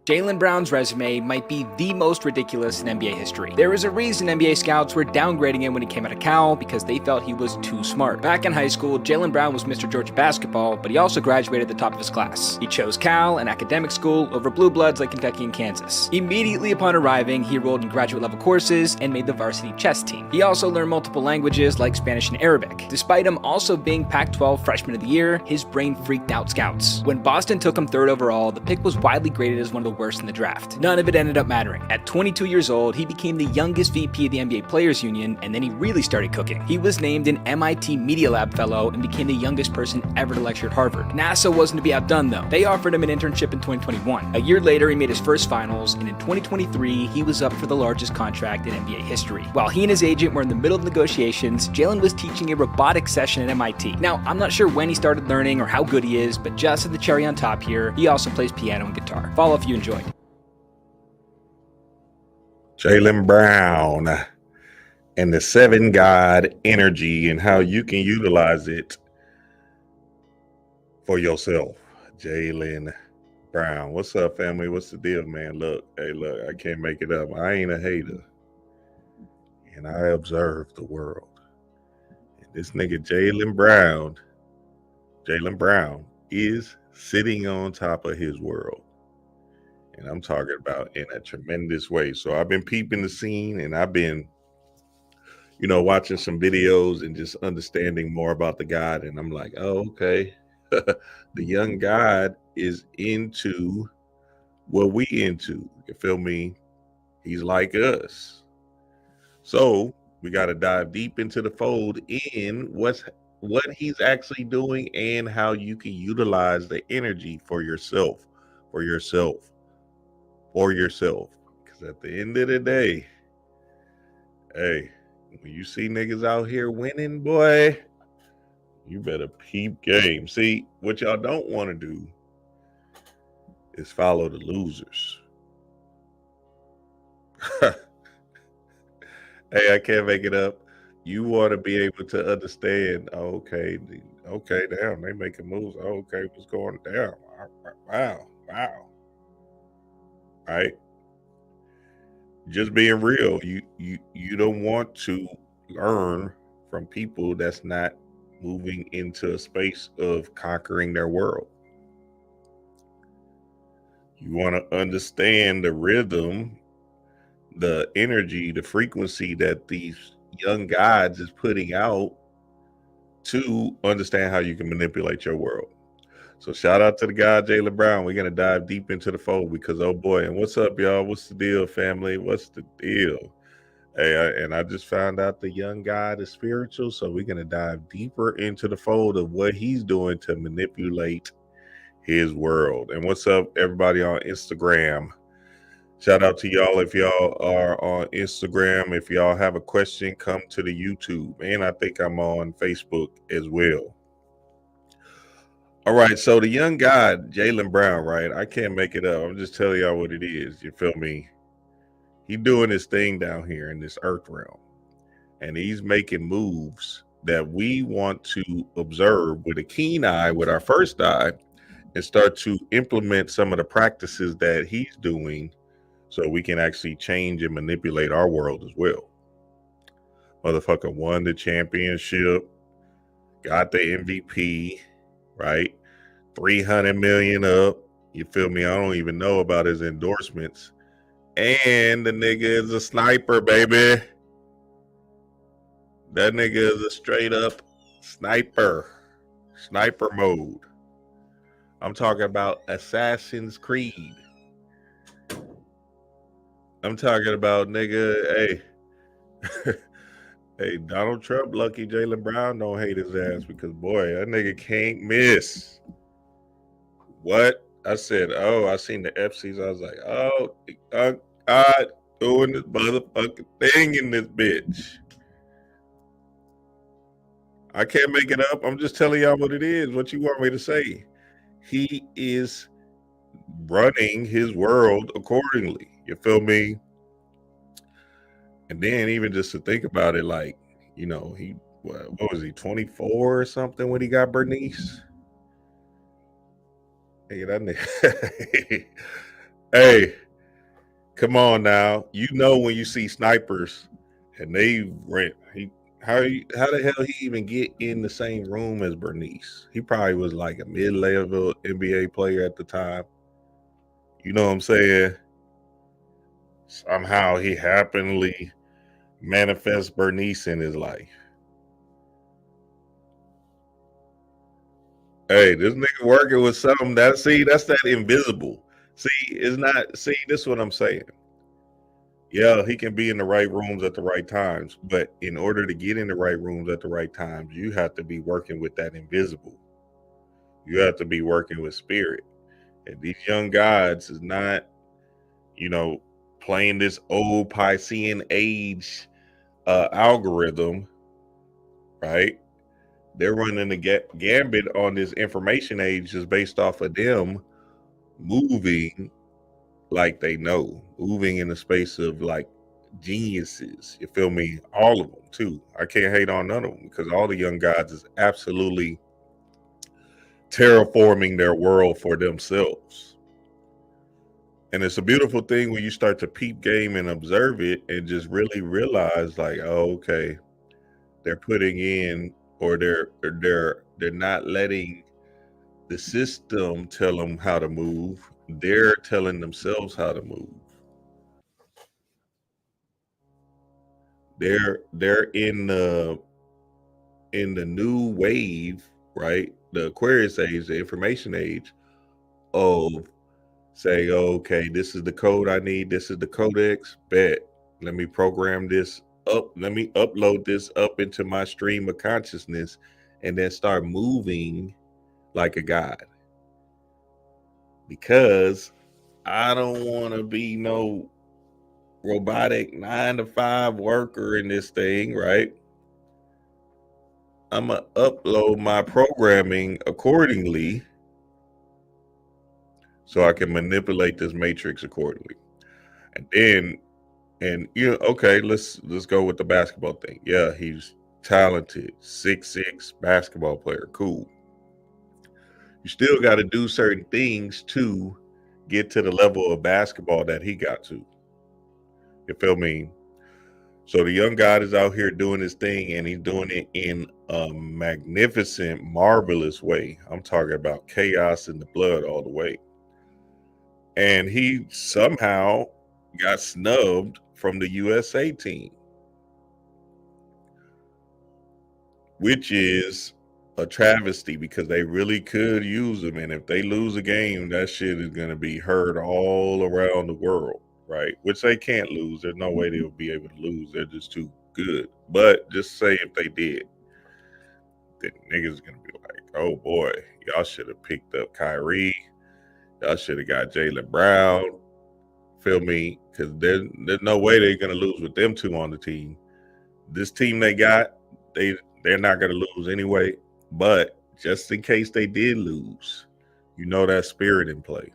Jaylen Brown's resume might be the most ridiculous in NBA history. There is a reason NBA scouts were downgrading him when he came out of Cal because they felt he was too smart. Back in high school, Jaylen Brown was Mr. Georgia basketball, but he also graduated at the top of his class. He chose Cal, an academic school, over blue bloods like Kentucky and Kansas. Immediately upon arriving, he enrolled in graduate level courses and made the varsity chess team. He also learned multiple languages like Spanish and Arabic. Despite him also being Pac-12 Freshman of the Year, his brain freaked out scouts. When Boston took him 3rd overall, the pick was widely graded as one of the worst in the draft. None of it ended up mattering. At 22 years old, he became the youngest VP of the NBA Players Union, and then he really started cooking. He was named an MIT Media Lab Fellow and became the youngest person ever to lecture at Harvard. NASA wasn't to be outdone though. They offered him an internship in 2021. A year later, he made his first finals, and in 2023, he was up for the largest contract in NBA history. While he and his agent were in the middle of negotiations, Jaylen was teaching a robotics session at MIT. Now, I'm not sure when he started learning or how good he is, but just as the cherry on top here, he also plays piano and guitar. Follow if you enjoyed. Jaylen Brown and the 7 God energy and how you can utilize it for yourself. Jaylen Brown. What's up, family? What's the deal, man? Look, I can't make it up. I ain't a hater. And I observe the world. And this nigga Jaylen Brown is sitting on top of his world. And I'm talking about in a tremendous way. So I've been peeping the scene, and I've been, watching some videos and just understanding more about the God. And I'm like, oh, okay. The young God is into what we into. You feel me? He's like us. So we got to dive deep into the fold in what he's actually doing and how you can utilize the energy for yourself. Because at the end of the day, hey, when you see niggas out here winning, boy, you better peep game. See, what y'all don't want to do is follow the losers. Hey, I can't make it up. You want to be able to understand, okay, damn, they making moves. Okay, what's going down? Wow. Right? Just being real. You don't want to learn from people that's not moving into a space of conquering their world. You want to understand the rhythm, the energy, the frequency that these young gods is putting out to understand how you can manipulate your world. So shout out to the guy, Jaylen Brown. We're going to dive deep into the fold because, oh boy. And what's up, y'all? What's the deal, family? What's the deal? Hey, I just found out the young God is spiritual. So we're going to dive deeper into the fold of what he's doing to manipulate his world. And what's up, everybody on Instagram? Shout out to y'all if y'all are on Instagram. If y'all have a question, come to the YouTube. And I think I'm on Facebook as well. All right, so the young God, Jaylen Brown, right? I can't make it up. I'm just telling y'all what it is. You feel me? He's doing his thing down here in this earth realm. And he's making moves that we want to observe with a keen eye, with our first eye, and start to implement some of the practices that he's doing so we can actually change and manipulate our world as well. Motherfucker won the championship, got the MVP, right? 300 million up. You feel me? I don't even know about his endorsements. And the nigga is a sniper, baby. That nigga is a straight up sniper. Sniper mode. I'm talking about Assassin's Creed. I'm talking about, nigga, hey. Hey, Donald Trump, lucky Jaylen Brown don't hate his ass because, boy, that nigga can't miss. What? I said, oh, I seen the FCs. I was like, oh, God doing this motherfucking thing in this bitch. I can't make it up. I'm just telling y'all what it is, what you want me to say. He is running his world accordingly. You feel me? And then even just to think about it, like, he, what was he, 24 or something when he got Bernice? Hey, that nigga, Hey, come on now. You know when you see snipers and they rent how the hell he even get in the same room as Bernice? He probably was like a mid-level NBA player at the time. You know what I'm saying? Somehow he happily manifests Bernice in his life. Hey, this nigga working with something that's that invisible. This is what I'm saying. Yeah, he can be in the right rooms at the right times, but in order to get in the right rooms at the right times, you have to be working with that invisible. You have to be working with spirit. And these young gods is not, you know, playing this old Piscean age algorithm, right? They're running the gambit on this information age just based off of them moving like they know, moving in the space of like geniuses. You feel me? All of them too. I can't hate on none of them because all the young gods is absolutely terraforming their world for themselves. And it's a beautiful thing when you start to peep game and observe it and just really realize like, oh, okay, they're putting in or they're not letting the system tell them how to move. They're telling themselves how to move. They're in the new wave, right? The Aquarius age, the information age of saying, oh, okay, this is the code I need. This is the codex. Bet. Let me program this up. Let me upload this up into my stream of consciousness and then start moving like a god. Because I don't want to be no robotic 9 to 5 worker in this thing, right? I'm gonna upload my programming accordingly so I can manipulate this matrix accordingly. And then okay, let's go with the basketball thing. Yeah, he's talented, 6'6" basketball player, cool. You still got to do certain things to get to the level of basketball that he got to. You feel me? So the young god is out here doing his thing and he's doing it in a magnificent, marvelous way. I'm talking about chaos in the blood all the way. And he somehow got snubbed from the USA team, which is a travesty because they really could use him. And if they lose a game, that shit is going to be heard all around the world, right? Which they can't lose. There's no way they'll be able to lose. They're just too good. But just say if they did, then niggas going to be like, oh boy, y'all should have picked up Kyrie. Y'all should have got Jaylen Brown. Feel me? Because there's no way they're going to lose with them two on the team. This team they got, they're not going to lose anyway. But just in case they did lose, you know that spirit in play.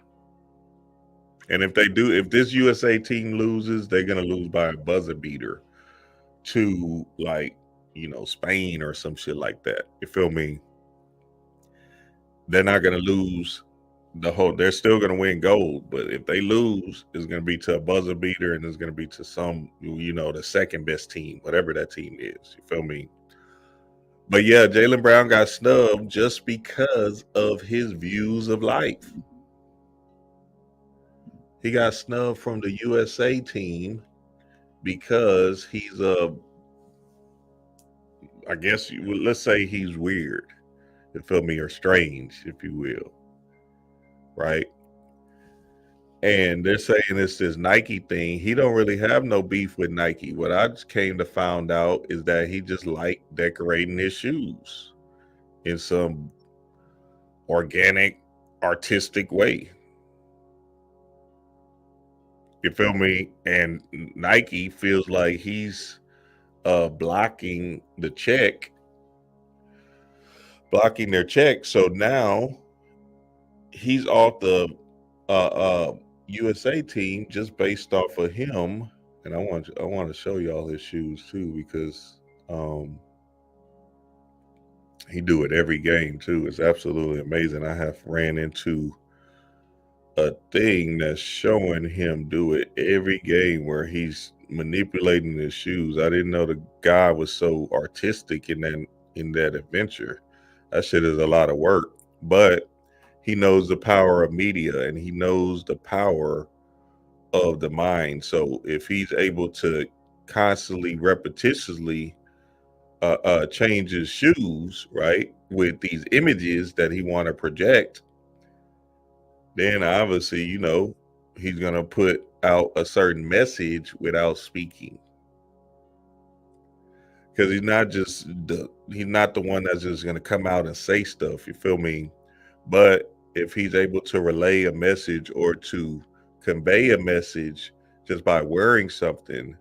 And if they do, if this USA team loses, they're going to lose by a buzzer beater to like, Spain or some shit like that. You feel me? They're not going to lose they're still going to win gold, but if they lose, it's going to be to a buzzer beater and it's going to be to some, the second best team, whatever that team is. You feel me? But yeah, Jaylen Brown got snubbed just because of his views of life. He got snubbed from the USA team because he's I guess let's say he's weird. You feel me? Or strange, if you will. Right? And they're saying it's this Nike thing. He don't really have no beef with Nike. What I just came to find out is that he just liked decorating his shoes in some organic, artistic way. You feel me? And Nike feels like he's blocking their check. So now he's off the USA team just based off of him. And I want to show y'all his shoes too because he do it every game too. It's absolutely amazing. I have ran into a thing that's showing him do it every game where he's manipulating his shoes. I didn't know the guy was so artistic in that adventure. That shit is a lot of work, but he knows the power of media and he knows the power of the mind. So if he's able to constantly, repetitiously change his shoes, right, with these images that he want to project, then obviously, he's going to put out a certain message without speaking. Because he's not the one that's just going to come out and say stuff, you feel me? But if he's able to relay a message or to convey a message just by wearing something,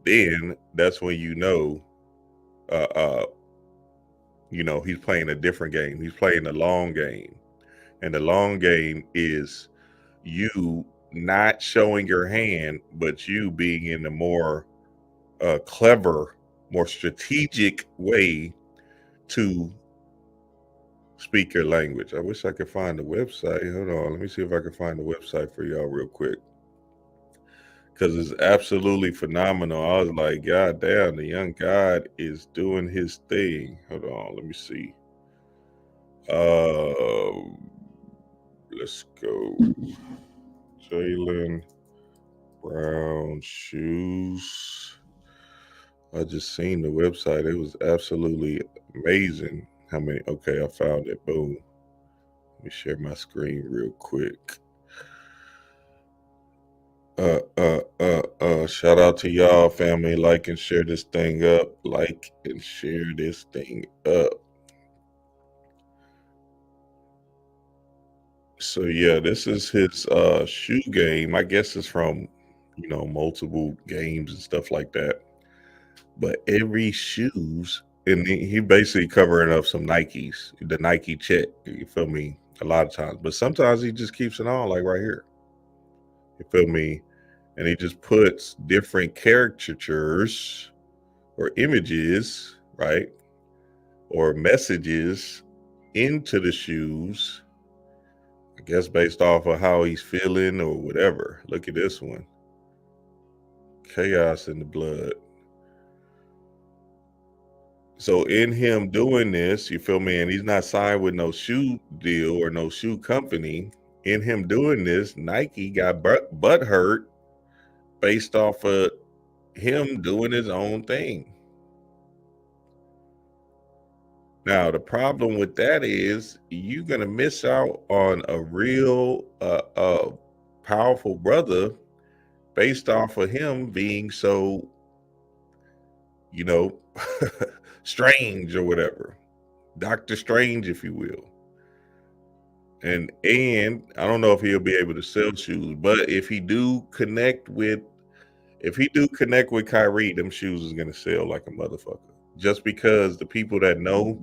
then that's when he's playing a different game. He's playing the long game. And the long game is you not showing your hand, but you being in a more clever, more strategic way to speak your language. I wish I could find the website. Hold on. Let me see if I can find the website for y'all real quick. Because it's absolutely phenomenal. I was like, God damn, the young God is doing his thing. Hold on. Let me see. Let's go. Jaylen Brown shoes. I just seen the website. It was absolutely amazing. How many? Okay, I found it. Boom. Let me share my screen real quick. Shout out to y'all, family. Like and share this thing up. Like and share this thing up. So yeah, this is his shoe game. I guess it's from, multiple games and stuff like that. But every shoes, and he basically covering up some Nikes, the Nike check. You feel me? A lot of times, but sometimes he just keeps it on, like right here. You feel me? And he just puts different caricatures or images, right, or messages into the shoes. I guess based off of how he's feeling or whatever. Look at this one. Chaos in the blood. So in him doing this, you feel me, and he's not signed with no shoe deal or no shoe company. In him doing this, Nike got butt hurt based off of him doing his own thing. Now, the problem with that is you're going to miss out on a real powerful brother based off of him being so, strange or whatever. Dr. Strange, if you will. And I don't know if he'll be able to sell shoes, but if he do connect with Kyrie, them shoes is gonna sell like a motherfucker. Just because the people that know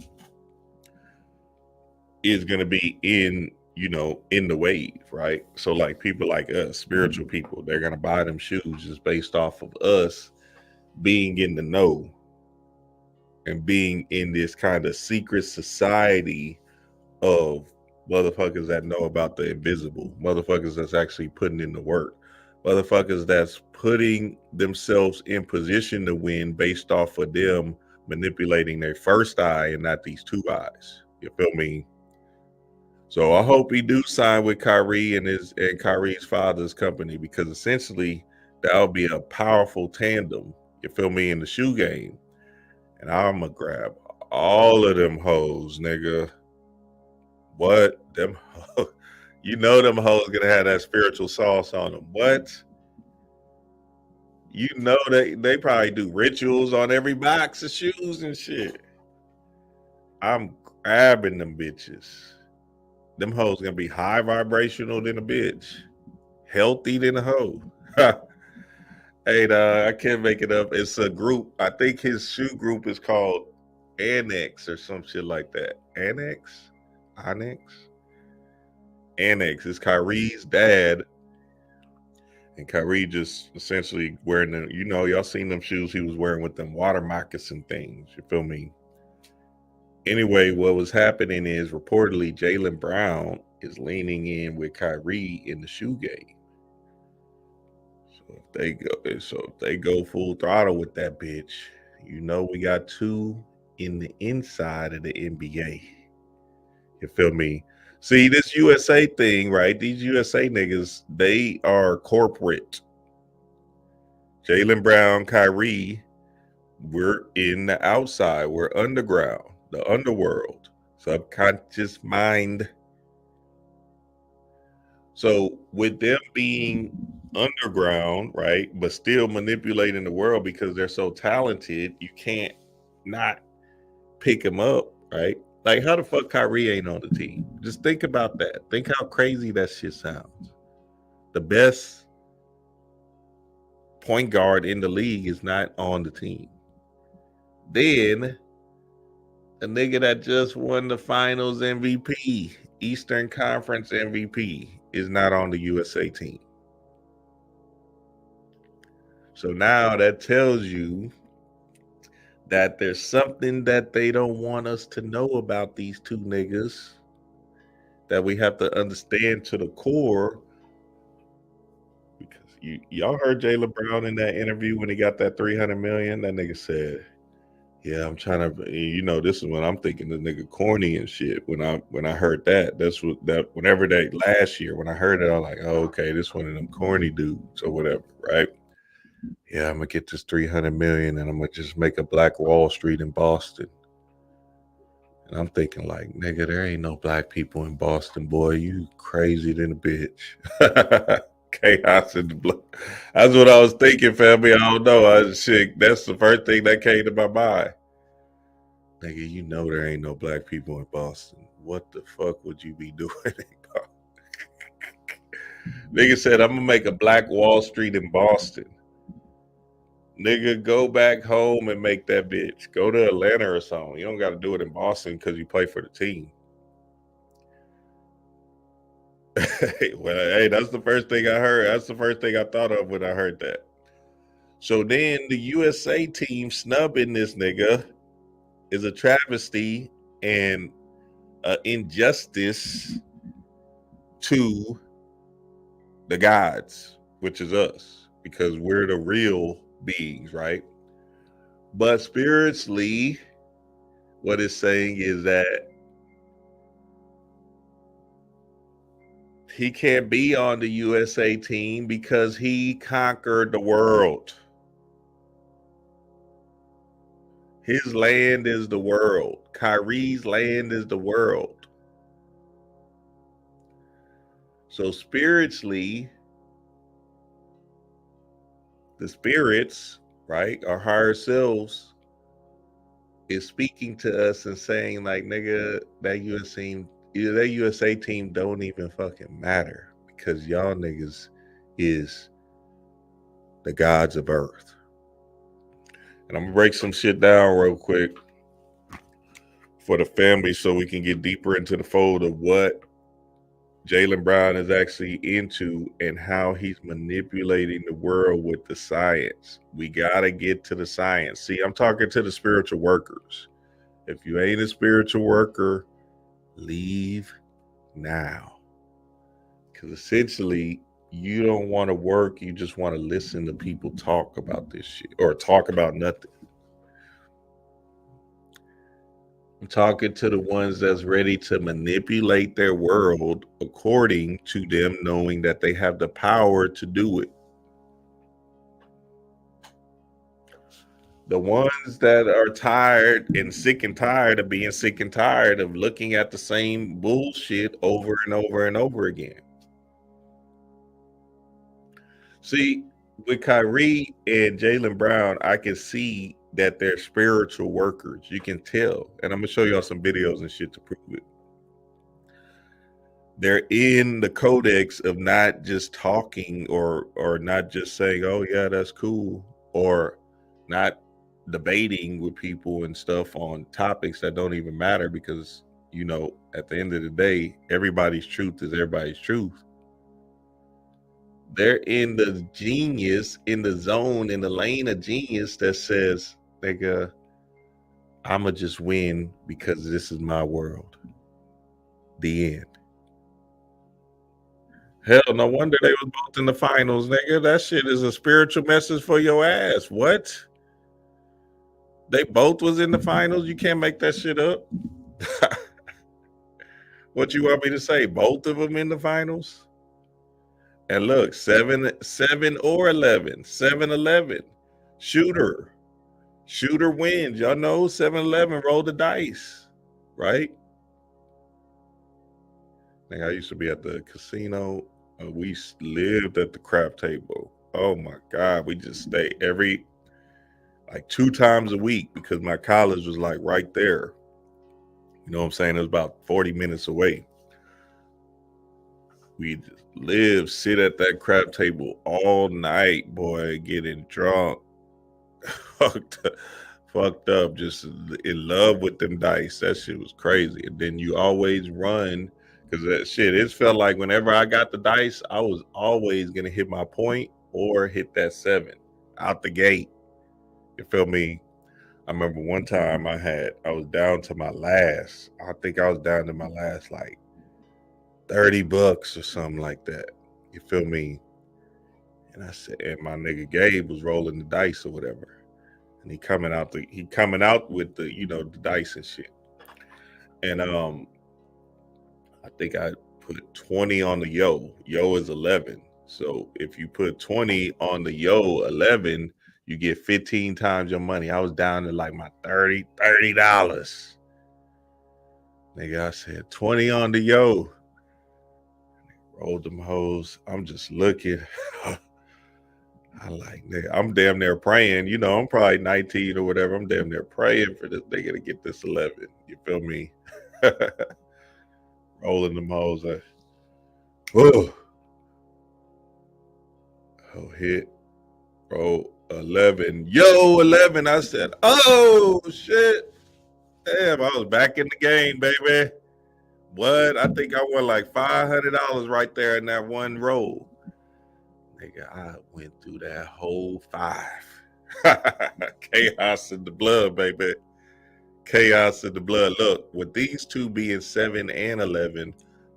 is gonna be in the wave, right? So like people like us, spiritual people, they're gonna buy them shoes just based off of us being in the know and being in this kind of secret society of motherfuckers that know about the invisible, motherfuckers that's actually putting in the work, motherfuckers that's putting themselves in position to win based off of them manipulating their first eye and not these two eyes. You feel me? So I hope he do sign with Kyrie and Kyrie's father's company, because essentially that'll be a powerful tandem. You feel me, in the shoe game. And I'm gonna grab all of them hoes, nigga. What? Them hoes, them hoes gonna have that spiritual sauce on them. What? They probably do rituals on every box of shoes and shit. I'm grabbing them bitches. Them hoes gonna be high vibrational than a bitch. Healthy than a hoe. Hey, I can't make it up. It's a group. I think his shoe group is called Annex or some shit like that. Annex? Annex is Kyrie's dad. And Kyrie just essentially wearing them, y'all seen them shoes he was wearing with them water moccasin things. You feel me? Anyway, what was happening is reportedly Jaylen Brown is leaning in with Kyrie in the shoe game. So if they go full throttle with that bitch, you know we got two in the inside of the NBA. You feel me? See, this USA thing, right? These USA niggas, they are corporate. Jaylen Brown, Kyrie, we're in the outside. We're underground, the underworld, subconscious mind. So with them being underground, right, but still manipulating the world because they're so talented, you can't not pick them up, right? Like how the fuck Kyrie ain't on the team? Just think about that. Think how crazy that shit sounds. The best point guard in the league is not on the team. Then a nigga that just won the finals MVP, Eastern Conference MVP, is not on the USA team. So now that tells you that there's something that they don't want us to know about these two niggas that we have to understand to the core. Because y'all heard Jaylen Brown in that interview when he got that 300 million. That nigga said, "Yeah, I'm trying to." You know, this is when I'm thinking the nigga corny and shit. When I heard that, that's what that. Whenever that last year when I heard it, I'm like, "Oh, okay, this one of them corny dudes or whatever, right?" Yeah, I'm gonna get this 300 million and I'm gonna just make a Black Wall Street in Boston. And I'm thinking like, nigga, there ain't no black people in Boston, boy. You crazy than a bitch. Chaos in the blood. That's what I was thinking, family. I don't know. Shit, that's the first thing that came to my mind. Nigga, you know there ain't no black people in Boston. What the fuck would you be doing in Boston? Nigga said, I'm gonna make a Black Wall Street in Boston. Nigga, go back home and make that bitch. Go to Atlanta or something. You don't got to do it in Boston because you play for the team. Well, hey, that's the first thing I heard. That's the first thing I thought of when I heard that. So then the USA team snubbing this nigga is a travesty and an injustice to the gods, which is us, because we're the real beings, right? But spiritually, what it's saying is that he can't be on the USA team because he conquered the world. His land is the world. Kyrie's land is the world. So spiritually, the spirits, right, our higher selves, is speaking to us and saying, like, nigga, that USA team don't even fucking matter because y'all niggas is the gods of earth. And I'm gonna break some shit down real quick for the family so we can get deeper into the fold of what Jaylen Brown is actually into and how he's manipulating the world with the science. We gotta get to the science. See, I'm talking to the spiritual workers. If you ain't a spiritual worker, leave now. Because essentially, you don't want to work, you just want to listen to people talk about this shit or talk about nothing. I'm talking to the ones that's ready to manipulate their world according to them knowing that they have the power to do it. The ones that are tired and sick and tired of being sick and tired of looking at the same bullshit over and over and over again. See, with Kyrie and Jaylen Brown, I can see that they're spiritual workers. You can tell. And I'm going to show y'all some videos and shit to prove it. They're in the Codex of not just talking or not just saying, oh, yeah, that's cool, or not debating with people and stuff on topics that don't even matter because, you know, at the end of the day, everybody's truth is everybody's truth. They're in the genius, in the zone, in the lane of genius that says, nigga, I'ma just win because this is my world. The end. Hell, no wonder they was both in the finals, nigga. That shit is a spiritual message for your ass. What? They both was in the finals. You can't make that shit up. What you want me to say? Both of them in the finals? And look, 7 or 11. 7-11. Shooter. Shooter wins. Y'all know 7-11 roll the dice, right? Like I used to be at the casino. We lived at the crap table. Oh my God. We just stay like 2 times a week because my college was like right there. You know what I'm saying? It was about 40 minutes away. We just sit at that crap table all night, boy, getting drunk, fucked up, just in love with them dice. That shit was crazy. And then you always run because that shit, it felt like whenever I got the dice, I was always going to hit my point or hit that 7 out the gate. You feel me? I remember one time I was down to my last, like $30 or something like that. You feel me? And I said, and my nigga Gabe was rolling the dice or whatever. And he coming out with the, the dice and shit. And I think I put 20 on the yo. Yo is 11. So if you put 20 on the yo 11, you get 15 times your money. I was down to like my $30. Nigga, I said 20 on the yo. Rolled them hoes. I'm just looking. I like, nigga, I'm damn near praying. I'm probably 19 or whatever. I'm damn near praying for this nigga to get this 11. You feel me? Rolling them hoes. Oh, hit. Roll 11. Yo, 11. I said, oh, shit. Damn, I was back in the game, baby. What? I think I won like $500 right there in that one roll. Nigga, I went through that whole 5. Chaos in the blood, baby. Chaos in the blood. Look, with these two being 7 and 11,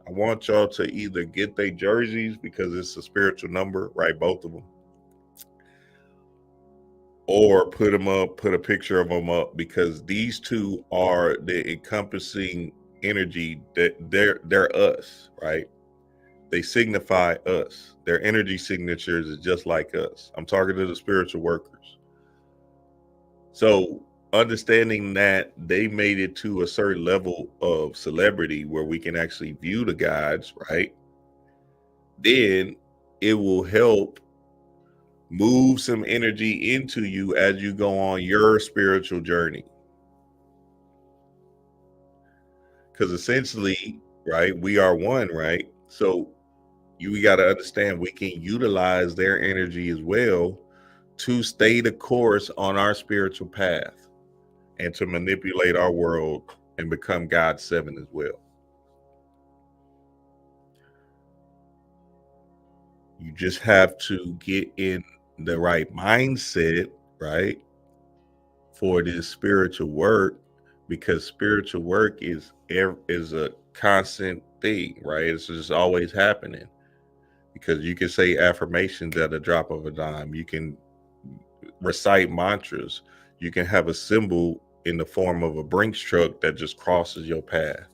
I want y'all to either get their jerseys because it's a spiritual number, right? Both of them. Or put them up, put a picture of them up because these two are the encompassing energy that they're us, right? They signify us. Their energy signatures is just like us. I'm talking to the spiritual workers. So understanding that they made it to a certain level of celebrity where we can actually view the gods, right? Then it will help move some energy into you as you go on your spiritual journey. Because essentially, right, we are one, right? So we got to understand we can utilize their energy as well to stay the course on our spiritual path and to manipulate our world and become God's 7 as well. You just have to get in the right mindset, right, for this spiritual work, because spiritual work is a constant thing, right? It's just always happening. Because you can say affirmations at a drop of a dime. You can recite mantras. You can have a symbol in the form of a Brinks truck that just crosses your path.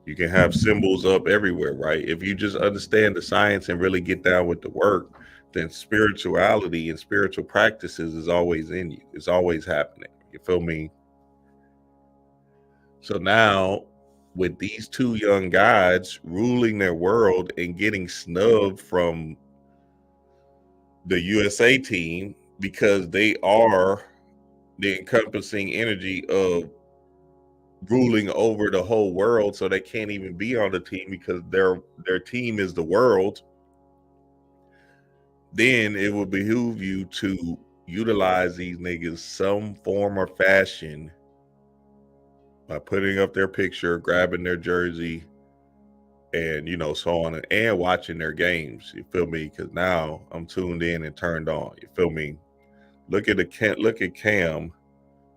You can have symbols up everywhere, right? If you just understand the science and really get down with the work, then spirituality and spiritual practices is always in you. It's always happening. You feel me? So now, with these two young gods ruling their world and getting snubbed from the USA team because they are the encompassing energy of ruling over the whole world, so they can't even be on the team because their team is the world, then it will behoove you to utilize these niggas some form or fashion by putting up their picture, grabbing their jersey, and so on, and watching their games. You feel me? Because now I'm tuned in and turned on. You feel me? Look at Cam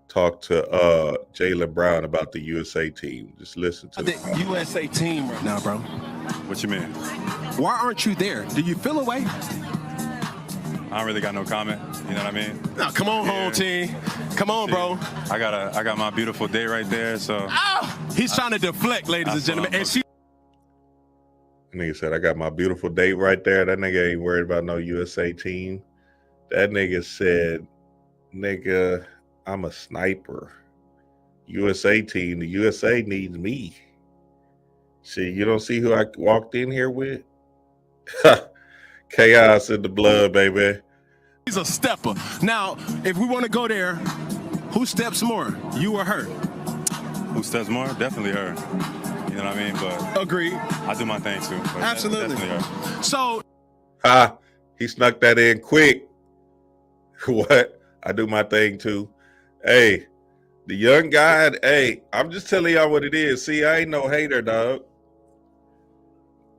talk to Jaylen Brown about the USA team. Just listen to the USA team right now, bro. What you mean? Why aren't you there? Do you feel away? I don't really got no comment. You know what I mean? No, come on, home team. Come on, bro. I got my beautiful date right there. So He's trying to deflect, ladies and gentlemen. And she. Nigga said, I got my beautiful date right there. That nigga ain't worried about no USA team. That nigga said, nigga, I'm a sniper. USA team, the USA needs me. See, you don't see who I walked in here with? Chaos in the blood, baby. He's a stepper. Now, if we want to go there, who steps more, you or her? who steps more? Definitely her. You know what I mean? But agreed. I do my thing too. Absolutely. Definitely her. So he snuck that in quick. What? I do my thing too. Hey, the young guy, hey, I'm just telling y'all what it is. See, I ain't no hater, dog.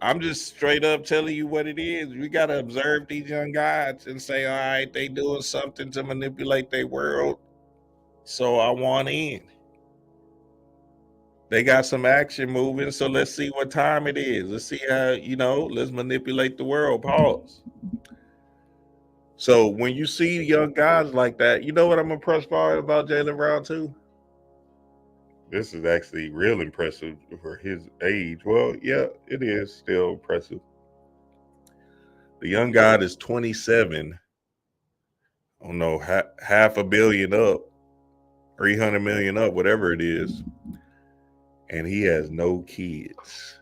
I'm just straight up telling you what it is. We got to observe these young guys and say, all right, they doing something to manipulate their world. So I want in. They got some action moving. So let's see what time it is. Let's see how, let's manipulate the world. Pause. So when you see young guys like that, you know what I'm impressed by about Jaylen Brown too? This is actually real impressive for his age. Well, yeah, it is still impressive. The young guy is 27. I don't know, half $500 million up, 300 million up, whatever it is. And he has no kids.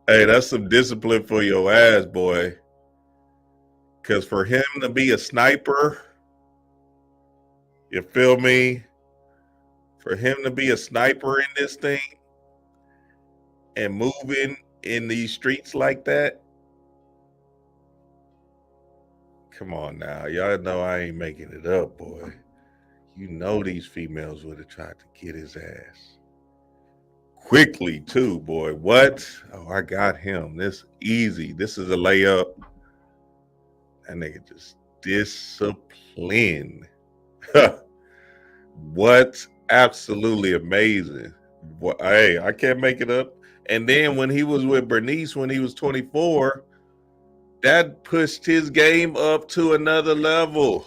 Hey, that's some discipline for your ass, boy. Because for him to be a sniper, you feel me? For him to be a sniper in this thing and moving in these streets like that, come on now. Y'all know I ain't making it up, boy. You know these females would have tried to get his ass. Quickly, too, boy. What? Oh, I got him. This easy. This is a layup. That nigga just disciplined. What? Absolutely amazing. What? Hey, I can't make it up. And then when he was with Bernice, when he was 24, that pushed his game up to another level.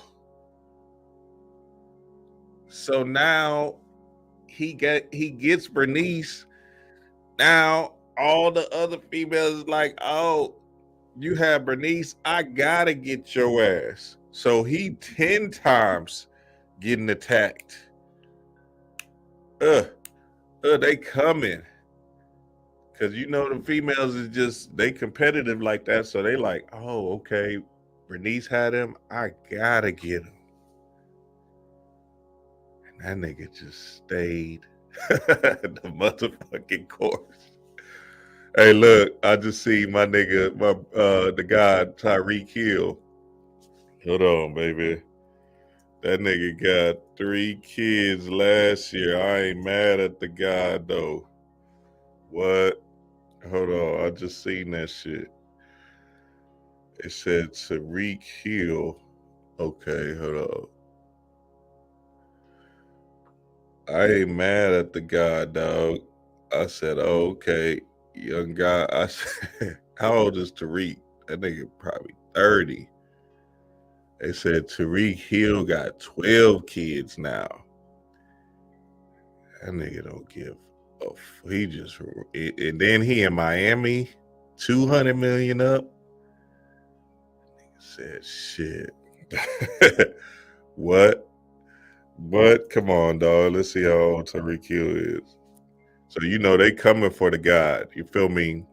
So now he gets Bernice. Now all the other females is like, oh, you have Bernice, I gotta get your ass. So he 10 times getting attacked. They coming. Cause the females is just, they competitive like that. So they like, oh, okay, Bernice had him, I gotta get him. And that nigga just stayed the motherfucking course. Hey, look, I just see my nigga, the guy Tyreek Hill. Hold on, baby. That nigga got 3 kids last year. I ain't mad at the guy though. What? Hold on, I just seen that shit. It said Tyreek Hill. Okay, hold on. I ain't mad at the guy, dog. I said, oh, okay, young guy. I said, how old is Tariq? That nigga probably 30. They said Tariq Hill got 12 kids now. That nigga don't give a he just, and then he in Miami, 200 million up. Nigga said, shit. What? But come on, dog. Let's see how old Tyreek Hill is. So they coming for the God. You feel me?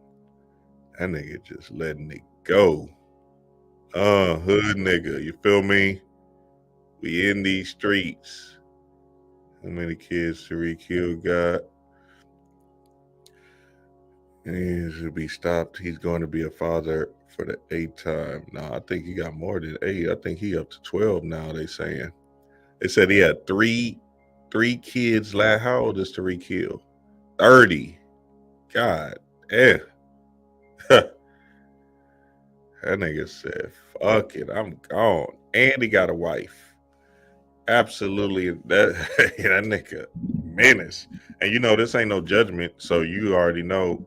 That nigga just letting it go. Hood nigga. You feel me? We in these streets. How many kids Tyreek Hill got? And he should be stopped. He's going to be a father for the 8th time. No, I think he got more than 8. I think he up to 12 now, they saying. They said he had three kids last. How old is Tyreek Hill? 30. God damn. That nigga said, fuck it, I'm gone. And he got a wife. Absolutely. That nigga menace. And you know, this ain't no judgment, so you already know.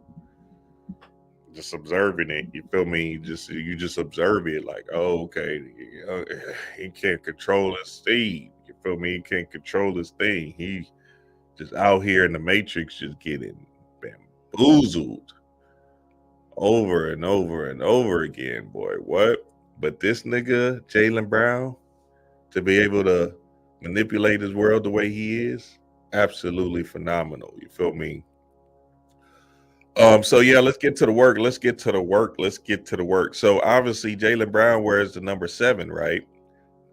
Just observing it, you feel me? You just observe it, like, oh, okay, he can't control his steed. You feel me? He can't control his thing. He just out here in the matrix, just getting bamboozled over and over and over again, boy. What? But this nigga, Jaylen Brown, to be able to manipulate his world the way he is, absolutely phenomenal. You feel me? So yeah, let's get to the work. So obviously Jaylen Brown wears the number 7, right?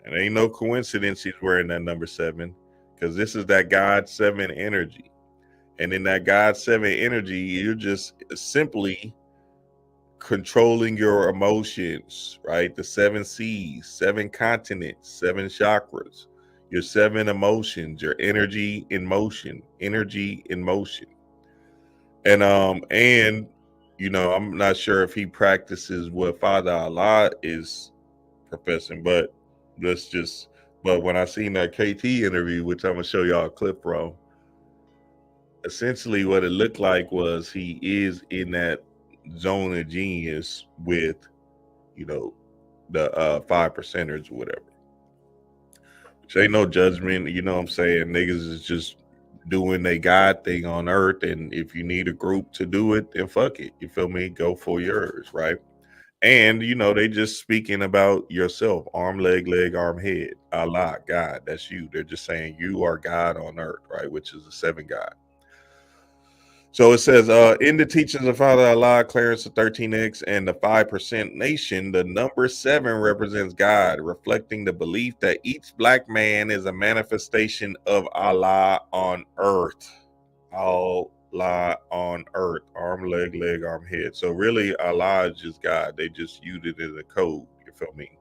And ain't no coincidence he's wearing that number 7, because this is that God 7 energy. And in that God 7 energy, you're just simply controlling your emotions, right? The 7 seas, 7 continents, 7 chakras, your 7 emotions, your energy in motion. And you know, I'm not sure if he practices what Father Allah is professing, but when I seen that KT interview, which I'm gonna show y'all a clip from, essentially what it looked like was he is in that zone of genius with, you know, the 5%ers or whatever. Which ain't no judgment, you know what I'm saying? Niggas is just doing they God thing on earth, and if you need a group to do it, then fuck it. You feel me? Go for yours, right? And you know, they just speaking about yourself, arm, leg, arm, head. Allah, God, that's you. They're just saying you are God on earth, right? Which is the 7 God. So it says, in the teachings of Father Allah, Clarence the 13X, and the 5% Nation, the number 7 represents God, reflecting the belief that each black man is a manifestation of Allah on earth. Allah on earth, arm, leg, arm, head. So really, Allah is just God. They just used it as a code, you feel me?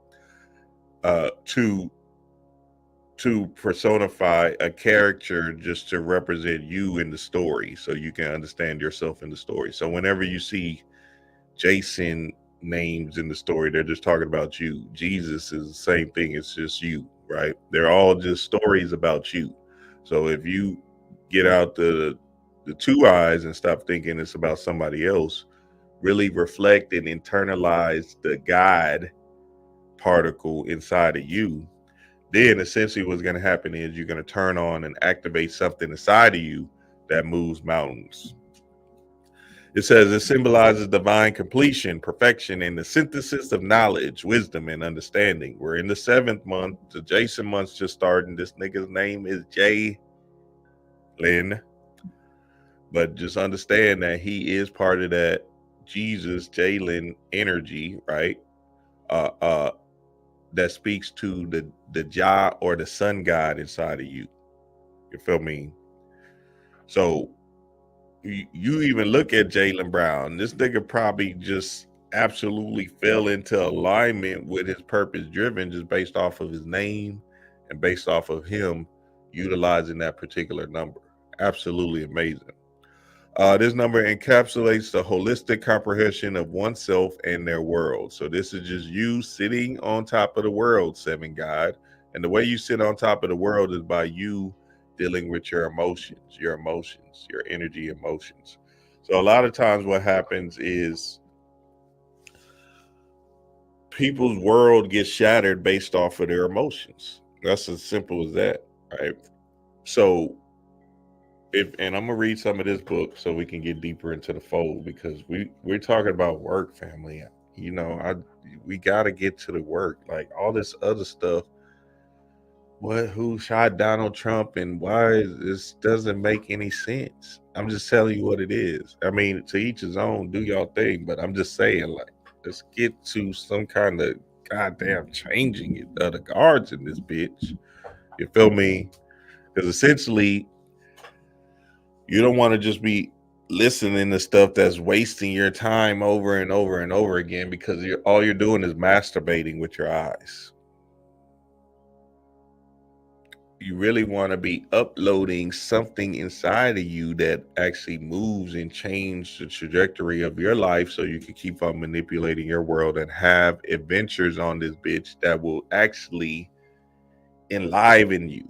To personify a character, just to represent you in the story, so you can understand yourself in the story. So whenever you see Jason names in the story, they're just talking about you. Jesus is the same thing. It's just you, right? They're all just stories about you. So if you get out the 2 eyes and stop thinking it's about somebody else, really reflect and internalize the God particle inside of you, then essentially what's going to happen is you're going to turn on and activate something inside of you that moves mountains. It says it symbolizes divine completion, perfection, and the synthesis of knowledge, wisdom, and understanding. We're in the 7th month. The Jason month's just starting. This nigga's name is Jaylen. But just understand that he is part of that Jesus Jaylen energy, right? That speaks to the Jah or the sun god inside of you. You feel me? So you even look at Jaylen Brown. This nigga probably just absolutely fell into alignment with his purpose driven, just based off of his name and based off of him utilizing that particular number. Absolutely amazing. This number encapsulates the holistic comprehension of oneself and their world. So this is just you sitting on top of the world, 7 God. And the way you sit on top of the world is by you dealing with your emotions, your energy emotions. So a lot of times what happens is people's world gets shattered based off of their emotions. That's as simple as that, right? So and I'm gonna read some of this book so we can get deeper into the fold, because we're talking about work, family. You know, we gotta get to the work. Like all this other stuff, who shot Donald Trump and why this doesn't make any sense. I'm just telling you what it is. I mean, to each his own, do y'all thing, but I'm just saying, like, let's get to some kind of goddamn changing of the guards in this bitch. You feel me? Because essentially, you don't want to just be listening to stuff that's wasting your time over and over and over again, because all you're doing is masturbating with your eyes. You really want to be uploading something inside of you that actually moves and changes the trajectory of your life, so you can keep on manipulating your world and have adventures on this bitch that will actually enliven you.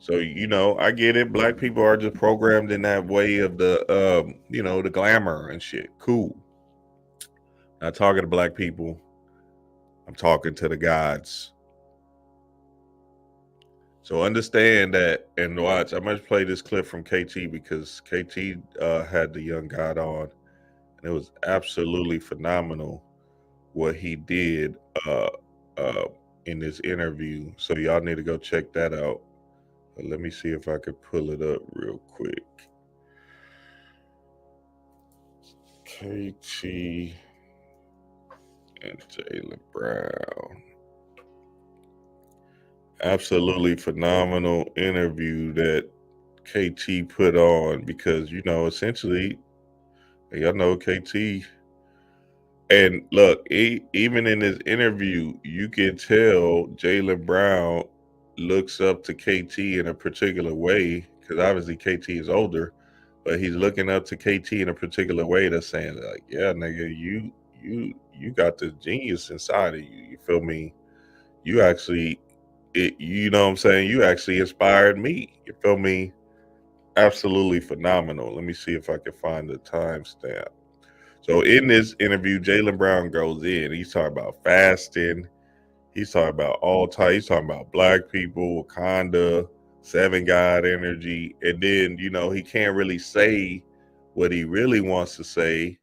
So, I get it. Black people are just programmed in that way of the, the glamour and shit. Cool. Not talking to black people. I'm talking to the gods. So understand that and watch. I must play this clip from KT because KT had the young god on, and it was absolutely phenomenal what he did uh, in this interview. So y'all need to go check that out. But let me see if I could pull it up real quick. KT and Jaylen Brown. Absolutely phenomenal interview that KT put on because, essentially, y'all know KT. And look, even in this interview, you can tell Jaylen Brown looks up to KT in a particular way because obviously KT is older, but he's looking up to KT in a particular way that's saying like, yeah, nigga, you got this genius inside of you. You feel me? You actually, you know what I'm saying? You actually inspired me. You feel me? Absolutely phenomenal. Let me see if I can find the timestamp. So in this interview, Jaylen Brown goes in. He's talking about fasting. He's talking about all types. He's talking about black people, Wakanda, seven god energy. And then, he can't really say what he really wants to say.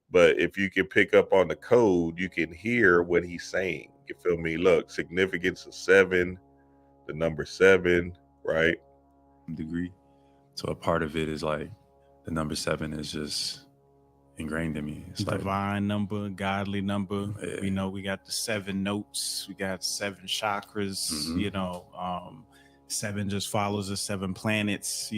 But if you can pick up on the code, you can hear what he's saying. You feel me? Look, significance of 7, the number 7, right? Degree. So a part of it is like the number 7 is just ingrained in me. It's divine number, godly number. Yeah. We know we got the 7 notes, we got 7 chakras, 7 just follows the 7 planets,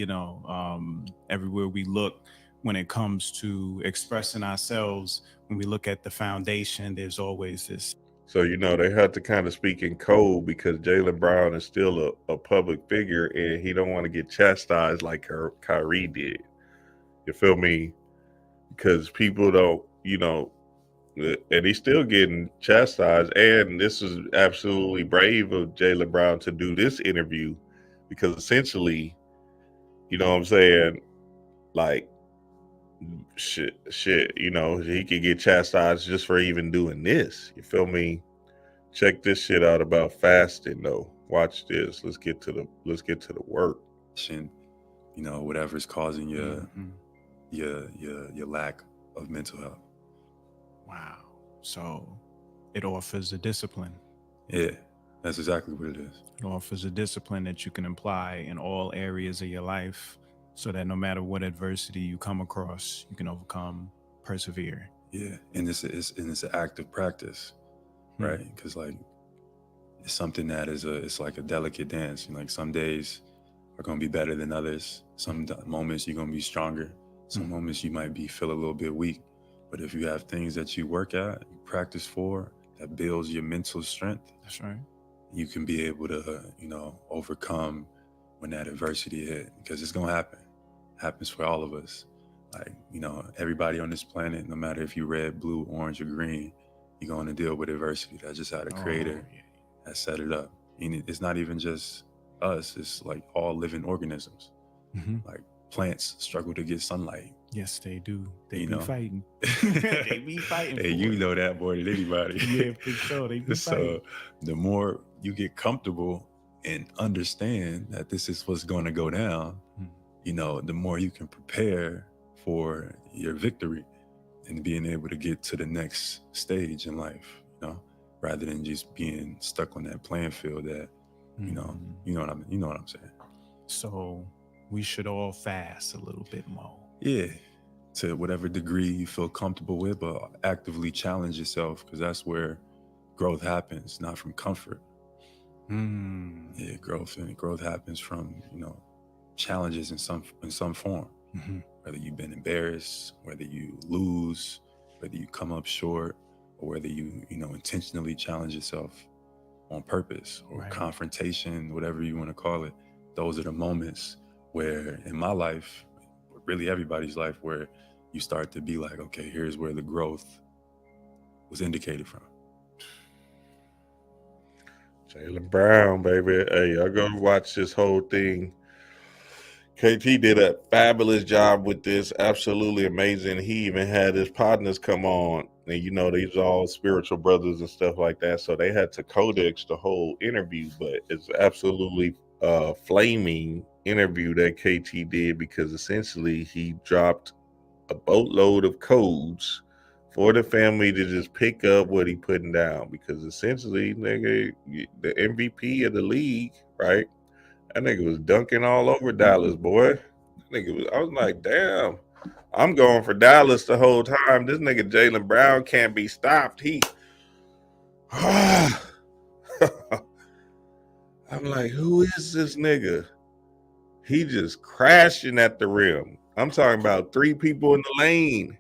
everywhere we look when it comes to expressing ourselves. When we look at the foundation, there's always this. So, they have to kind of speak in code because Jaylen Brown is still a public figure and he don't want to get chastised like Kyrie did. You feel me? Because people don't, and he's still getting chastised. And this is absolutely brave of Jaylen Brown to do this interview because essentially, you know what I'm saying? Like, shit, he could get chastised just for even doing this. You feel me? Check this shit out about fasting though. Watch this. Let's get to the work. Whatever's causing your lack of mental health. Wow. So it offers a discipline. Yeah, that's exactly what it is. It offers a discipline that you can apply in all areas of your life so that no matter what adversity you come across, you can overcome, persevere. Yeah, and it's an active practice, right? Because it's something that it's like a delicate dance. Some days are going to be better than others. Some moments you're going to be stronger. Some moments you might feel a little bit weak. But if you have things that you work at, you practice for, that builds your mental strength. That's right. You can be able to, overcome when that adversity hit, because it's going to happen. It happens for all of us. Everybody on this planet, no matter if you're red, blue, orange, or green, you're going to deal with adversity. That's just how the creator has set it up. And it's not even just us. It's like all living organisms. Like plants struggle to get sunlight. Yes, they do. They be fighting. They be fighting. Hey, you know that more than anybody. Yeah, for sure. They be fighting. So the more you get comfortable and understand that this is what's going to go down, the more you can prepare for your victory and being able to get to the next stage in life, rather than just being stuck on that playing field that, you know what I'm saying. So we should all fast a little bit more. Yeah, to whatever degree you feel comfortable with, but actively challenge yourself, because that's where growth happens, not from comfort. Yeah, growth happens from, challenges in some form. Whether you've been embarrassed, whether you lose, whether you come up short, or whether you intentionally challenge yourself on purpose, or confrontation, whatever you want to call it. Those are the moments where, in my life, really everybody's life, where you start to be like, okay, here's where the growth was indicated from. Jaylen Brown, baby. Hey, y'all go watch this whole thing. KT did a fabulous job with this. Absolutely amazing. He even had his partners come on. And you know, these are all spiritual brothers and stuff like that. So they had to Codex the whole interview, but it's absolutely flaming interview that KT did, because essentially he dropped a boatload of codes for the family to just pick up what he putting down, because essentially, nigga, the MVP of the league, right? That nigga was dunking all over Dallas, boy. That nigga was, I was like, damn, I'm going for Dallas the whole time. This nigga Jaylen Brown can't be stopped. I'm like, who is this nigga? He just crashing at the rim. I'm talking about 3 people in the lane.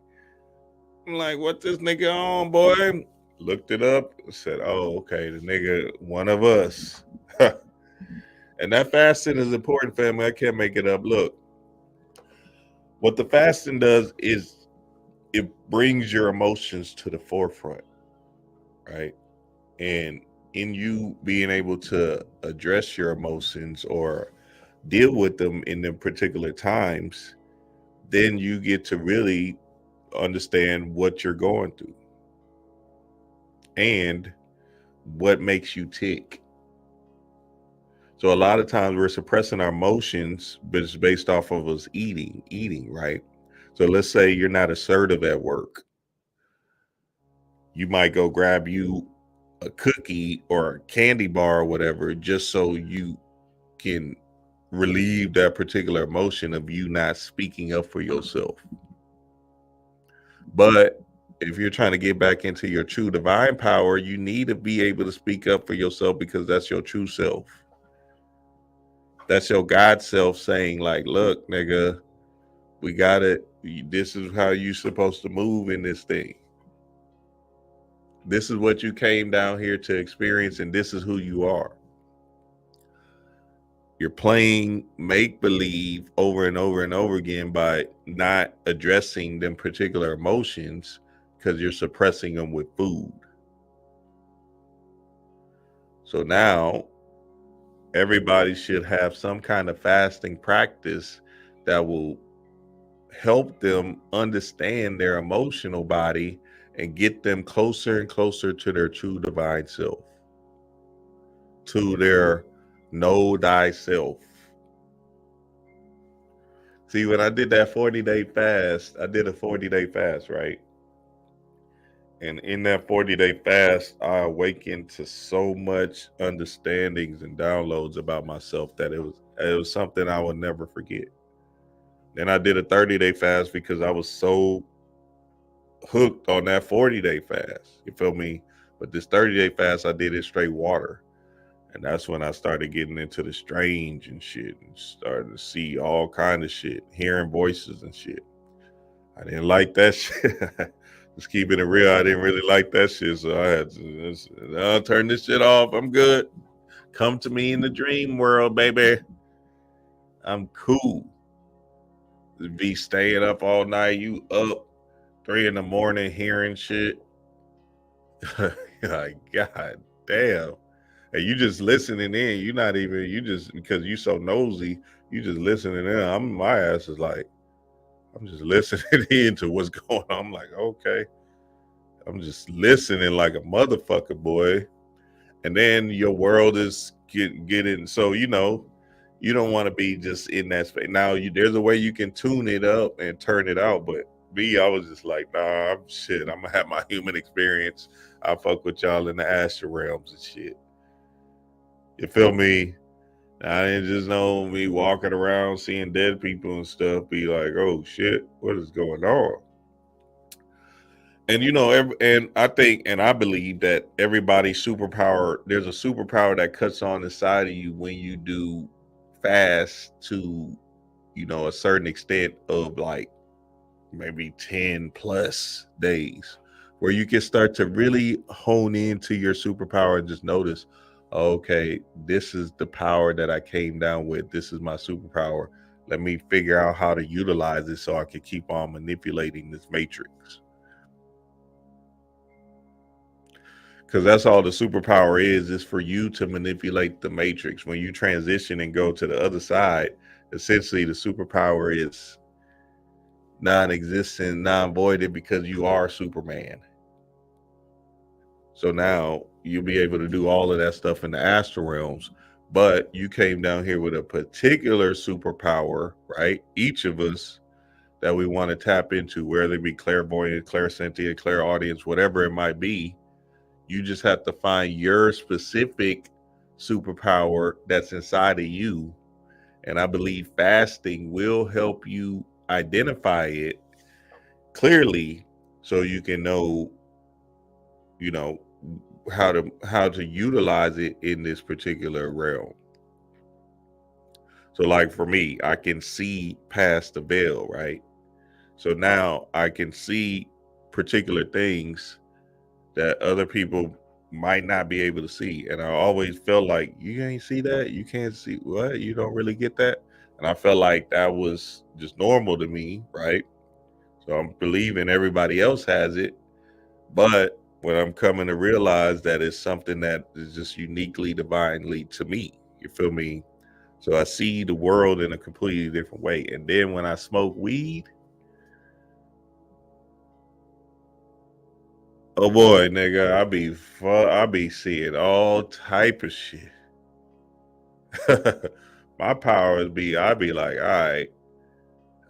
I'm like, what this nigga on, boy? Looked it up, said, oh, okay, the nigga, one of us. And that fasting is important, family. I can't make it up. Look, what the fasting does is it brings your emotions to the forefront, right? And in you being able to address your emotions or deal with them in the particular times, then you get to really understand what you're going through and what makes you tick. So a lot of times we're suppressing our emotions, but it's based off of us eating, right? So let's say you're not assertive at work. You might go grab you a cookie or a candy bar or whatever, just so you can relieve that particular emotion of you not speaking up for yourself. But if you're trying to get back into your true divine power, you need to be able to speak up for yourself, because that's your true self. That's your God self saying, like, look, nigga, we got it. This is how you supposed to move in this thing. This is what you came down here to experience, and this is who you are. You're playing make-believe over and over and over again by not addressing them particular emotions, because you're suppressing them with food. So now everybody should have some kind of fasting practice that will help them understand their emotional body and get them closer and closer to their true divine self, to their know thyself. See, when I did that 40-day fast, I did a 40-day fast, right? And in that 40-day fast, I awakened to so much understandings and downloads about myself that it was something I would never forget. Then I did a 30-day fast because I was so hooked on that 40-day fast. You feel me? But this 30-day fast, I did it straight water. And that's when I started getting into the strange and shit, and started to see all kind of shit, hearing voices and shit. I didn't like that shit. Just keeping it real, I didn't really like that shit. So I had to just, turn this shit off. I'm good. Come to me in the dream world, baby. I'm cool. Be staying up all night. You up 3 a.m. hearing shit. Like, God damn. And you just listening in. You're not even, you just, because you so nosy, you just listening in. My ass is like, I'm just listening in to what's going on. I'm like, okay. I'm just listening like a motherfucker, boy. And then your world is getting, so, you know, you don't want to be just in that space. Now, there's a way you can tune it up and turn it out. But me, I was just like, nah, I'm going to have my human experience. I fuck with y'all in the astral realms and shit. You feel me? I didn't just know me walking around seeing dead people and stuff be like, oh shit, what is going on? And you know, and I think, and I believe that everybody's superpower, there's a superpower that cuts on the side of you when you do fast to, you know, a certain extent of like maybe 10 plus days, where you can start to really hone into your superpower and just notice, okay, this is the power that I came down with. This is my superpower. Let me figure out how to utilize it so I can keep on manipulating this matrix. Because that's all the superpower is for you to manipulate the matrix. When you transition and go to the other side, essentially the superpower is non-existent, non-voided, because you are Superman. So now you'll be able to do all of that stuff in the astral realms, but you came down here with a particular superpower, right? Each of us that we want to tap into, whether it be clairvoyant, clairsentient, clairaudience, whatever it might be. You just have to find your specific superpower that's inside of you. And I believe fasting will help you identify it clearly so you can know, you know, how to utilize it in this particular realm. So like for me, I can see past the veil, right? So now I can see particular things that other people might not be able to see. And I always felt like, you ain't see that? You can't see what? You don't really get that? And I felt like that was just normal to me, right? So I'm believing everybody else has it. But when I'm coming to realize that it's something that is just uniquely divinely to me, you feel me? So I see the world in a completely different way. And then when I smoke weed, oh boy, nigga, I be seeing all type of shit. My powers be, I be like, all right,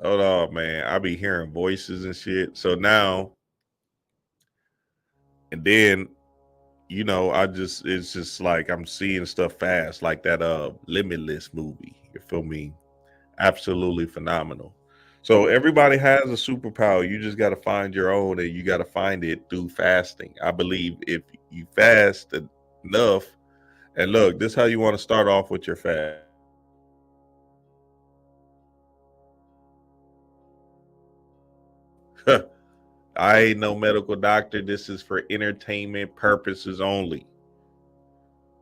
hold on, man. I be hearing voices and shit. So now, and then, you know, it's just like I'm seeing stuff fast, like that Limitless movie. You feel me? Absolutely phenomenal. So everybody has a superpower. You just got to find your own, and you got to find it through fasting. I believe if you fast enough, and look, this is how you want to start off with your fast. I ain't no medical doctor. This is for entertainment purposes only.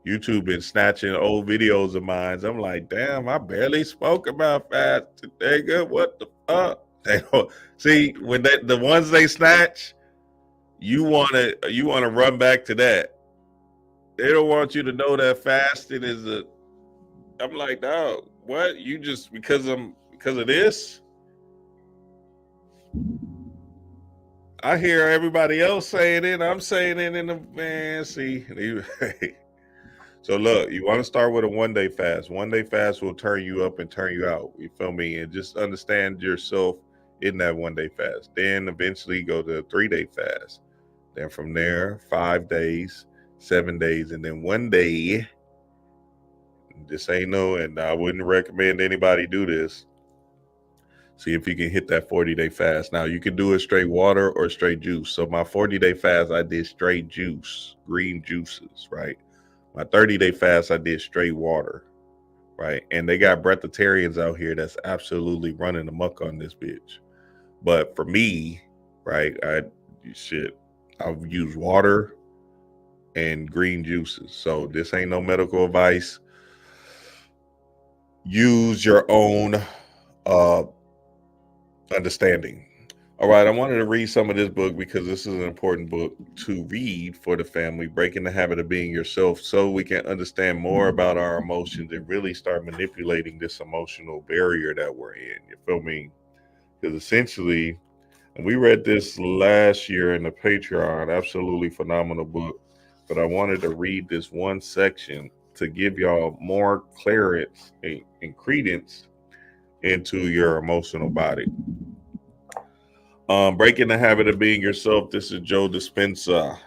YouTube been snatching old videos of mine. I'm like, damn, I barely spoke about fasting. Nigga, what the fuck? They don't, see, when the ones they snatch, you wanna run back to that. They don't want you to know that fasting is I'm like, dog, what? You just because of this? I hear everybody else saying it. I'm saying it in the man. See, so look, you want to start with a 1 day fast. 1 day fast will turn you up and turn you out. You feel me? And just understand yourself in that 1 day fast. Then eventually go to a 3 day fast. Then from there, 5 days, 7 days, and then 1 day. This ain't no, and I wouldn't recommend anybody do this. See if you can hit that 40-day fast. Now you can do it straight water or straight juice. So my 40-day fast, I did straight juice, green juices, right? My 30-day fast, I did straight water, right? And they got breatharians out here that's absolutely running amok on this bitch. But for me, right, I'll use water and green juices. So this ain't no medical advice. Use your own understanding. All right, I wanted to read some of this book because this is an important book to read for the family, Breaking the Habit of Being Yourself, so we can understand more about our emotions and really start manipulating this emotional barrier that we're in. You feel me? Because essentially, and we read this last year in the Patreon, absolutely phenomenal book, but I wanted to read this one section to give y'all more clarity and credence into your emotional body. Breaking the Habit of Being Yourself. This is Joe Dispenza.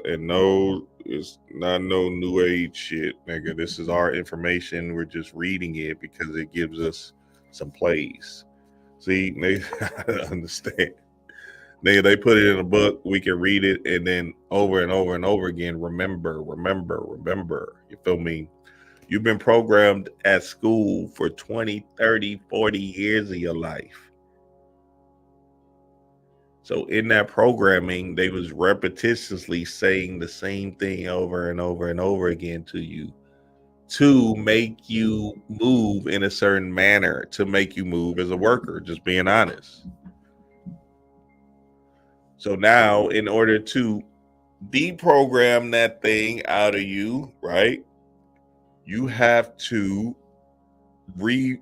And no, it's not no new age shit, nigga. This is our information. We're just reading it because it gives us some plays. See, nigga, understand. Nigga, they put it in a book. We can read it and then over and over and over again. Remember. You feel me? You've been programmed at school for 20, 30, 40 years of your life. So in that programming, they was repetitiously saying the same thing over and over and over again to you to make you move in a certain manner, to make you move as a worker, just being honest. So now, in order to deprogram that thing out of you, right? You have to read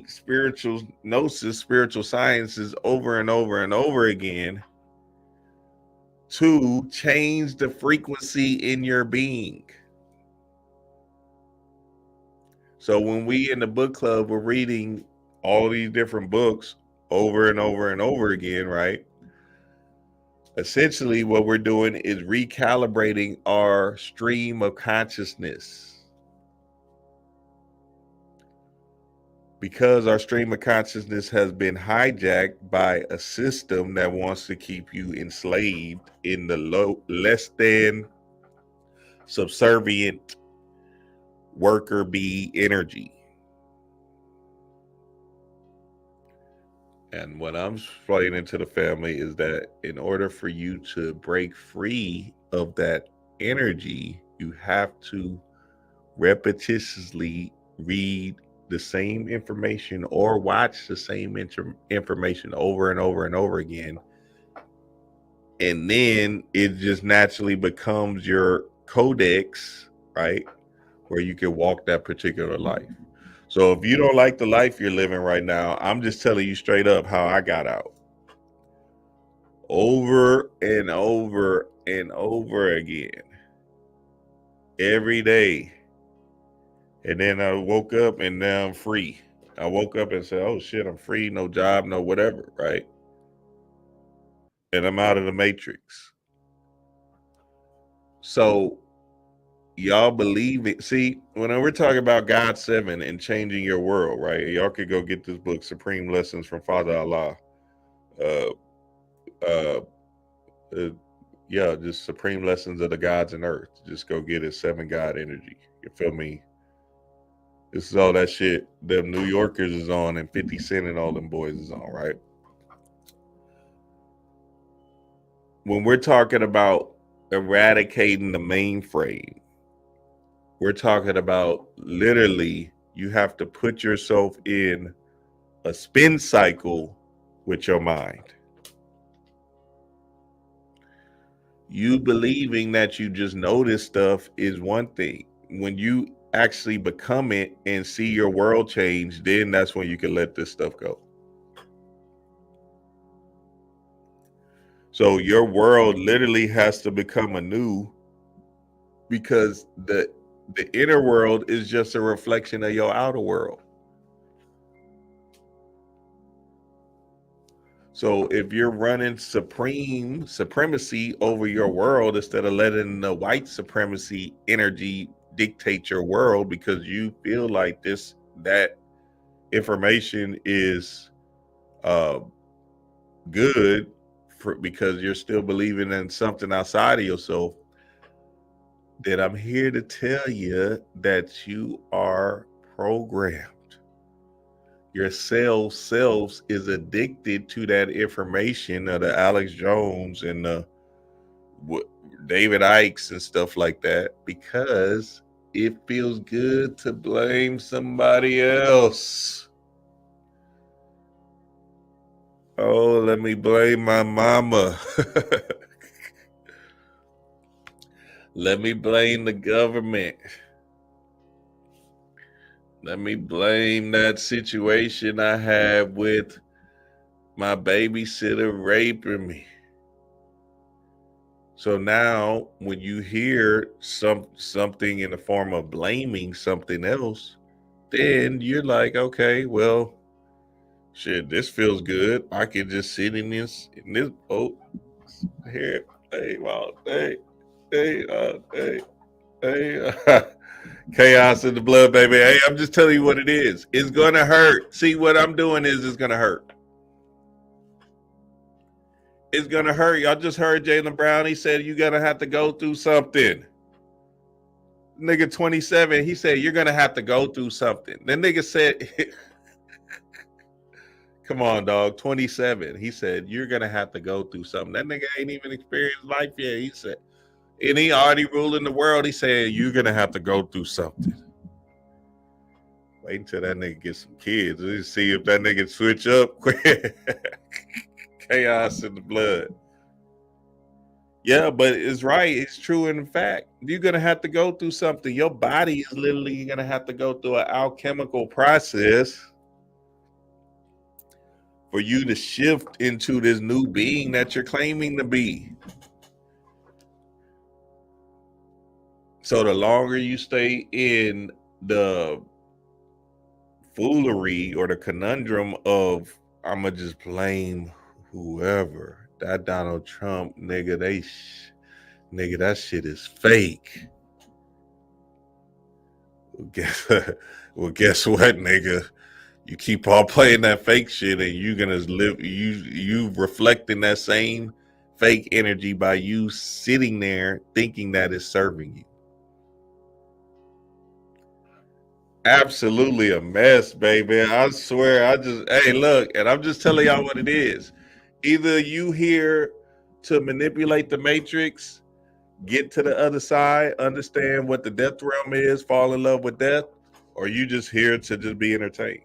spiritual gnosis, spiritual sciences over and over and over again to change the frequency in your being. So when we in the book club, we're reading all these different books over and over and over again, right? Essentially, what we're doing is recalibrating our stream of consciousness. Because our stream of consciousness has been hijacked by a system that wants to keep you enslaved in the less than subservient worker bee energy. And what I'm explaining to the family is that in order for you to break free of that energy, you have to repetitiously read the same information or watch the same information over and over and over again. And then it just naturally becomes your codex, right? Where you can walk that particular life. So if you don't like the life you're living right now, I'm just telling you straight up how I got out. Over and over and over again. Every day. And then I woke up and now I'm free. I woke up and said, oh shit, I'm free, no job, no whatever, right? And I'm out of the matrix. So y'all believe it. See, when we're talking about God 7 and changing your world, right? Y'all could go get this book, Supreme Lessons from Father Allah. Yeah, just Supreme Lessons of the Gods and Earth. Just go get it, 7 God energy. You feel me? This is all that shit them New Yorkers is on and 50 Cent and all them boys is on, right? When we're talking about eradicating the mainframe, we're talking about literally you have to put yourself in a spin cycle with your mind. You believing that you just know this stuff is one thing. When you actually become it and see your world change, then that's when you can let this stuff go. So your world literally has to become anew, because the inner world is just a reflection of your outer world. So if you're running supremacy over your world instead of letting the white supremacy energy dictate your world because you feel like that information is good because you're still believing in something outside of yourself, then I'm here to tell you that you are programmed. Your selves is addicted to that information of the Alex Jones and the David Ikes and stuff like that, because it feels good to blame somebody else. Oh, let me blame my mama. Let me blame the government. Let me blame that situation I had with my babysitter raping me. So now when you hear something in the form of blaming something else, then you're like, okay, well, shit, this feels good. I can just sit in this boat here. Hey, chaos in the blood, baby. Hey, I'm just telling you what it is. It's gonna hurt. See, what I'm doing is it's gonna hurt. It's gonna hurt. Y'all just heard Jaylen Brown. He said you're gonna have to go through something. Nigga 27, he said you're gonna have to go through something. Then nigga said, come on, dog, 27. He said you're gonna have to go through something. That nigga ain't even experienced life yet. He said, and he already ruling the world. He said you're gonna have to go through something. Wait until that nigga gets some kids. Let's see if that nigga switch up quick. Chaos in the blood. Yeah, but it's right. It's true. In fact, you're gonna have to go through something. Your body is literally gonna have to go through an alchemical process for you to shift into this new being that you're claiming to be. So the longer you stay in the foolery or the conundrum of I'ma just blame whoever, that Donald Trump nigga, nigga, that shit is fake. Well, guess what, nigga? You keep on playing that fake shit, and you're gonna live. You reflecting that same fake energy by you sitting there thinking that it's serving you. Absolutely a mess, baby. I swear. Hey, look, and I'm just telling y'all what it is. Either you here to manipulate the matrix, get to the other side, understand what the death realm is, fall in love with death, or you just here to just be entertained.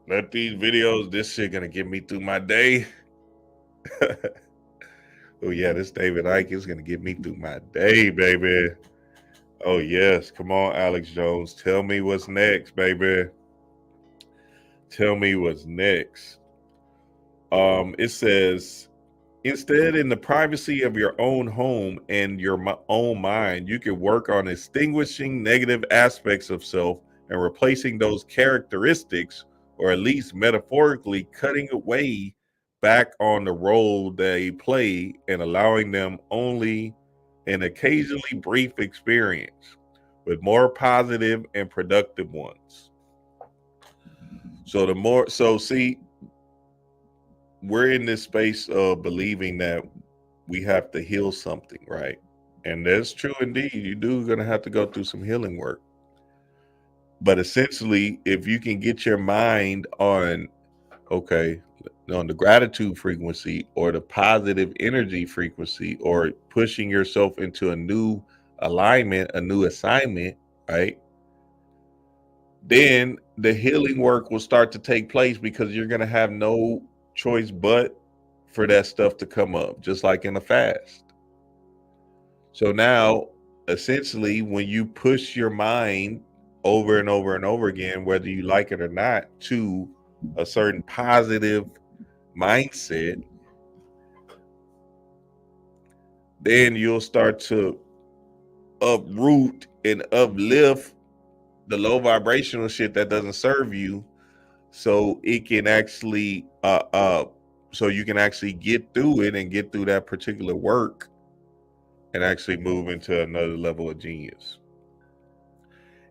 Let these videos, this shit gonna get me through my day. Oh yeah, this David Icke is gonna get me through my day, baby. Oh yes, come on, Alex Jones. Tell me what's next, baby. Tell me what's next. It says, instead, in the privacy of your own home and your own mind, you can work on extinguishing negative aspects of self and replacing those characteristics, or at least metaphorically cutting away back on the role they play and allowing them only an occasionally brief experience with more positive and productive ones. So see, we're in this space of believing that we have to heal something, right? And that's true indeed. You do gonna have to go through some healing work. But essentially, if you can get your mind on, okay, on the gratitude frequency or the positive energy frequency, or pushing yourself into a new alignment, a new assignment, right? Then the healing work will start to take place, because you're going to have no choice but for that stuff to come up, just like in a fast. So now, essentially, when you push your mind over and over and over again, whether you like it or not, to a certain positive mindset, then you'll start to uproot and uplift the low vibrational shit that doesn't serve you, so it can actually so you can actually get through it and get through that particular work and actually move into another level of genius.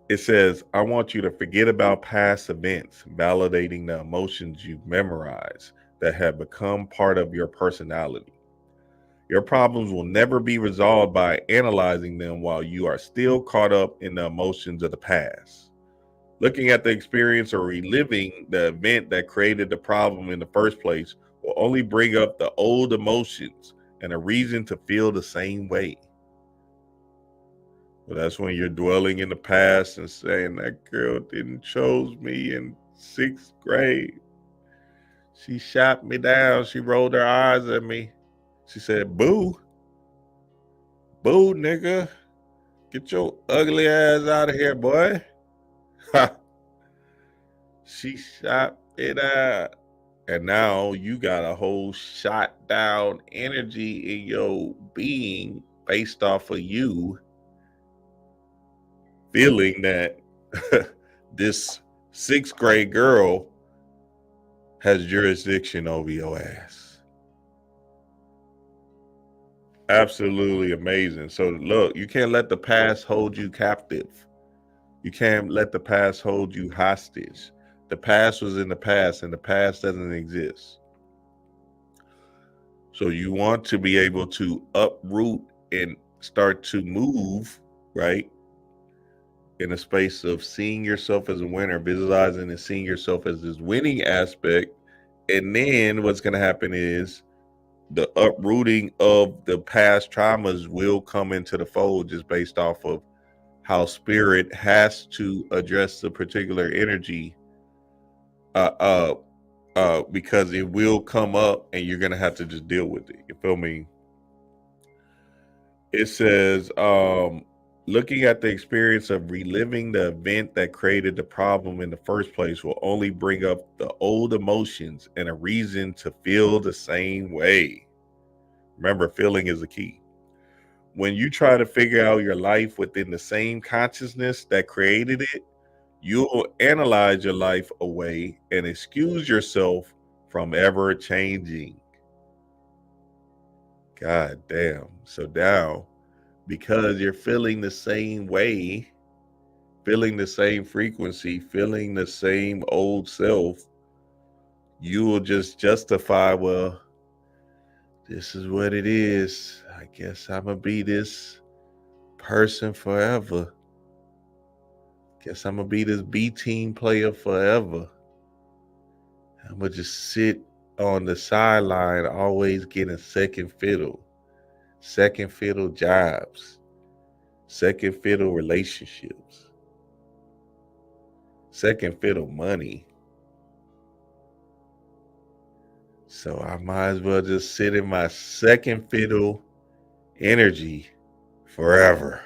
It says, I want you to forget about past events, validating the emotions you've memorized that have become part of your personality. Your problems will never be resolved by analyzing them while you are still caught up in the emotions of the past. Looking at the experience or reliving the event that created the problem in the first place will only bring up the old emotions and a reason to feel the same way. Well, that's when you're dwelling in the past and saying, that girl didn't chose me in 6th grade. She shot me down. She rolled her eyes at me. She said, boo. Boo, nigga. Get your ugly ass out of here, boy. Ha. She shot it out. And now you got a whole shot down energy in your being based off of you feeling that this 6th grade girl has jurisdiction over your ass. Absolutely amazing. So look, you can't let the past hold you captive. You can't let the past hold you hostage. The past was in the past, and the past doesn't exist. So you want to be able to uproot and start to move, right, in a space of seeing yourself as a winner, visualizing and seeing yourself as this winning aspect. And then what's going to happen is the uprooting of the past traumas will come into the fold, just based off of how spirit has to address the particular energy because it will come up and you're gonna have to just deal with it. You feel me? It says, looking at the experience of reliving the event that created the problem in the first place will only bring up the old emotions and a reason to feel the same way. Remember, feeling is the key. When you try to figure out your life within the same consciousness that created it, you'll analyze your life away and excuse yourself from ever changing. God damn. So now, because you're feeling the same way, feeling the same frequency, feeling the same old self, you will just justify, well, this is what it is. I guess I'm going to be this person forever. Guess I'm going to be this B team player forever. I'm going to just sit on the sideline, always getting second fiddle jobs, second fiddle relationships, second fiddle money. So I might as well just sit in my second fiddle energy forever.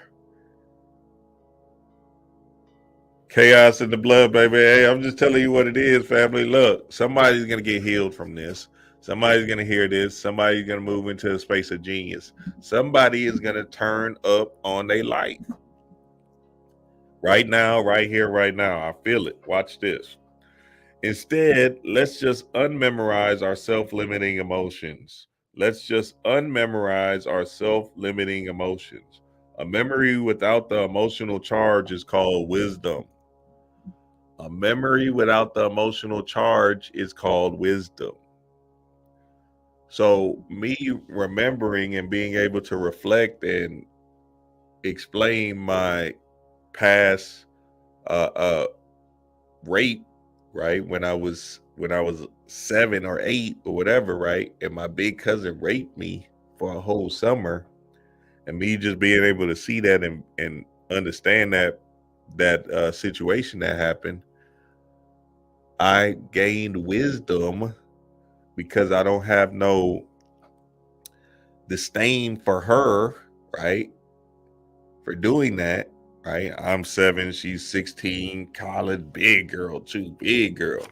Chaos in the blood, baby. Hey, I'm just telling you what it is, family. Look, somebody's going to get healed from this. Somebody's going to hear this. Somebody's going to move into a space of genius. Somebody is going to turn up on their life. Right now, right here, right now. I feel it. Watch this. Instead, let's just unmemorize our self-limiting emotions. Let's just unmemorize our self-limiting emotions. A memory without the emotional charge is called wisdom. A memory without the emotional charge is called wisdom. So me remembering and being able to reflect and explain my past rape, right? When I was 7 or 8 or whatever, right? And my big cousin raped me for a whole summer, and me just being able to see that and understand that situation that happened, I gained wisdom because I don't have no disdain for her, right? For doing that, right? I'm 7, she's 16, college, big girl too, big girl.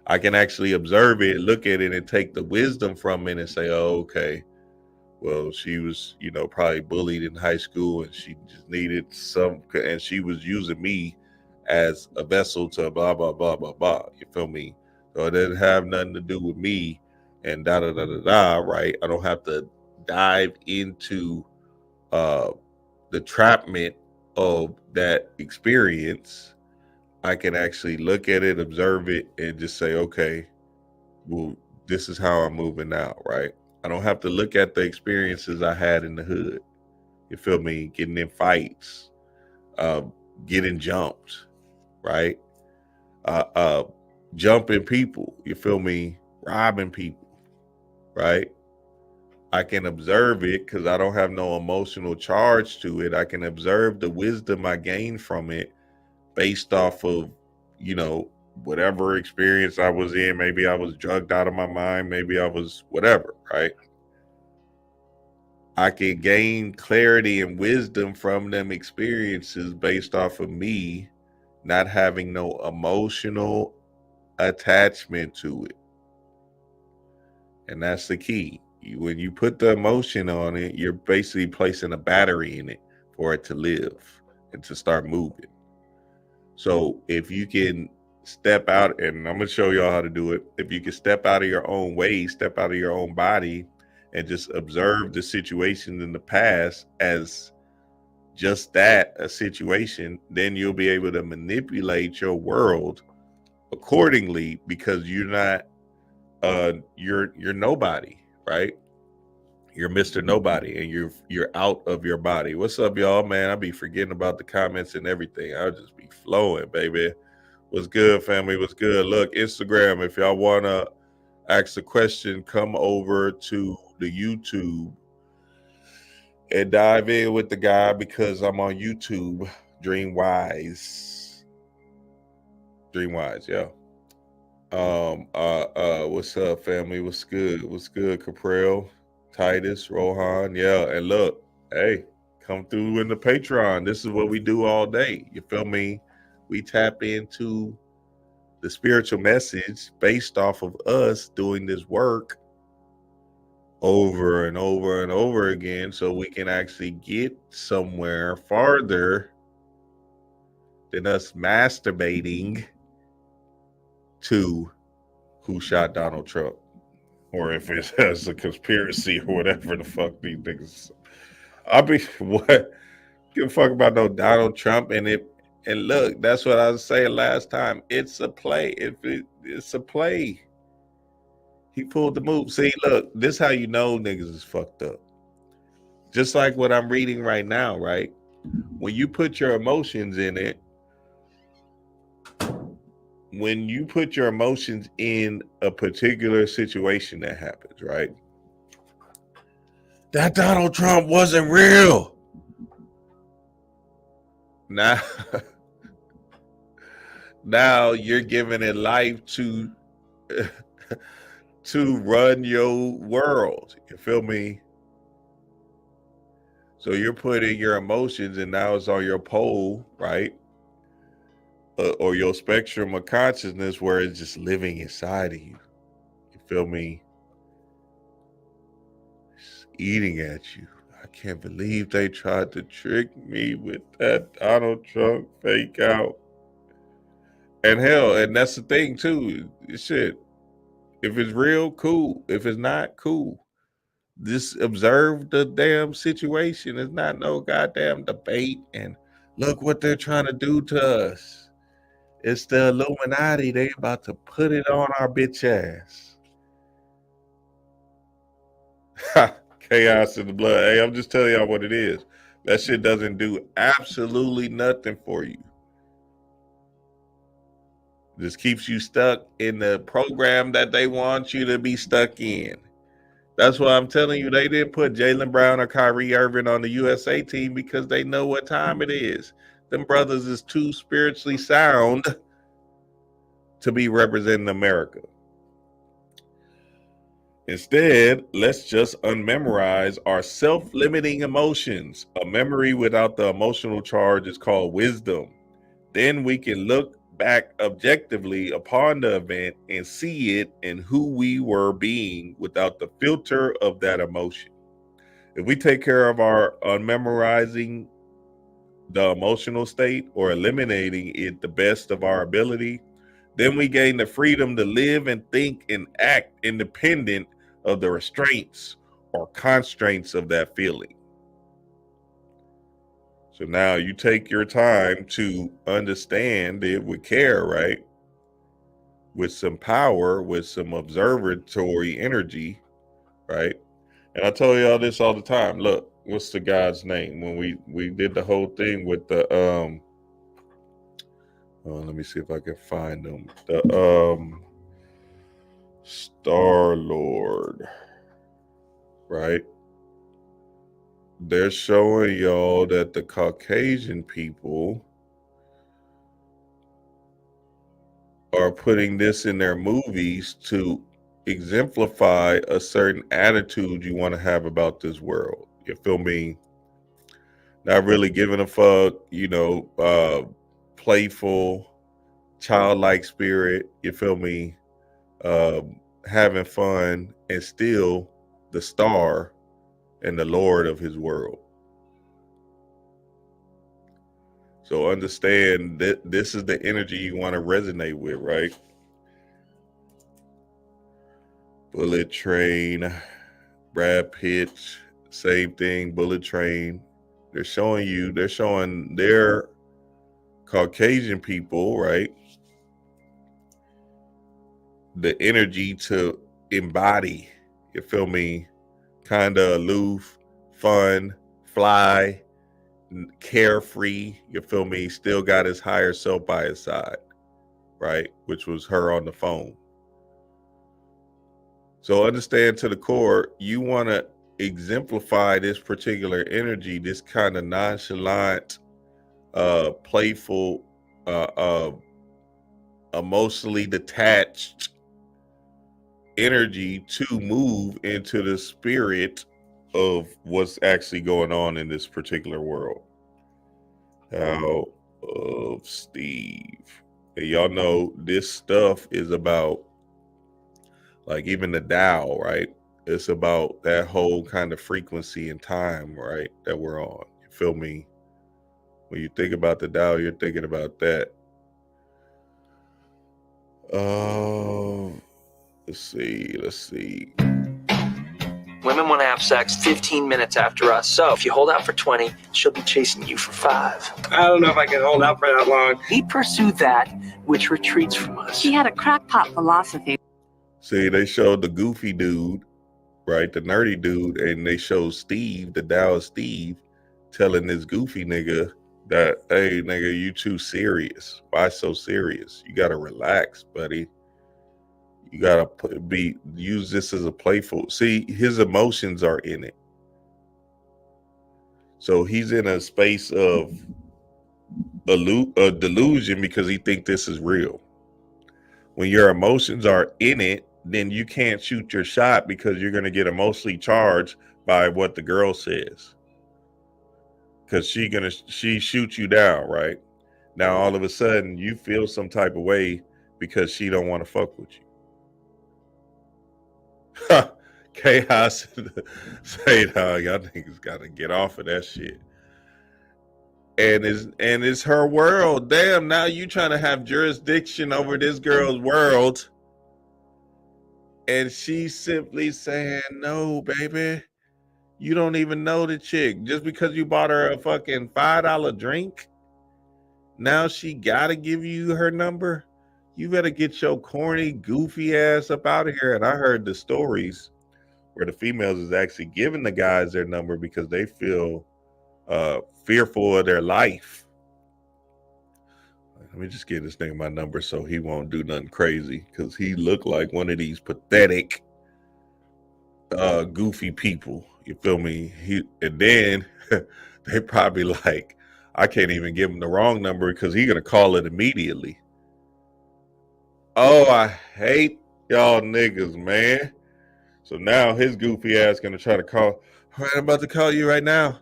I can actually observe it, look at it, and take the wisdom from it and say, oh, okay, well, she was, probably bullied in high school and she just needed and she was using me as a vessel to blah, blah, blah, blah, blah. You feel me? So it didn't have nothing to do with me and da, da, da, da, da, right? I don't have to dive into the trapment of that experience. I can actually look at it, observe it, and just say, okay, well, this is how I'm moving now, right? I don't have to look at the experiences I had in the hood. You feel me? Getting in fights, getting jumped, right? Jumping people, you feel me? Robbing people, right? I can observe it because I don't have no emotional charge to it. I can observe the wisdom I gained from it based off of, whatever experience I was in. Maybe I was drugged out of my mind. Maybe I was whatever, right? I can gain clarity and wisdom from them experiences based off of me not having no emotional attachment to it. And that's the key. When you put the emotion on it, you're basically placing a battery in it for it to live and to start moving. So if you can step out, and I'm going to show y'all how to do it. If you can step out of your own way, step out of your own body, and just observe the situation in the past as just that, a situation, then you'll be able to manipulate your world accordingly, because you're not, you're nobody, right? You're Mr. Nobody, and you're out of your body. What's up, y'all, man? I be forgetting about the comments and everything. I'll just be flowing, baby. What's good, family? What's good? Look, Instagram, if y'all want to ask a question, come over to the YouTube and dive in with the guy, because I'm on YouTube. Dreamwise, yeah. What's up, family? What's good? What's good, Caprell, Titus, Rohan? Yeah, and look, hey, come through in the Patreon. This is what we do all day. You feel me? We tap into the spiritual message based off of us doing this work over and over and over again, so we can actually get somewhere farther than us masturbating to who shot Donald Trump, or if it's as a conspiracy or whatever the fuck these niggas. I be what give a fuck about no Donald Trump and it. And look, that's what I was saying last time. It's a play. It's a play. He pulled the move. See, look, this how you know niggas is fucked up. Just like what I'm reading right now, right? When you put your emotions in it, when you put your emotions in a particular situation that happens, right? That Donald Trump wasn't real. Now you're giving it life to run your world. You feel me? So you're putting your emotions, and now it's on your pole, right? Or your spectrum of consciousness where it's just living inside of you. You feel me? It's eating at you. I can't believe they tried to trick me with that Donald Trump fake out. And hell, and that's the thing too. Shit. If it's real, cool. If it's not, cool. Just observe the damn situation. It's not no goddamn debate. And look what they're trying to do to us. It's the Illuminati. They about to put it on our bitch ass. Chaos in the blood. Hey, I'm just telling y'all what it is. That shit doesn't do absolutely nothing for you. Just keeps you stuck in the program that they want you to be stuck in. That's why I'm telling you, they didn't put Jaylen Brown or Kyrie Irving on the USA team because they know what time it is. Them brothers is too spiritually sound to be representing America. Instead, let's just unmemorize our self-limiting emotions. A memory without the emotional charge is called wisdom. Then we can look back objectively upon the event and see it in who we were being without the filter of that emotion. If we take care of our unmemorizing the emotional state or eliminating it the best of our ability, then we gain the freedom to live and think and act independent of the restraints or constraints of that feeling. So now you take your time to understand it with care, right? With some power, with some observatory energy, right? And I tell y'all this all the time. Look, what's the guy's name? When we did the whole thing with the let me see if I can find them. The Star-Lord, right? They're showing y'all that the Caucasian people are putting this in their movies to exemplify a certain attitude you want to have about this world. You feel me? Not really giving a fuck, playful, childlike spirit. You feel me? Having fun, and still the star and the Lord of his world. So understand that this is the energy you want to resonate with, right? Bullet Train, Brad Pitt, same thing, Bullet Train. They're showing their Caucasian people, right? The energy to embody, you feel me? Kind of aloof, fun, fly, carefree, you feel me? Still got his higher self by his side, right? Which was her on the phone. So understand to the core, you want to exemplify this particular energy, this kind of nonchalant, playful, emotionally detached energy to move into the spirit of what's actually going on in this particular world. How of Steve. And y'all know this stuff is about, like, even the Tao, right? It's about that whole kind of frequency and time, right, that we're on. You feel me? When you think about the Tao, you're thinking about that. Let's see. Women want to have sex 15 minutes after us. So if you hold out for 20, she'll be chasing you for 5. I don't know if I can hold out for that long. We pursue that which retreats from us. She had a crackpot philosophy. See, they showed the goofy dude, right? The nerdy dude, and they showed Steve, the Taoist Steve, telling this goofy nigga that, hey, nigga, you too serious. Why so serious? You gotta relax, buddy. You gotta use this as a playful. See, his emotions are in it. So he's in a space of a delusion because he thinks this is real. When your emotions are in it, then you can't shoot your shot because you're gonna get emotionally charged by what the girl says. Because she shoots you down, right? Now all of a sudden you feel some type of way because she don't want to fuck with you. Chaos. Say, dog, y'all niggas gotta get off of that shit. And it's her world. Damn, now you trying to have jurisdiction over this girl's world. And she's simply saying, no, baby. You don't even know the chick. Just because you bought her a fucking $5 drink, now she gotta give you her number. You better get your corny, goofy ass up out of here. And I heard the stories where the females is actually giving the guys their number because they feel fearful of their life. Let me just give this nigga my number so he won't do nothing crazy, because he looked like one of these pathetic, goofy people. You feel me? And then they probably like, I can't even give him the wrong number because he's gonna call it immediately. Oh, I hate y'all niggas, man. So now his goofy ass gonna try to call. All right, I'm about to call you right now.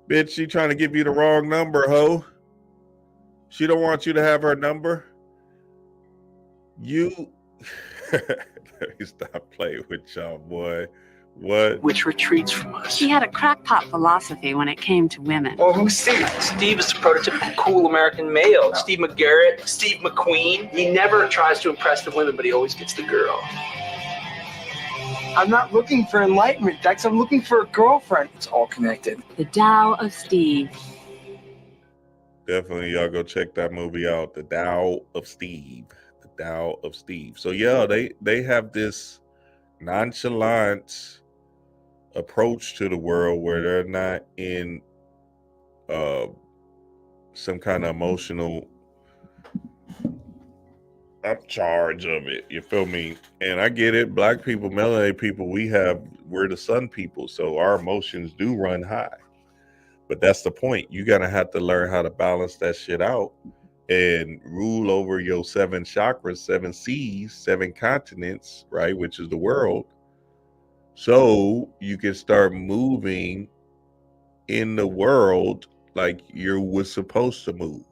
Bitch, she trying to give you the wrong number, ho. She don't want you to have her number. You let me stop playing with y'all, boy. What? Which retreats from us. She had a crackpot philosophy when it came to women. Well, who's Steve? Steve is the prototypical cool American male. Steve McGarrett, Steve McQueen. He never tries to impress the women, but he always gets the girl. I'm not looking for enlightenment, Dex. I'm looking for a girlfriend. It's all connected. The Tao of Steve. Definitely, y'all go check that movie out. The Tao of Steve. The Tao of Steve. So yeah, they have this nonchalant approach to the world where they're not in some kind of emotional upcharge of it. You feel me? And I get it. Black people, melanated people, we're the sun people, so our emotions do run high. But that's the point. You gotta have to learn how to balance that shit out and rule over your 7 chakras, 7 seas, 7 continents, right? Which is the world. So you can start moving in the world like you was supposed to move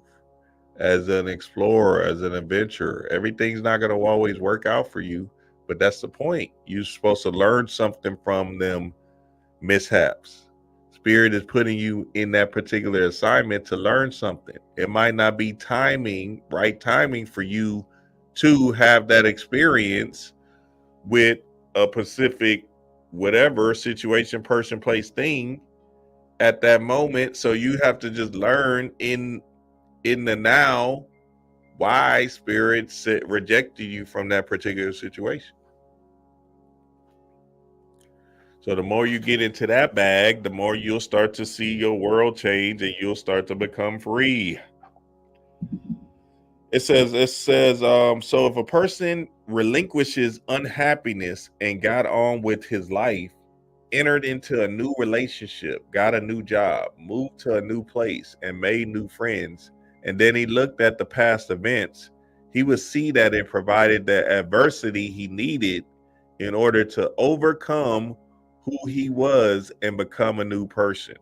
as an explorer, as an adventurer. Everything's not going to always work out for you, but that's the point. You're supposed to learn something from them mishaps. Spirit is putting you in that particular assignment to learn something. It might not be right timing for you to have that experience with a specific whatever situation, person, place, thing at that moment. So you have to just learn in the now why Spirit rejected you from that particular situation. So the more you get into that bag, the more you'll start to see your world change and you'll start to become free. It says, so if a person relinquishes unhappiness and got on with his life, entered into a new relationship, got a new job, moved to a new place and made new friends and then he looked at the past events, he would see that it provided the adversity he needed in order to overcome who he was and become a new person.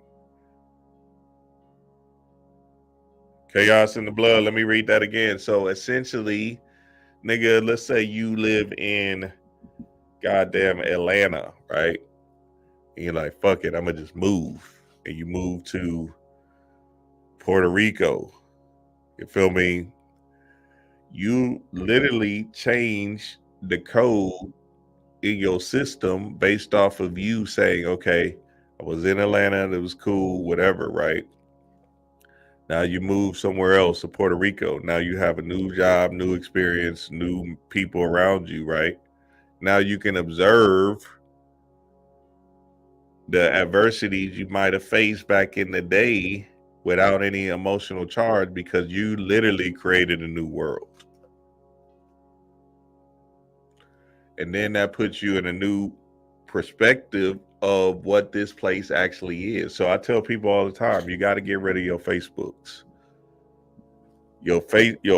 Chaos in the blood. Let me read that again. So essentially, nigga, let's say you live in goddamn Atlanta, right? And you're like, fuck it, I'm gonna just move. And you move to Puerto Rico. You feel me? You literally change the code in your system based off of you saying, okay, I was in Atlanta, it was cool, whatever, right? Now you move somewhere else to Puerto Rico. Now you have a new job, new experience, new people around you, right? Now you can observe the adversities you might have faced back in the day without any emotional charge because you literally created a new world. And then that puts you in a new perspective of what this place actually is. So I tell people all the time, you got to get rid of your Facebooks. Your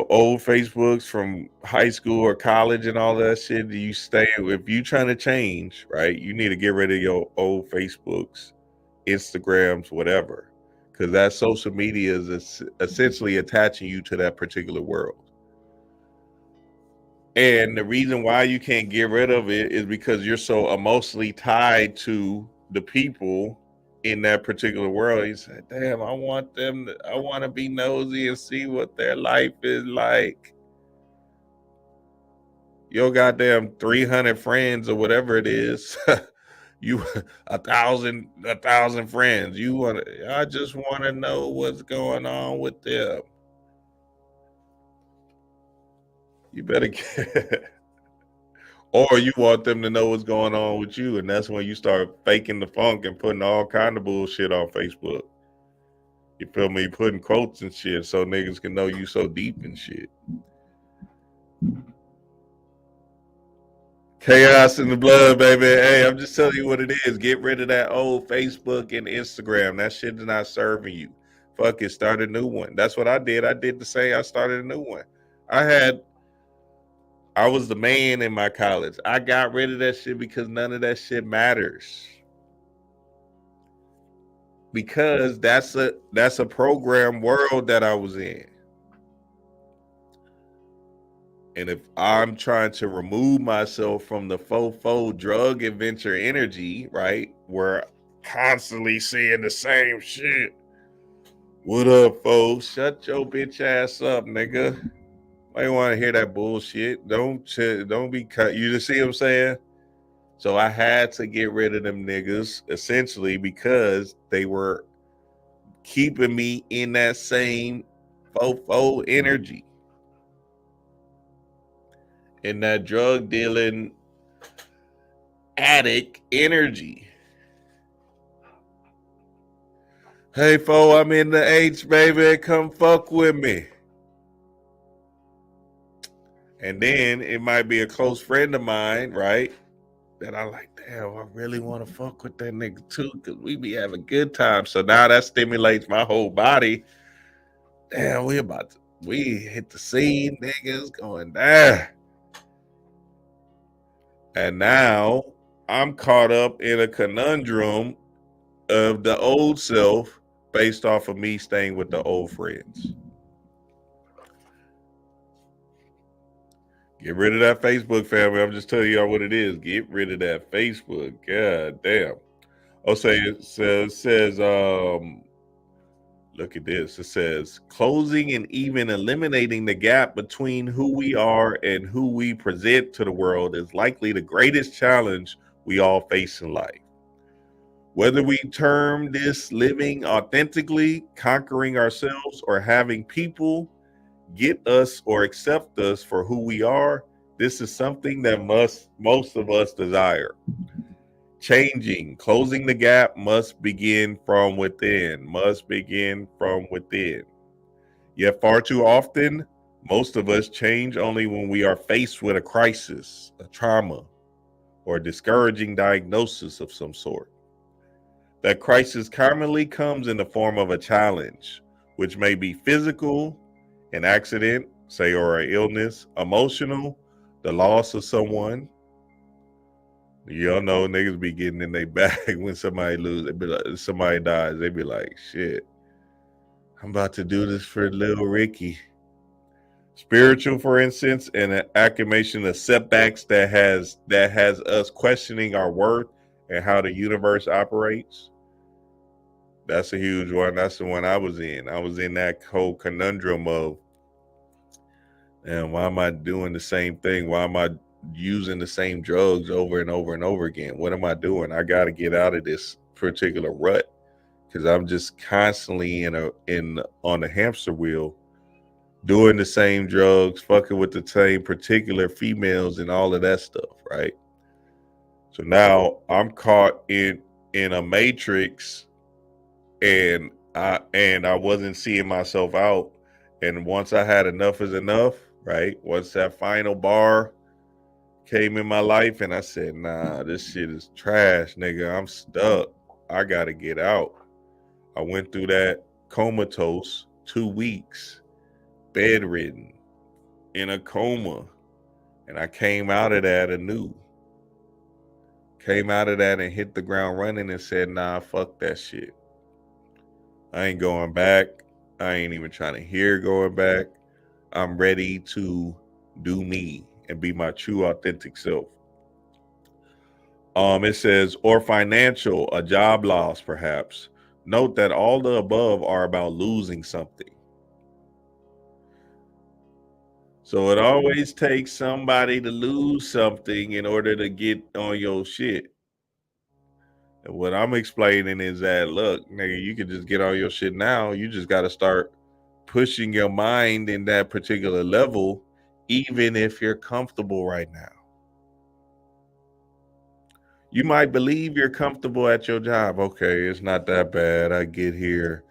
old Facebooks from high school or college and all that shit. You stay, if you trying to change, right, you need to get rid of your old Facebooks, Instagrams, whatever. Because that social media is essentially attaching you to that particular world. And the reason why you can't get rid of it is because you're so emotionally tied to the people in that particular world. You say, damn, I want to be nosy and see what their life is like. Your goddamn 300 friends or whatever it is. You 1,000 friends. I just want to know what's going on with them. You better get, or you want them to know what's going on with you, and that's when you start faking the funk and putting all kind of bullshit on Facebook. You feel me? Putting quotes and shit so niggas can know you so deep and shit. Chaos in the blood, baby. Hey, I'm just telling you what it is. Get rid of that old Facebook and Instagram. That shit is not serving you. Fuck it, start a new one. That's what I did. I did the same. I started a new one. I was the man in my college. I got rid of that shit because none of that shit matters. Because that's a program world that I was in. And if I'm trying to remove myself from the faux drug adventure energy, right, we're constantly seeing the same shit. What up, folks? Shut your bitch ass up, nigga. I want to hear that bullshit. Don't be cut. You just see what I'm saying? So I had to get rid of them niggas essentially because they were keeping me in that same faux energy. In that drug dealing addict energy. Hey, fo, I'm in the H, baby. Come fuck with me. And then it might be a close friend of mine, right? That I like, damn, I really want to fuck with that nigga too, because we be having a good time. So now that stimulates my whole body. Damn, we hit the scene, niggas going down. And now I'm caught up in a conundrum of the old self based off of me staying with the old friends. Get rid of that Facebook, family. I'm just telling y'all what it is. Get rid of that Facebook. God damn. Oh, it says, look at this. It says, closing and even eliminating the gap between who we are and who we present to the world is likely the greatest challenge we all face in life. Whether we term this living authentically, conquering ourselves, or having people get us or accept us for who we are, this is something that most of us desire. Changing, closing the gap must begin from within, Yet far too often, most of us change only when we are faced with a crisis, a trauma, or a discouraging diagnosis of some sort. That crisis commonly comes in the form of a challenge, which may be physical, an accident, say, or an illness. Emotional, the loss of someone. Y'all know niggas be getting in their bag when somebody lose. They be like, somebody dies. They be like, shit, I'm about to do this for little Ricky. Spiritual, for instance, and an accumulation of setbacks that has us questioning our worth and how the universe operates. That's a huge one. That's the one I was in. I was in that whole conundrum of, and why am I doing the same thing? Why am I using the same drugs over and over and over again? What am I doing? I got to get out of this particular rut because I'm just constantly on the hamster wheel, doing the same drugs, fucking with the same particular females and all of that stuff, right? So now I'm caught in a matrix, and I wasn't seeing myself out. And once I had enough is enough, right? Once that final bar came in my life and I said, nah, this shit is trash, nigga. I'm stuck. I gotta get out. I went through that comatose 2 weeks, bedridden, in a coma. And I came out of that anew. Came out of that and hit the ground running and said, nah, fuck that shit. I ain't going back. I ain't even trying to hear going back. I'm ready to do me and be my true authentic self. It says, or financial, a job loss perhaps. Note that all the above are about losing something. So it always takes somebody to lose something in order to get on your shit. And what I'm explaining is that, look, nigga, you can just get on your shit now. You just got to start pushing your mind in that particular level, even if you're comfortable right now. You might believe you're comfortable at your job. Okay, it's not that bad. I get here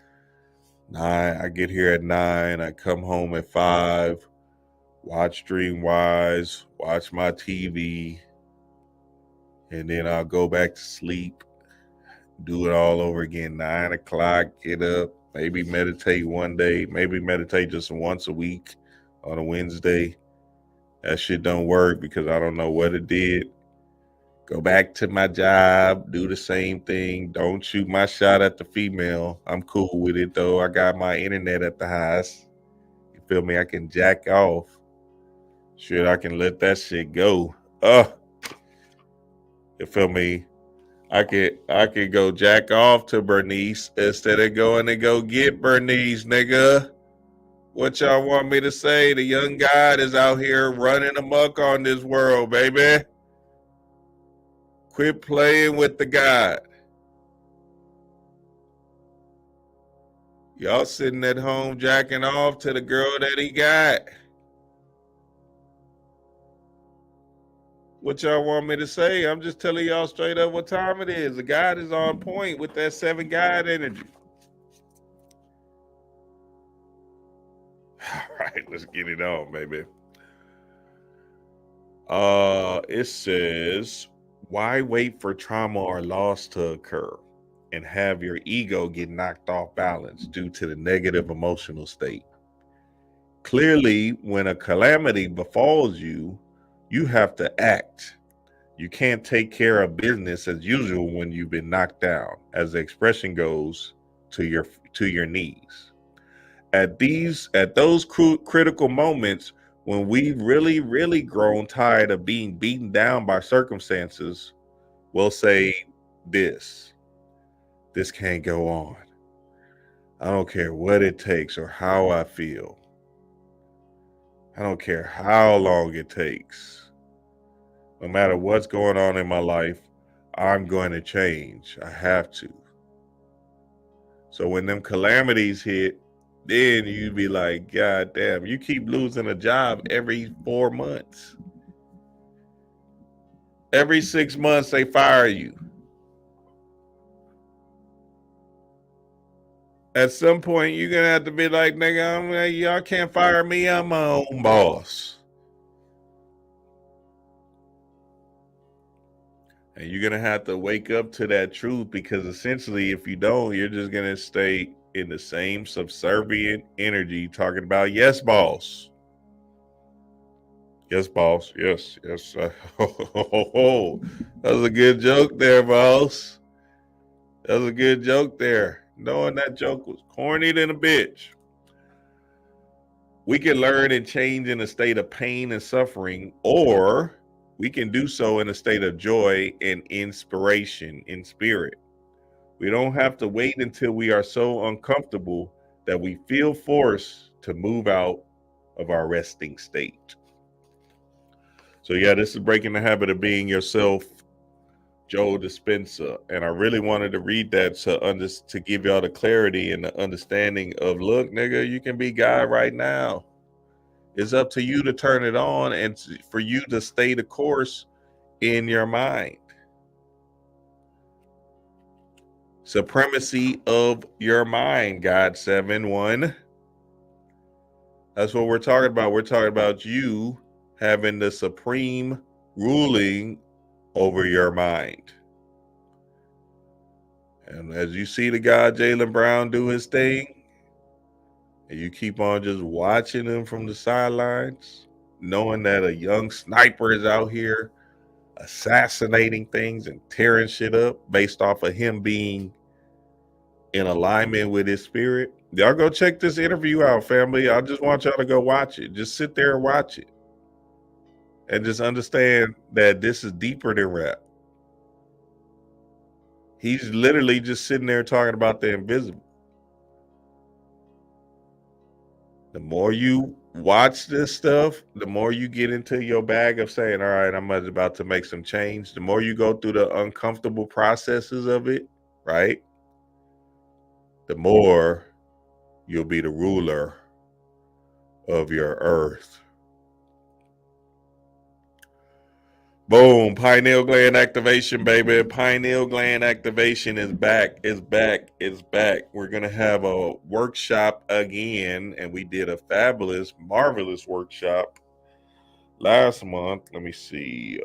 at 9. I come home at 5. Watch Streamwise, watch my TV, and then I'll go back to sleep. Do it all over again. 9 o'clock, get up, maybe meditate one day, maybe meditate just once a week on a Wednesday. That shit don't work because I don't know what it did. Go back to my job, do the same thing. Don't shoot my shot at the female. I'm cool with it though. I got my internet at the house. You feel me? I can jack off. Shit, I can let that shit go. You feel me? I could go jack off to Bernice instead of going to go get Bernice, nigga. What y'all want me to say? The young God is out here running amok on this world, baby. Quit playing with the God. Y'all sitting at home jacking off to the girl that he got. What y'all want me to say? I'm just telling y'all straight up what time it is. The God is on point with that 7 God energy. All right, let's get it on, baby. It says, why wait for trauma or loss to occur and have your ego get knocked off balance due to the negative emotional state? Clearly, when a calamity befalls you, you have to act. You can't take care of business as usual when you've been knocked down, as the expression goes, to your knees. At those critical moments when we've really grown tired of being beaten down by circumstances, we'll say this can't go on. I don't care what it takes or how I feel. I don't care how long it takes. No matter what's going on in my life, I'm going to change. I have to. So when them calamities hit, then you be like, God damn, you keep losing a job every 4 months. Every 6 months they fire you. At some point you're gonna have to be like, nigga, y'all can't fire me, I'm my own boss. And you're gonna have to wake up to that truth, because essentially if you don't, you're just gonna stay in the same subservient energy, talking about yes, boss. Yes, boss. Yes, yes. That was a good joke there, boss. That was a good joke there. Knowing that joke was corny than a bitch. We can learn and change in a state of pain and suffering, or we can do so in a state of joy and inspiration in spirit. We don't have to wait until we are so uncomfortable that we feel forced to move out of our resting state. So yeah, this is Breaking the Habit of Being Yourself, Joe Dispenza. And I really wanted to read that to give y'all the clarity and the understanding of, look, nigga, you can be God right now. It's up to you to turn it on and for you to stay the course in your mind. Supremacy of your mind, God 7-1. That's what we're talking about. We're talking about you having the supreme ruling over your mind. And as you see the guy Jaylen Brown do his thing, and you keep on just watching him from the sidelines, knowing that a young sniper is out here assassinating things and tearing shit up based off of him being in alignment with his spirit. Y'all go check this interview out, family. I just want y'all to go watch it. Just sit there and watch it. And just understand that this is deeper than rap. He's literally just sitting there talking about the invisible. The more you watch this stuff, the more you get into your bag of saying, all right, I'm about to make some change. The more you go through the uncomfortable processes of it, right? The more you'll be the ruler of your earth. Boom, pineal gland activation, baby. Pineal gland activation is back, is back, is back. We're going to have a workshop again, and we did a fabulous, marvelous workshop last month. Let me see,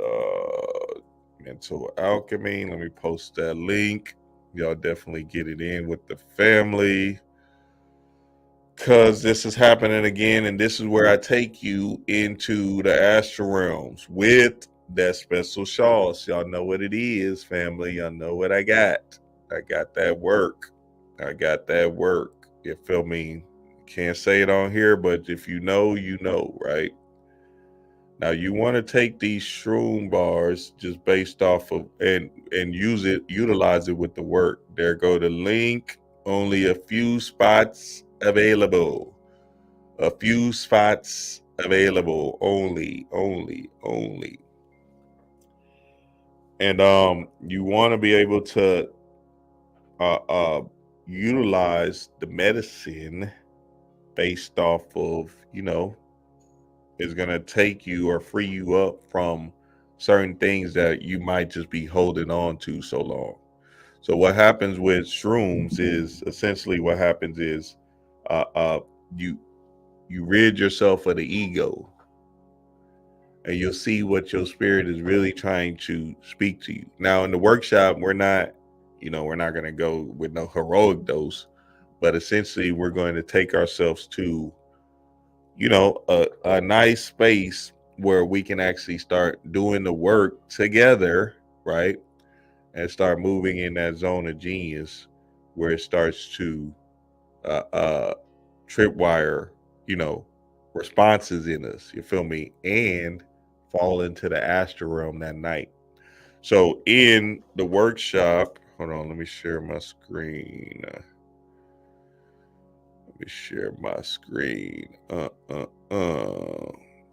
mental alchemy. Let me post that link. Y'all definitely get it in with the family, because this is happening again, and this is where I take you into the astral realms with that special sauce. Y'all know what it is, family. Y'all know what I got. I got that work. I got that work. You feel me? Can't say it on here, but if you know, you know, right? Now you want to take these shroom bars just based off of and utilize it with the work. There go the link. Only a few spots available. A few spots available. Only. And you want to be able to utilize the medicine based off of, is going to take you or free you up from certain things that you might just be holding on to so long. So what happens with shrooms is essentially you rid yourself of the ego, and you'll see what your spirit is really trying to speak to you. Now in the workshop, we're not going to go with no heroic dose, but essentially we're going to take ourselves to, a nice space where we can actually start doing the work together, right? And start moving in that zone of genius where it starts to tripwire, responses in us, you feel me? And fall into the astral realm that night. So in the workshop, hold on, let me share my screen.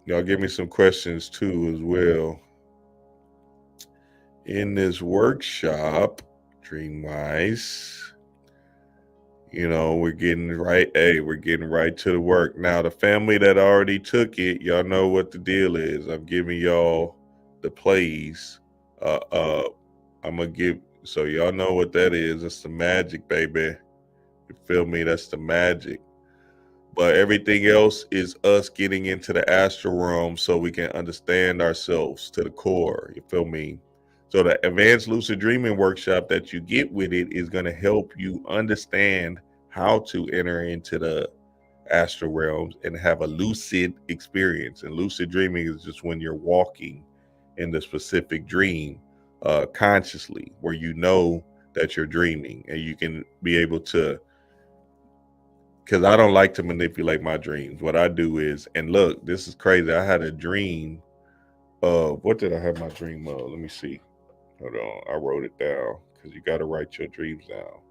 Y'all give me some questions too as well. In this workshop, Dreamwise, we're getting right to the work. Now, the family that already took it, y'all know what the deal is. I'm giving y'all the plays. I'm gonna give, so y'all know what that is. It's the magic, baby. You feel me? That's the magic. But everything else is us getting into the astral realm so we can understand ourselves to the core. You feel me? So the advanced lucid dreaming workshop that you get with it is going to help you understand how to enter into the astral realms and have a lucid experience. And lucid dreaming is just when you're walking in the specific dream consciously, where you know that you're dreaming, and you can be able to, because I don't like to manipulate my dreams. What I do is, and look, this is crazy. I had a dream of, what did I have my dream of? Let me see. Hold on. I wrote it down, because you got to write your dreams down.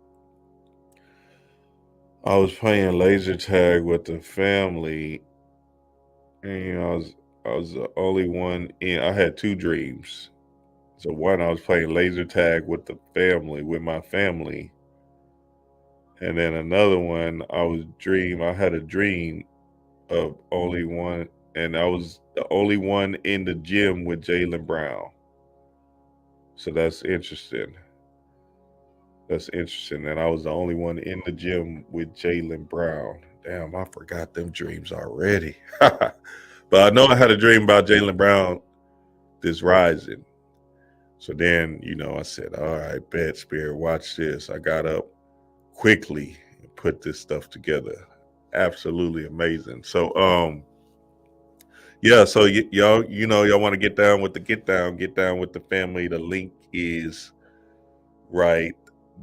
I was playing laser tag with the family, and I was the only one in. I had two dreams. So one, I was playing laser tag with the family, with my family, and then another one, I had a dream of only one, and I was the only one in the gym with Jaylen Brown. So that's interesting. That's interesting. And I was the only one in the gym with Jaylen Brown. Damn, I forgot them dreams already. But I know I had a dream about Jaylen Brown this rising. So then, I said, all right, bet, Spirit, watch this. I got up quickly and put this stuff together. Absolutely amazing. So, yeah, so y'all, y'all want to get down with the family. The link is right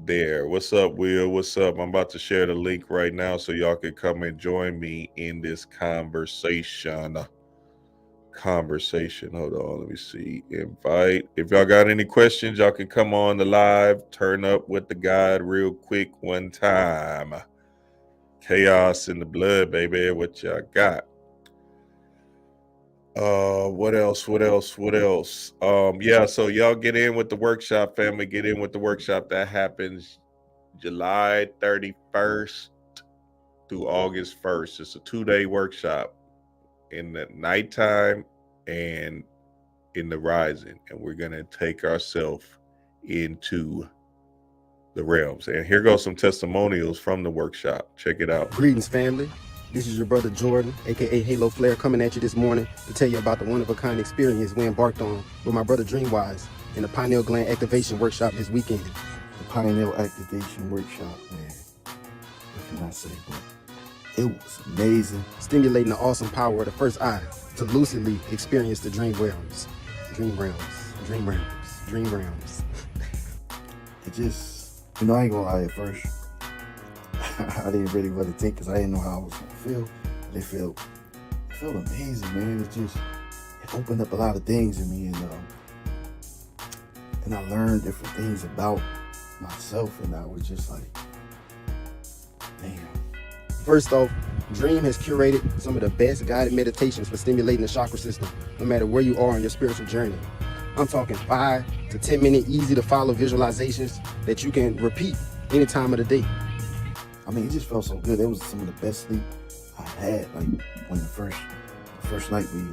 there. What's up, Will? What's up? I'm about to share the link right now so y'all can come and join me in this conversation. Hold on, let me see. Invite. If y'all got any questions, y'all can come on the live. Turn up with the guide real quick one time. Chaos in the blood, baby. What y'all got? What else? Yeah, so y'all get in with the workshop, family. Get in with the workshop. That happens July 31st through August 1st. It's a 2-day workshop in the nighttime and in the rising, and we're gonna take ourselves into the realms. And here goes some testimonials from the workshop. Check it out. Greetings, family. This is your brother Jordan, aka Halo Flare, coming at you this morning to tell you about the one-of-a-kind experience we embarked on with my brother Dreamwise in the pineal gland activation workshop this weekend. The pineal activation workshop, man. What can I say, bro? It was amazing. Stimulating the awesome power of the first eye to lucidly experience the dream realms. Dream realms. It just, I ain't gonna lie, at first, I didn't really want to think, because I didn't know how I was gonna feel. But it felt amazing, man. It opened up a lot of things in me, and I learned different things about myself, and I was just like, damn. First off, Dream has curated some of the best guided meditations for stimulating the chakra system, no matter where you are on your spiritual journey. I'm talking 5 to 10 minute easy to follow visualizations that you can repeat any time of the day. I mean, it just felt so good. It was some of the best sleep I had. Like when the first night we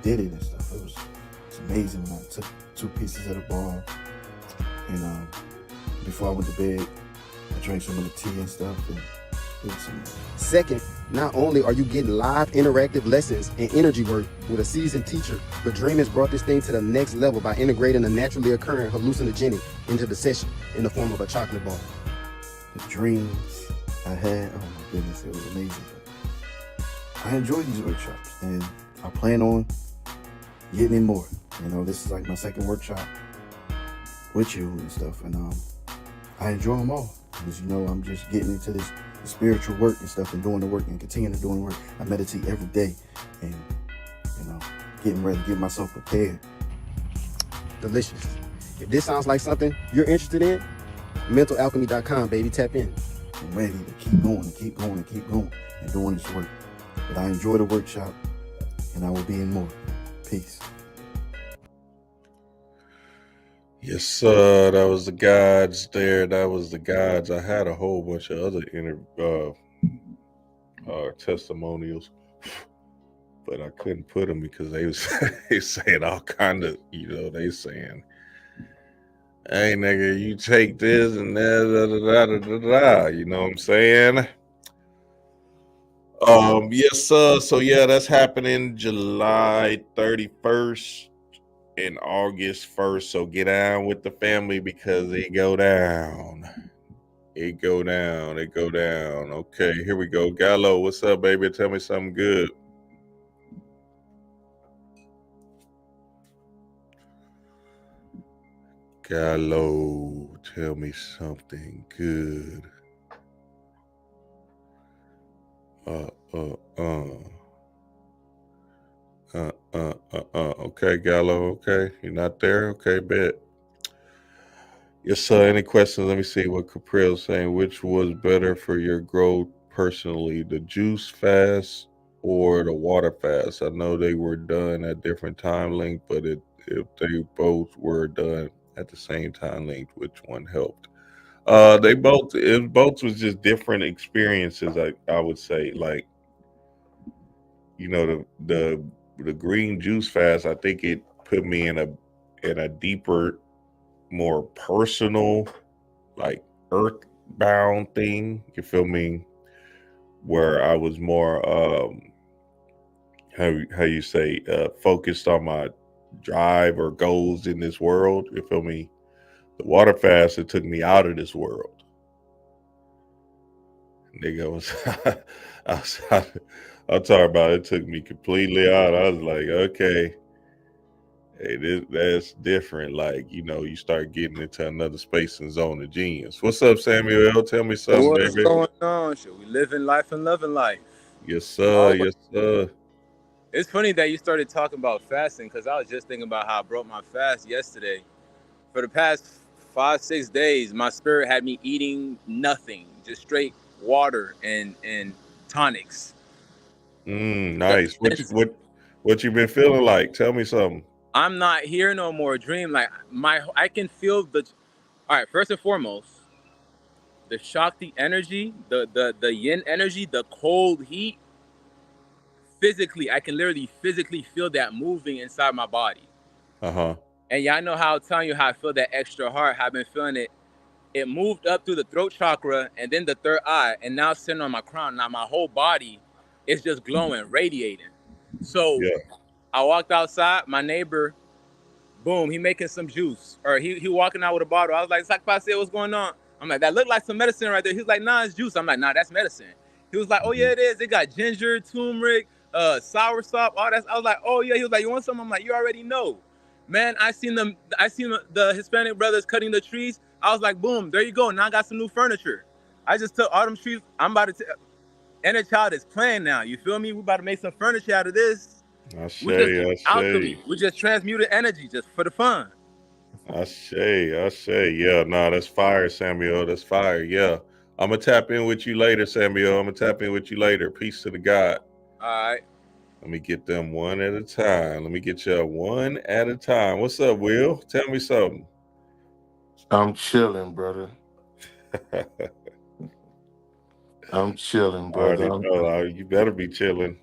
did it and stuff. It was amazing when I took 2 pieces of the ball, and before I went to bed, I drank some of the tea and stuff. And it was amazing. Second, not only are you getting live interactive lessons and energy work with a seasoned teacher, but Dream has brought this thing to the next level by integrating a naturally occurring hallucinogenic into the session in the form of a chocolate ball. The dreams I had, oh my goodness, it was amazing. I enjoyed these workshops, and I plan on getting in more. This is like my second workshop with you and stuff, and I enjoy them all. Because I'm just getting into this spiritual work and stuff, and doing the work and continuing to doing the work. I meditate every day, and getting ready to get myself prepared. Delicious. If this sounds like something you're interested in, mentalalchemy.com, baby, tap in. I'm ready to keep going and doing this work. But I enjoy the workshop, and I will be in more. Peace. Yes, sir. That was the guides there. I had a whole bunch of other testimonials, but I couldn't put them because they saying all kind of, they saying, hey, nigga, you take this and that, you know what I'm saying? Yes, sir. So, yeah, that's happening July 31st and August 1st. So get down with the family because they go down. It go down. It go down. Okay, here we go. Gallo, what's up, baby? Tell me something good. Gallo, tell me something good. Okay, Gallo. Okay, you're not there. Okay, bet. Yes, sir. Any questions? Let me see what Capril's saying. Which was better for your growth personally, the juice fast or the water fast? I know they were done at different time length, but if they both were done at the same time length, which one helped? They both. It both was just different experiences. I would say, like, you know, the green juice fast. I think it put me in a deeper, more personal, like earthbound thing. You feel me? Where I was more how you say focused on my drive or goals in this world. You feel me? The water fast, it took me out of this world. Nigga I'm talking about it took me completely out. I was like, okay, hey, that's different. Like, you know, you start getting into another space and zone of genius. What's up, Samuel? Tell me something, What's baby. going on? Should we living life and loving life? Yes, sir. Yes, sir. It's funny that you started talking about fasting because I was just thinking about how I broke my fast yesterday. For the past 5-6 days, my spirit had me eating nothing, just straight water and tonics. Nice. What you been feeling like? Tell me something. I'm not here no more. Dream like I can feel the. All right, first and foremost, the Shakti energy, the yin energy, the cold heat. Physically, I can literally physically feel that moving inside my body. And y'all know how I'm telling you how I feel that extra hard. How I've been feeling it. It moved up through the throat chakra and then the third eye, and now sitting on my crown. Now my whole body is just glowing, radiating. So I walked outside. My neighbor, boom, he making some juice, or he walking out with a bottle. I was like, Sakpa said, what's going on? I'm like, that looked like some medicine right there. He's like, nah, it's juice. I'm like, nah, that's medicine. He was like, oh yeah, it is. It got ginger, turmeric, sour sop, all that. I was like, oh yeah. He was like, you want some? I'm like, you already know. Man, I seen the Hispanic brothers cutting the trees. I was like, boom, there you go. Now I got some new furniture. I just took all them trees. I'm about to inner child is playing now. You feel me? We about to make some furniture out of this. Alchemy. We just transmuted energy just for the fun. I say. Yeah, nah, that's fire, Samuel. That's fire. Yeah. I'm gonna tap in with you later, Samuel. I'm gonna tap in with you later. Peace to the God. All right. Let me get them one at a time. Let me get you one at a time. What's up, Will? Tell me something. I'm chilling, brother. I'm chilling, brother. I already know. You better be chilling.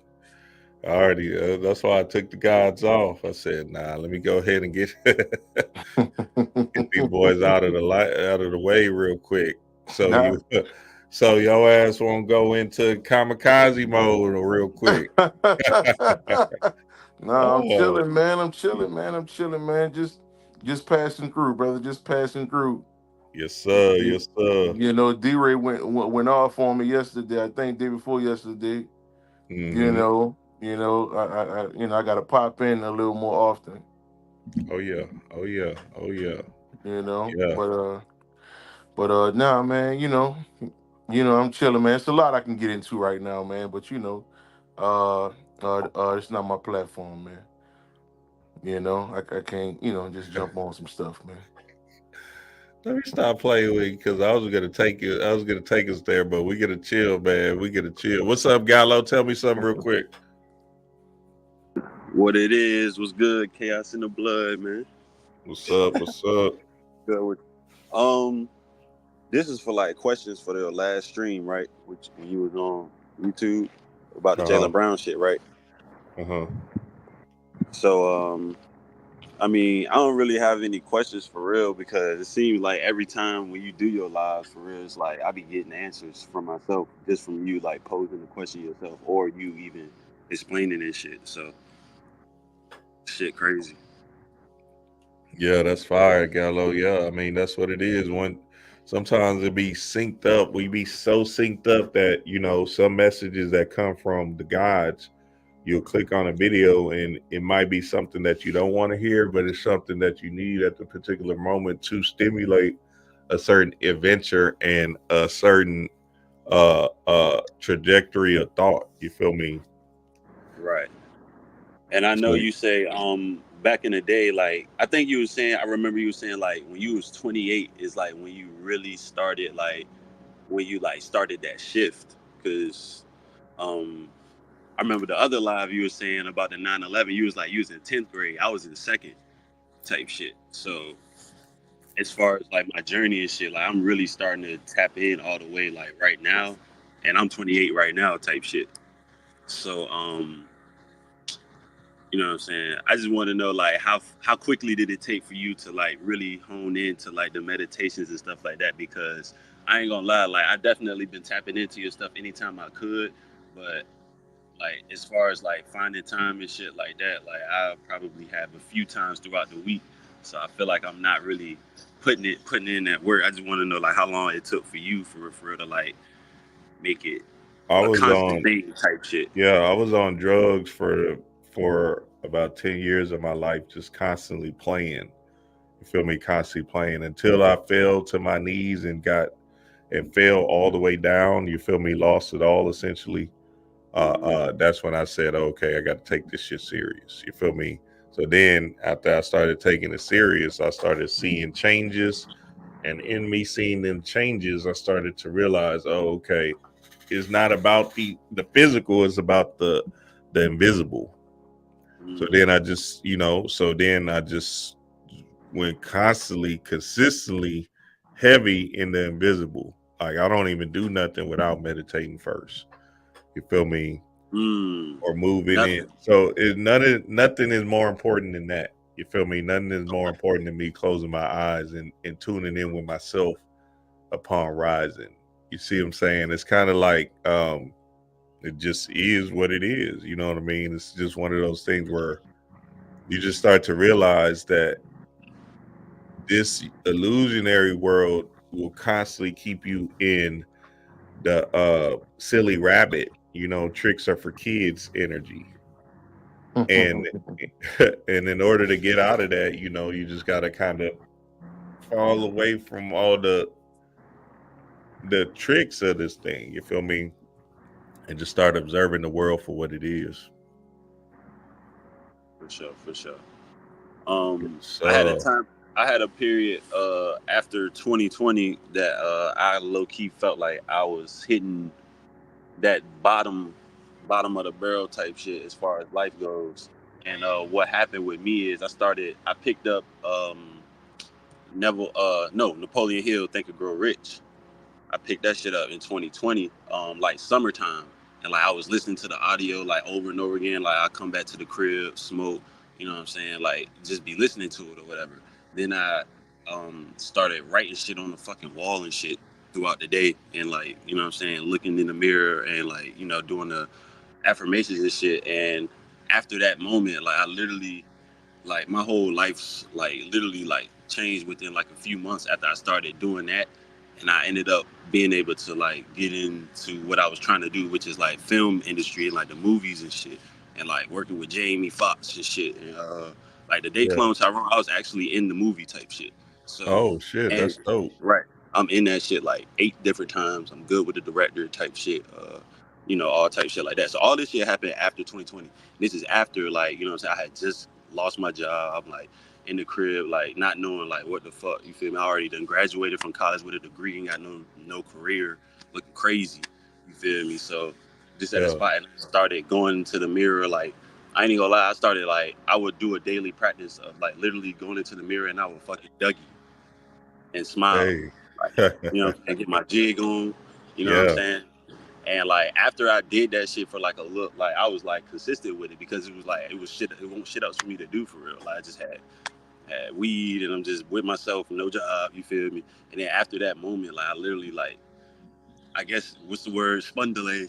I already. That's why I took the gods off. I said, nah, let me go ahead and get, get these boys out of the way real quick. So your ass won't go into kamikaze mode real quick. No, I'm chilling, man. I'm chilling, man. Just passing through, brother. Just passing through. Yes, sir. Yes, sir. You know, D-Ray went off on me yesterday. I think day before yesterday. Mm-hmm. I got to pop in a little more often. Oh yeah. You know, but nah, man. I'm chilling, man. It's a lot I can get into right now, man. But it's not my platform, man. I can't, just jump on some stuff, man. Let me stop playing with you because I was gonna take us there, but we gotta chill, man. We gotta chill. What's up, Gallo? Tell me something real quick. What it is, what's good? Chaos in the blood, man. What's up? Good. This is for like questions for the last stream, right? Which when you was on YouTube about the Jaylen Brown shit, right? So I mean, I don't really have any questions for real because it seems like every time when you do your lives for real, it's like I be getting answers from myself, just from you like posing the question yourself or you even explaining this shit. So shit crazy. Yeah, that's fire, Gallo. Yeah, I mean that's what it is. sometimes it be synced up. We be so synced up that, you know, some messages that come from the gods, you'll click on a video and it might be something that you don't want to hear, but it's something that you need at the particular moment to stimulate a certain adventure and a certain trajectory of thought. You feel me? Right. And I know So, you say back in the day, like I think you were saying, I remember you saying like when you was 28 is like when you really started, like when you like started that shift. Because I remember the other live you were saying about the 9/11, you was like you was in 10th grade, I was in second type shit. So as far as like my journey and shit, like I'm really starting to tap in all the way like right now, and I'm 28 right now type shit. So you know what I'm saying? I just want to know like how quickly did it take for you to like really hone into like the meditations and stuff like that? Because I ain't gonna lie, like I definitely been tapping into your stuff anytime I could, but like as far as like finding time and shit like that, like I probably have a few times throughout the week. So I feel like I'm not really putting in that work. I just want to know like how long it took for you for real to like make it I a was constant on, thing type shit. yeah, I was on drugs for about 10 years of my life, just constantly playing. You feel me? Constantly playing until I fell to my knees and fell all the way down. You feel me? Lost it all essentially. That's when I said, okay, I got to take this shit serious. You feel me? So then after I started taking it serious, I started seeing changes. And in me seeing them changes, I started to realize, oh, okay, it's not about the physical, it's about the invisible. So then I just, you know, went constantly, consistently heavy in the invisible. Like I don't even do nothing without meditating first. You feel me? Or moving in. So nothing is more important than that. You feel me? Nothing is more important than me closing my eyes and tuning in with myself upon rising. You see what I'm saying? It's kind of like it just is what it is. You know what I mean? It's just one of those things where you just start to realize that this illusionary world will constantly keep you in the silly rabbit, you know, tricks are for kids energy. And and in order to get out of that, you know, you just got to kind of fall away from all the tricks of this thing, you feel me, and just start observing the world for what it is. For sure. So, I had a period after 2020 that I low key felt like I was hitting that bottom of the barrel type shit as far as life goes. And what happened with me is I picked up Napoleon Hill, Think and Grow Rich. I picked that shit up in 2020, like summertime. And like I was listening to the audio like over and over again. Like I come back to the crib, smoke, you know what I'm saying? Like just be listening to it or whatever. Then I started writing shit on the fucking wall and shit throughout the day, and like, you know what I'm saying, looking in the mirror and like, you know, doing the affirmations and shit. And after that moment, like I literally, like my whole life's like literally like changed within like a few months after I started doing that. And I ended up being able to like get into what I was trying to do, which is like film industry and like the movies and shit, and like working with Jamie Foxx and shit. And like the Day Clone Tyrone, I was actually in the movie type shit. So oh shit, that's dope. Right, I'm in that shit like 8 different times. I'm good with the director type shit. You know, all type shit like that. So all this shit happened after 2020. This is after, like, you know what I'm saying, I had just lost my job. I'm like in the crib, like not knowing like what the fuck, you feel me? I already done graduated from college with a degree and got no career, looking crazy, you feel me? So just at a spot, and I started going to the mirror. Like I ain't even gonna lie, I started like I would do a daily practice of like literally going into the mirror and I would fucking Dougie and smile. Hey. Like, you know, and get my jig on, you know what I'm saying? And like after I did that shit for like a look, like I was like consistent with it, because it was like it won't shit else for me to do for real. Like I just had weed and I'm just with myself, no job, you feel me? And then after that moment, like I literally like, I guess what's the word, spun delay.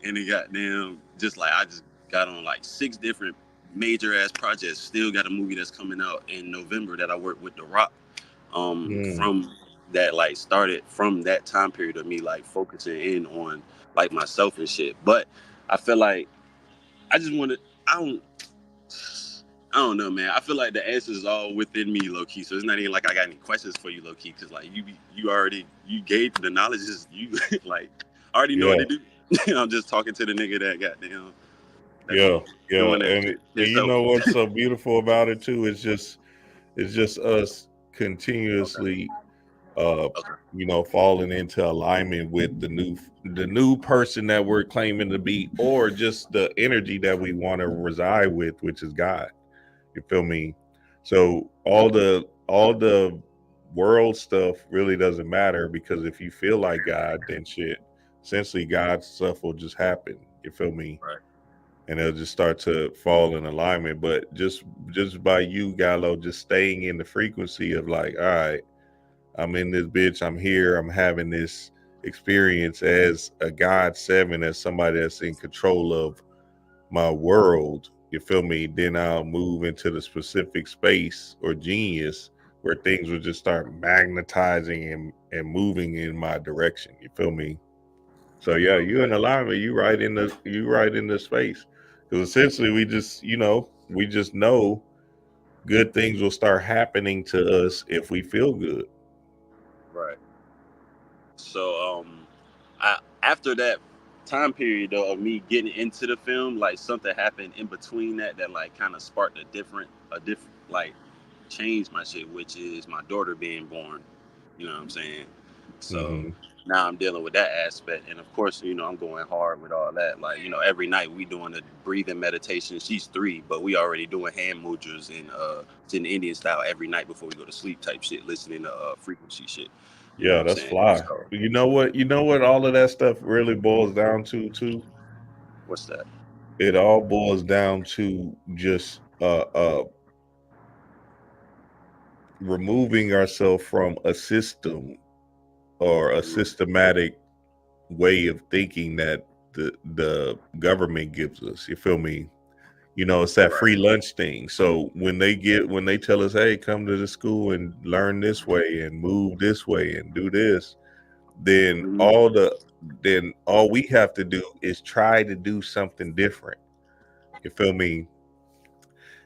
And it goddamn just like I just got on like 6 different major ass projects. Still got a movie that's coming out in November that I work with The Rock from that like started from that time period of me like focusing in on like myself and shit. But I feel like I just want to. I don't know, man. I feel like the answers is all within me, low key. So it's not even like I got any questions for you, low key, because like you already gave the knowledge. Is you like I already know what to do. I'm just talking to the nigga that goddamn. Yeah, doing that and shit you himself. know what's so beautiful about it too? It's just us continuously, you know, falling into alignment with the new person that we're claiming to be, or just the energy that we want to reside with, which is God. You feel me? So all the world stuff really doesn't matter, because if you feel like God, then shit, essentially God's stuff will just happen. You feel me? Right. And it'll just start to fall in alignment. But just by you, Gallo, just staying in the frequency of like, all right, I'm in this bitch, I'm here, I'm having this experience as a God 7, as somebody that's in control of my world. You feel me? Then I'll move into the specific space or genius where things will just start magnetizing and moving in my direction. You feel me? So yeah, you in alignment, you right in the space. Because essentially we just know good things will start happening to us if we feel good. Right. So after that time period though of me getting into the film, like something happened in between that like kind of sparked a different like changed my shit, which is my daughter being born. You know what I'm saying? So now I'm dealing with that aspect, and of course, I'm going hard with all that. Like, every night we doing a breathing meditation. She's 3, but we already doing hand mudras and it's in the Indian style every night before we go to sleep type shit, listening to frequency shit. You know what Yeah, I'm that's saying? fly. So, You know what all of that stuff really boils down to too? what's that? It all boils down to just removing ourselves from a system or a systematic way of thinking that the government gives us. You feel me? It's that free lunch thing. So when they tell us, hey, come to the school and learn this way and move this way and do this, then all we have to do is try to do something different. You feel me?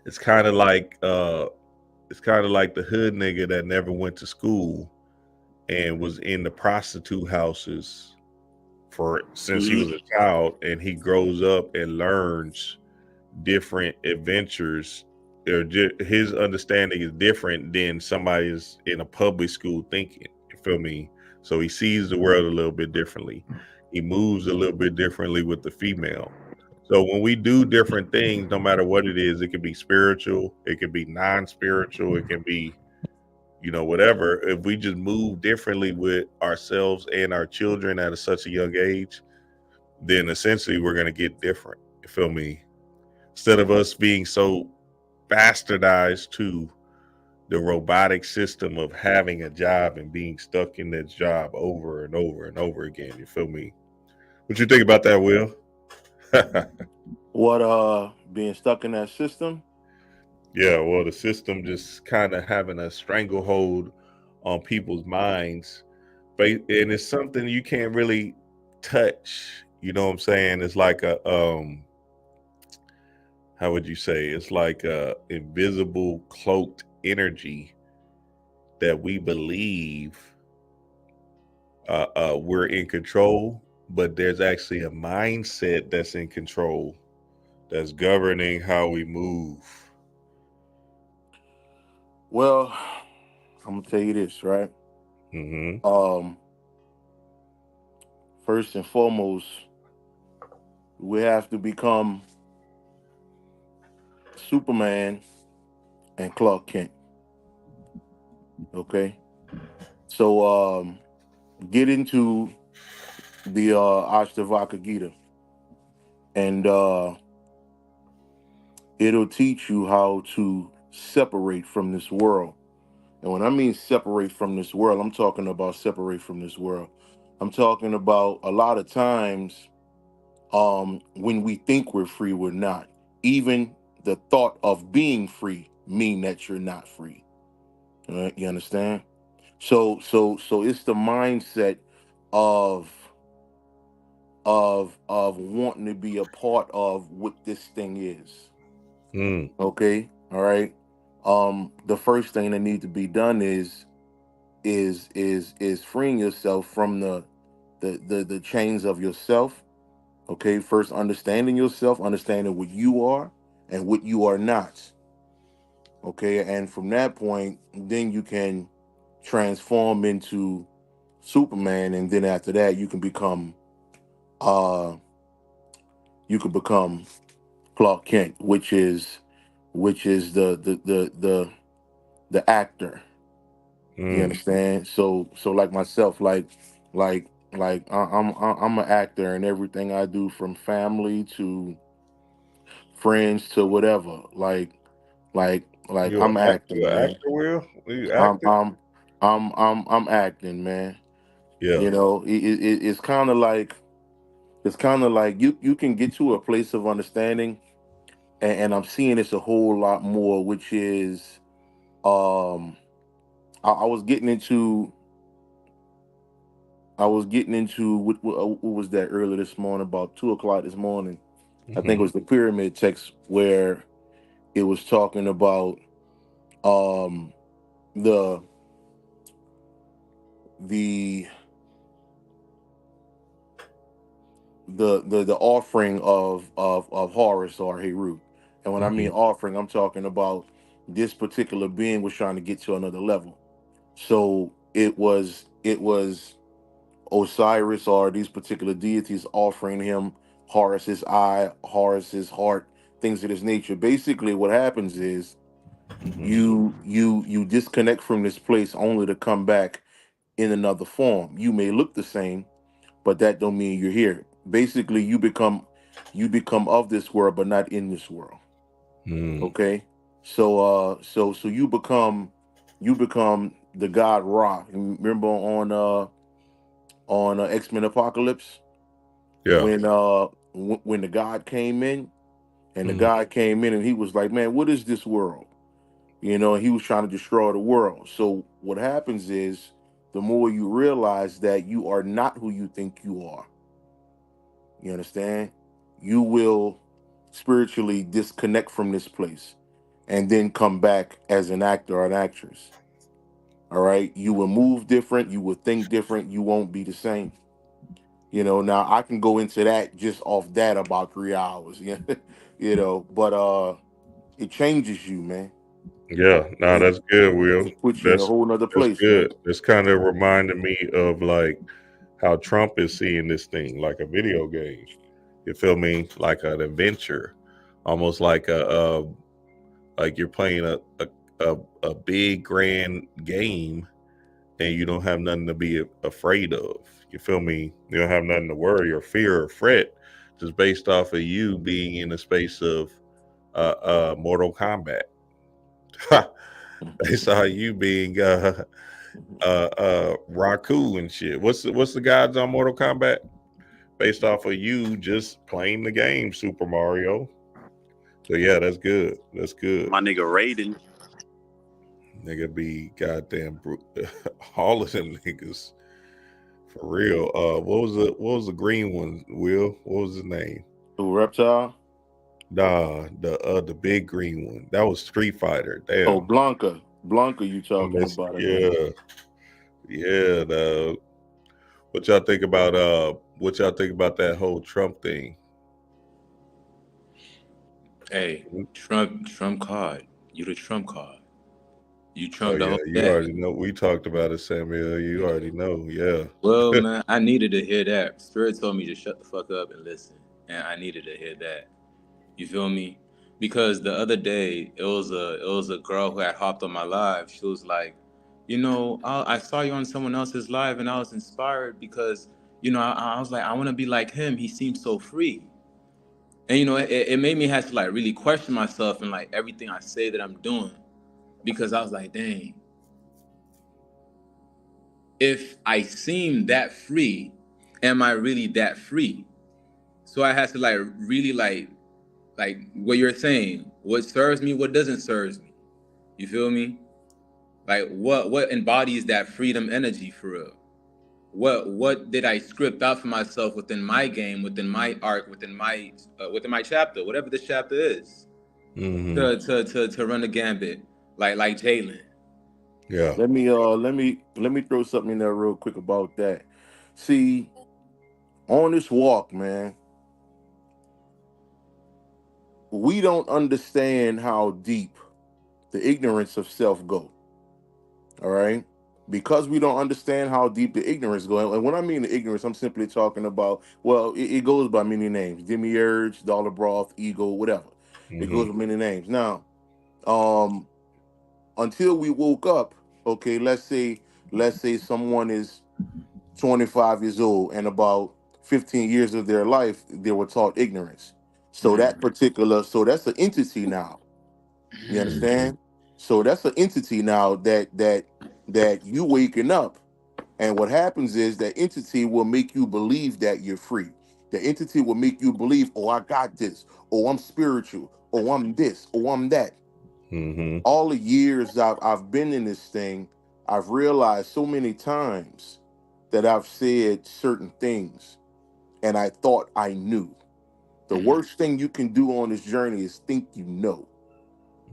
It's kind of like the hood nigga that never went to school and was in the prostitute houses since he was a child, and he grows up and learns different adventures, or his understanding is different than somebody's in a public school thinking. You feel me? So he sees the world a little bit differently. He moves a little bit differently with the female. So when we do different things, no matter what it is, it can be spiritual, it can be non-spiritual, it can be whatever. If we just move differently with ourselves and our children at such a young age, then essentially we're going to get different. You feel me? Instead of us being so bastardized to the robotic system of having a job and being stuck in that job over and over and over again. You feel me? What you think about that, Will? What being stuck in that system? Yeah, well, the system just kind of having a stranglehold on people's minds, and it's something you can't really touch. You know what I'm saying? It's like a how would you say? It's like a invisible cloaked energy that we believe we're in control, but there's actually a mindset that's in control, that's governing how we move. Well, I'm gonna tell you this, right? First and foremost, we have to become Superman and Clark Kent. Okay, so get into the Ashtavaka Gita, and it'll teach you how to separate from this world. And when I mean separate from this world, I'm talking about separate from this world. I'm talking about a lot of times when we think we're free, we're not. Even the thought of being free mean that you're not free. All right, you understand? So it's the mindset of wanting to be a part of what this thing is. Mm. Okay, all right. The first thing that needs to be done is freeing yourself from the chains of yourself. Okay, first understanding yourself, understanding what you are and what you are not. Okay, and from that point, then you can transform into Superman, and then after that, uh you can become Clark Kent, which is the actor. You Mm. understand? So like myself, like I'm an actor, and everything I do, from family to friends to whatever, like You I'm a acting, you a man. actor, Will? You I'm acting? I'm I'm acting, man. Yeah. It's kind of like you can get to a place of understanding, and I'm seeing this a whole lot more, which is um I was getting into what was that earlier this morning, about 2 o'clock this morning. I think it Hmm. was the pyramid text, where it was talking about um the the the offering of Horus or Heru. And when I Hmm. mean offering, I'm talking about this particular being was trying to get to another level. So it was Osiris, or these particular deities, offering him Horus's eye, Horus's heart, things of this nature. Basically, what happens is Hmm. you disconnect from this place only to come back in another form. You may look the same, but that don't mean you're here. Basically, you become of this world, but not in this world. Mm. Okay, so you become the god Ra. And remember on X-Men Apocalypse, Yeah. when the god came in, and the Mm. god came in and he was like, man, what is this world? And he was trying to destroy the world. So what happens is, the more you realize that you are not who you think you are, you understand, you will spiritually disconnect from this place, and then come back as an actor or an actress. All right, you will move different, you will think different, you won't be the same. Now I can go into that just off that about 3 hours. But it changes you, man. Yeah. No, it, that's good, Will. it puts you in a That's whole nother that's place, man. good. It's kind of reminding me of like how Trump is seeing this thing like a video game. You feel me? Like an adventure, almost like like you're playing a big grand game, and you don't have nothing to be afraid of. You feel me? You don't have nothing to worry or fear or fret, just based off of you being in the space of Mortal Kombat. Based on you being Raku and shit. What's the gods on Mortal Kombat? Based off of you just playing the game, Super Mario. So yeah, that's good. That's good. My nigga Raiden. Nigga be goddamn all of them niggas. For real. What was the green one, Will? What was his name? Who, Reptile? Nah, the big green one. That was Street Fighter. Oh, Damn. Blanca, you talking about, I think. Yeah. Yeah, the what y'all think about that whole Trump thing? Hey, Trump card. You the Trump card. You Oh Trump the yeah, whole you day. already know. We talked about it, Samuel. You already know. Yeah. Well, man, I needed to hear that. Spirit told me to shut the fuck up and listen, and I needed to hear that. You feel me? Because the other day it was a girl who had hopped on my live. She was like, I saw you on someone else's live, and I was inspired because I was like, I want to be like him. He seems so free, and it made me have to like really question myself and like everything I say that I'm doing, because I was like, dang, if I seem that free, am I really that free? So I had to like really like what you're saying, what serves me, what doesn't serve me. You feel me? Like what embodies that freedom energy for real? What did I script out for myself within my game, within my arc, within my chapter, whatever this chapter is, to run the gambit like Jaylen. Yeah. Let me throw something in there real quick about that. See, on this walk, man, we don't understand how deep the ignorance of self go. All right. Because we don't understand how deep the ignorance go. And when I mean the ignorance, I'm simply talking about, well, it goes by many names. Demiurge, dollar broth, ego, whatever. It goes by many names. Now, until we woke up, okay, let's say someone is 25 years old and about 15 years of their life they were taught ignorance. So that's an entity now. You understand? So that's an entity now that you waking up, and what happens is that entity will make you believe that you're free. The entity will make you believe, oh, I got this, oh, I'm spiritual, oh, I'm this, oh, I'm that. All the years I've been in this thing, I've realized so many times that I've said certain things and I thought I knew. The worst thing you can do on this journey is think you know.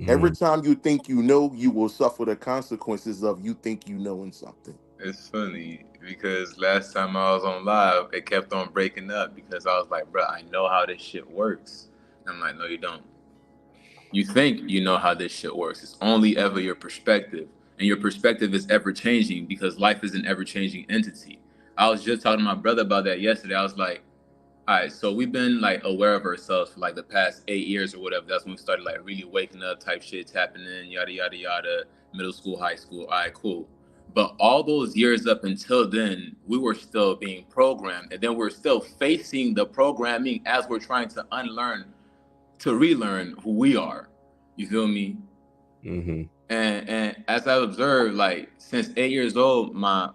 Every time you think you know, you will suffer the consequences of you think you knowing something. It's funny because last time I was on live, it kept on breaking up because I was like, bro, I know how this shit works. And I'm like, no, you don't. You think you know how this shit works. It's only ever your perspective. And your perspective is ever changing because life is an ever changing entity. I was just talking to my brother about that yesterday. I was like, all right, so we've been like aware of ourselves for like the past 8 years or whatever. That's when we started like really waking up, type shit, tapping in, yada, yada, yada, middle school, high school. All right, cool. But all those years up until then, we were still being programmed. And then we're still facing the programming as we're trying to unlearn, to relearn who we are. You feel me? And as I've observed, like since 8 years old, my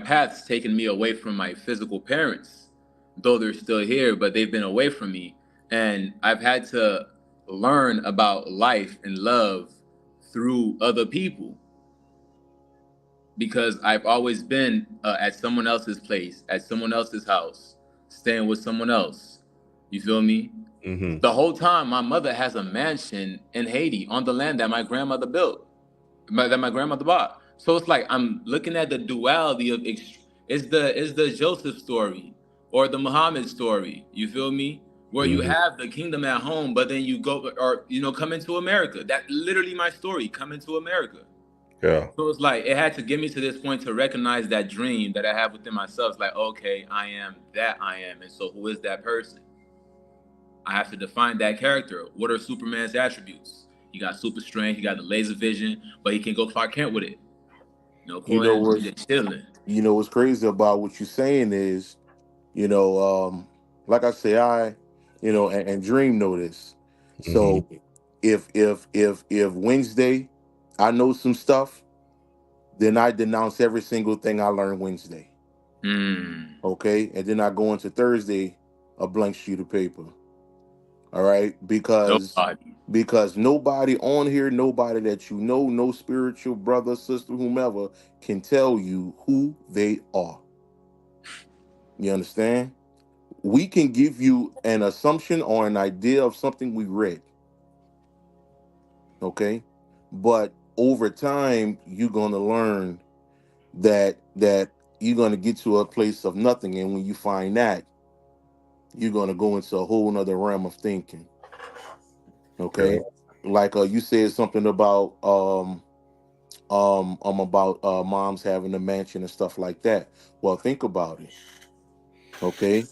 path's taken me away from my physical parents, though they're still here, but they've been away from me, and I've had to learn about life and love through other people because I've always been at someone else's place, at someone else's house, staying with someone else. You feel me? The whole time, my mother has a mansion in Haiti on the land that my grandmother built, that my grandmother bought. So it's like I'm looking at the duality of it's the Joseph story or the Muhammad story. You feel me? Where you have the kingdom at home, but then you go or come into America. That literally my story. Come into America. Yeah. So it's like it had to get me to this point to recognize that dream that I have within myself. It's like, okay, I am that I am, and so who is that person? I have to define that character. What are Superman's attributes? He got super strength, he got the laser vision, but he can go Clark Kent with it. You know Cool, what's chilling. you know what's crazy about what you're saying is, like I say, and Dream know this. So if Wednesday I know some stuff, then I denounce every single thing I learned Wednesday. Okay, and then I go into Thursday a blank sheet of paper. All right, because nobody on here, nobody that you know, no spiritual brother, sister, whomever can tell you who they are. You understand? We can give you an assumption or an idea of something we read. Okay, but over time you're gonna learn that you're gonna get to a place of nothing, and when you find that, you're gonna go into a whole nother realm of thinking. Okay, like you said something about about moms having a mansion and stuff like that. Well, think about it. Okay,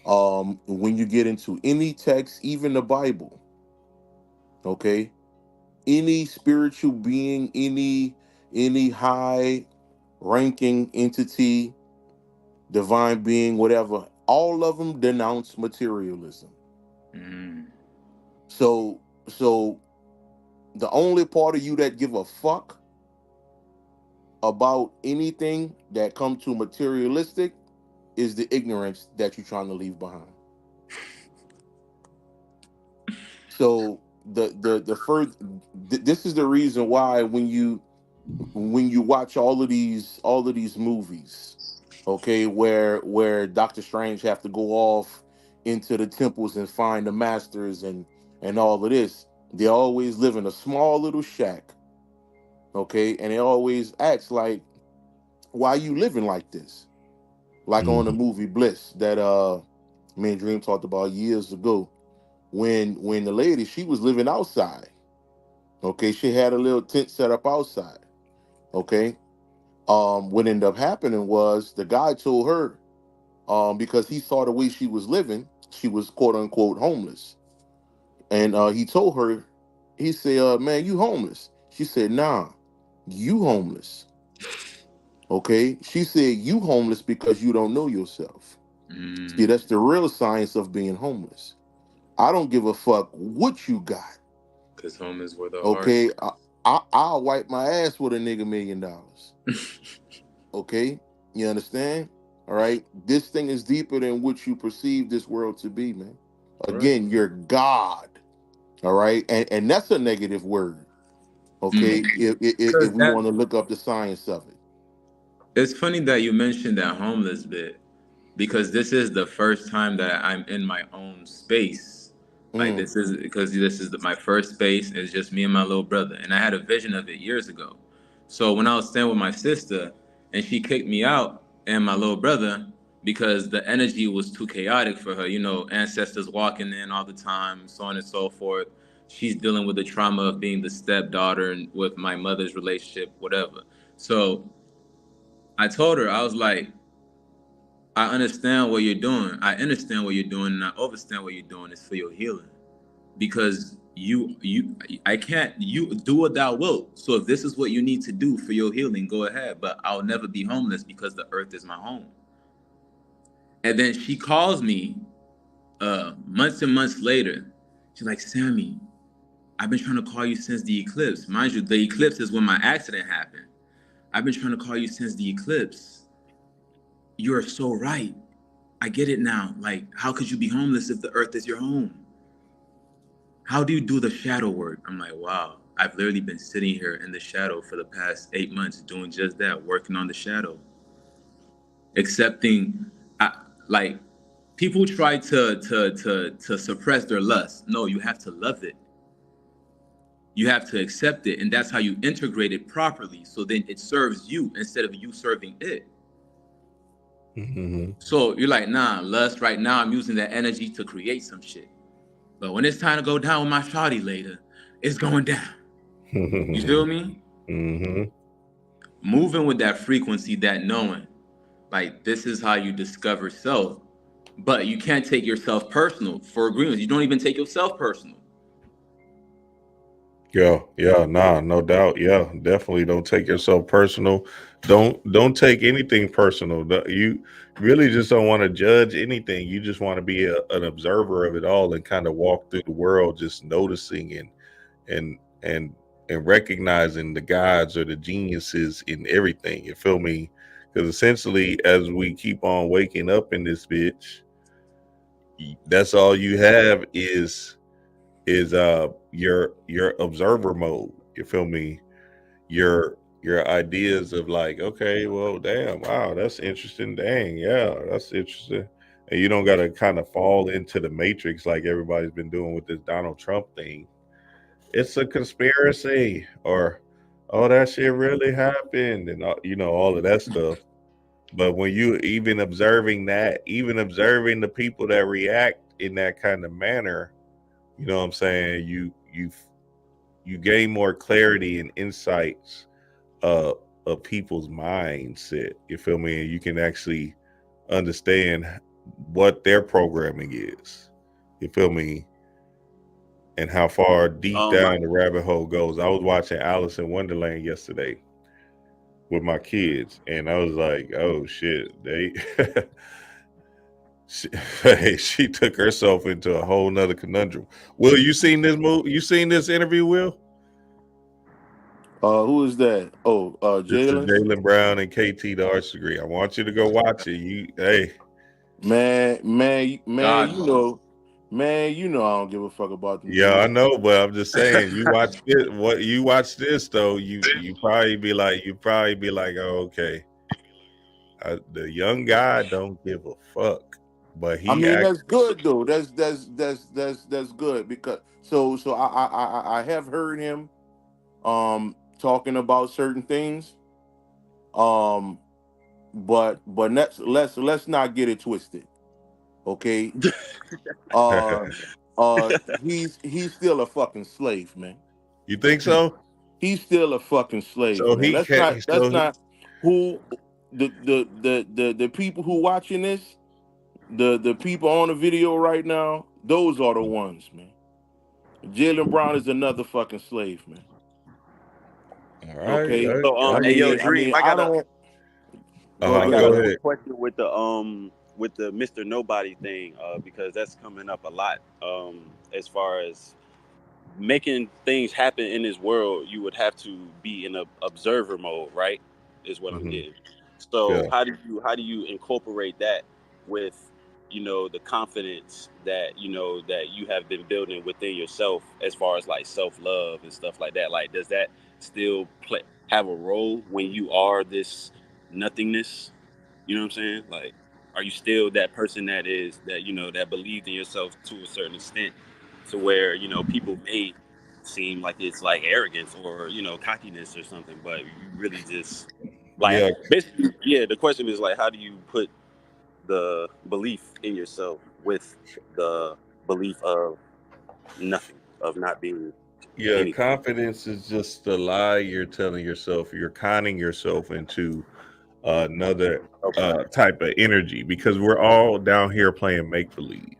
when you get into any text, even the Bible, okay, any spiritual being, any high ranking entity, divine being, whatever, all of them denounce materialism. So the only part of you that give a fuck about anything that come to materialistic is the ignorance that you're trying to leave behind. So this is the reason why when you watch all of these movies, okay, where Doctor Strange have to go off into the temples and find the masters and all of this, they always live in a small little shack, okay, and they always acts like, why you living like this? Like on the movie Bliss that me and Dream talked about years ago, when the lady, she was living outside, okay, she had a little tent set up outside, okay. What ended up happening was the guy told her, because he saw the way she was living, she was quote unquote homeless. And he told her, he said, man, you homeless. She said, nah, you homeless. Okay. She said, you homeless because you don't know yourself. See, that's the real science of being homeless. I don't give a fuck what you got. Because home is where the Okay. heart. I'll wipe my ass with a nigga $1 million. Okay. You understand? All right. This thing is deeper than what you perceive this world to be, man. Again, you're God. All right. And that's a negative word. Okay. If we want to look up the science of it. It's funny that you mentioned that homeless bit, because this is the first time that I'm in my own space. Like this is because this is my first space. It's just me and my little brother, and I had a vision of it years ago. So when I was staying with my sister, and she kicked me out and my little brother because the energy was too chaotic for her. You know, ancestors walking in all the time, so on and so forth. She's dealing with the trauma of being the stepdaughter and with my mother's relationship, whatever. So I told her, I was like, I understand what you're doing. I understand what you're doing, and I understand what you're doing is for your healing. Because I can't, you do what thou wilt. So if this is what you need to do for your healing, go ahead. But I'll never be homeless because the earth is my home. And then she calls me months and months later. She's like, Sammy, I've been trying to call you since the eclipse. Mind you, the eclipse is when my accident happened. I've been trying to call you since the eclipse. You're so right. I get it now. Like, how could you be homeless if the earth is your home? How do you do the shadow work? I'm like, wow, I've literally been sitting here in the shadow for the past 8 months doing just that, working on the shadow. Accepting, like, people try to suppress their lust. No, you have to love it. You have to accept it, and that's how you integrate it properly. So then it serves you instead of you serving it. So you're like, nah, lust, right now I'm using that energy to create some shit. But when it's time to go down with my shawty later, it's going down. You feel me? Moving with that frequency, that knowing, like, this is how you discover self. But you can't take yourself personal for agreements. You don't even take yourself personal. Yeah, nah, no doubt. Yeah, definitely don't take yourself personal. Don't take anything personal. You really just don't want to judge anything. You just want to be an observer of it all and kind of walk through the world, just noticing and recognizing the gods or the geniuses in everything. You feel me? Because essentially, as we keep on waking up in this bitch, that's all you have is your observer mode. You feel me? Your ideas of like, okay, well, damn, wow, that's interesting. Dang, yeah, that's interesting. And you don't got to kind of fall into the matrix like everybody's been doing with this Donald Trump thing. It's a conspiracy, or oh, that shit really happened, and all of that stuff. But when you even observing the people that react in that kind of manner, you know what I'm saying? You gain more clarity and insights of people's mindset. You feel me? And you can actually understand what their programming is. You feel me? And how far deep down the rabbit hole goes. I was watching Alice in Wonderland yesterday with my kids, and I was like, oh shit, she took herself into a whole nother conundrum. Will, you seen this movie? You seen this interview, Will? Who is that? Oh, Jaylen? Jaylen Brown and KT, the arts degree. I want you to go watch it. Man, you Man, you know I don't give a fuck about them. Yeah, I dreams. know, but I'm just saying, you watch it. What you watch this though, you probably be like, oh, okay. The young guy don't give a fuck, but I he mean, act. that's good though. That's good because I have heard him talking about certain things. Um, but let's not get it twisted, okay? uh, he's still a fucking slave, man. You think so? He's still a fucking slave, So man. he can't. That's So not who the people who watching this, the people on the video right now, those are the ones, man. Jaylen Brown is another fucking slave, man. all right. Okay. So I hey yo, mean, Dream, I I got a don't go ahead. question with the Mr. Nobody thing, because that's coming up a lot. As far as making things happen in this world, you would have to be in a observer mode, right? Is what I'm getting. So Yeah. how do you incorporate that with, the confidence that that you have been building within yourself, as far as like self-love and stuff like that? Like, does that still have a role when you are this nothingness? You know what I'm saying? Like, are you still that person that believed in yourself to a certain extent, to where people may seem like it's like arrogance or cockiness or something, but you really just like basically, yeah. The question is like, how do you put the belief in yourself with the belief of nothing, of not being anything? Confidence is just the lie you're telling yourself. You're conning yourself into another type of energy, because we're all down here playing make believe.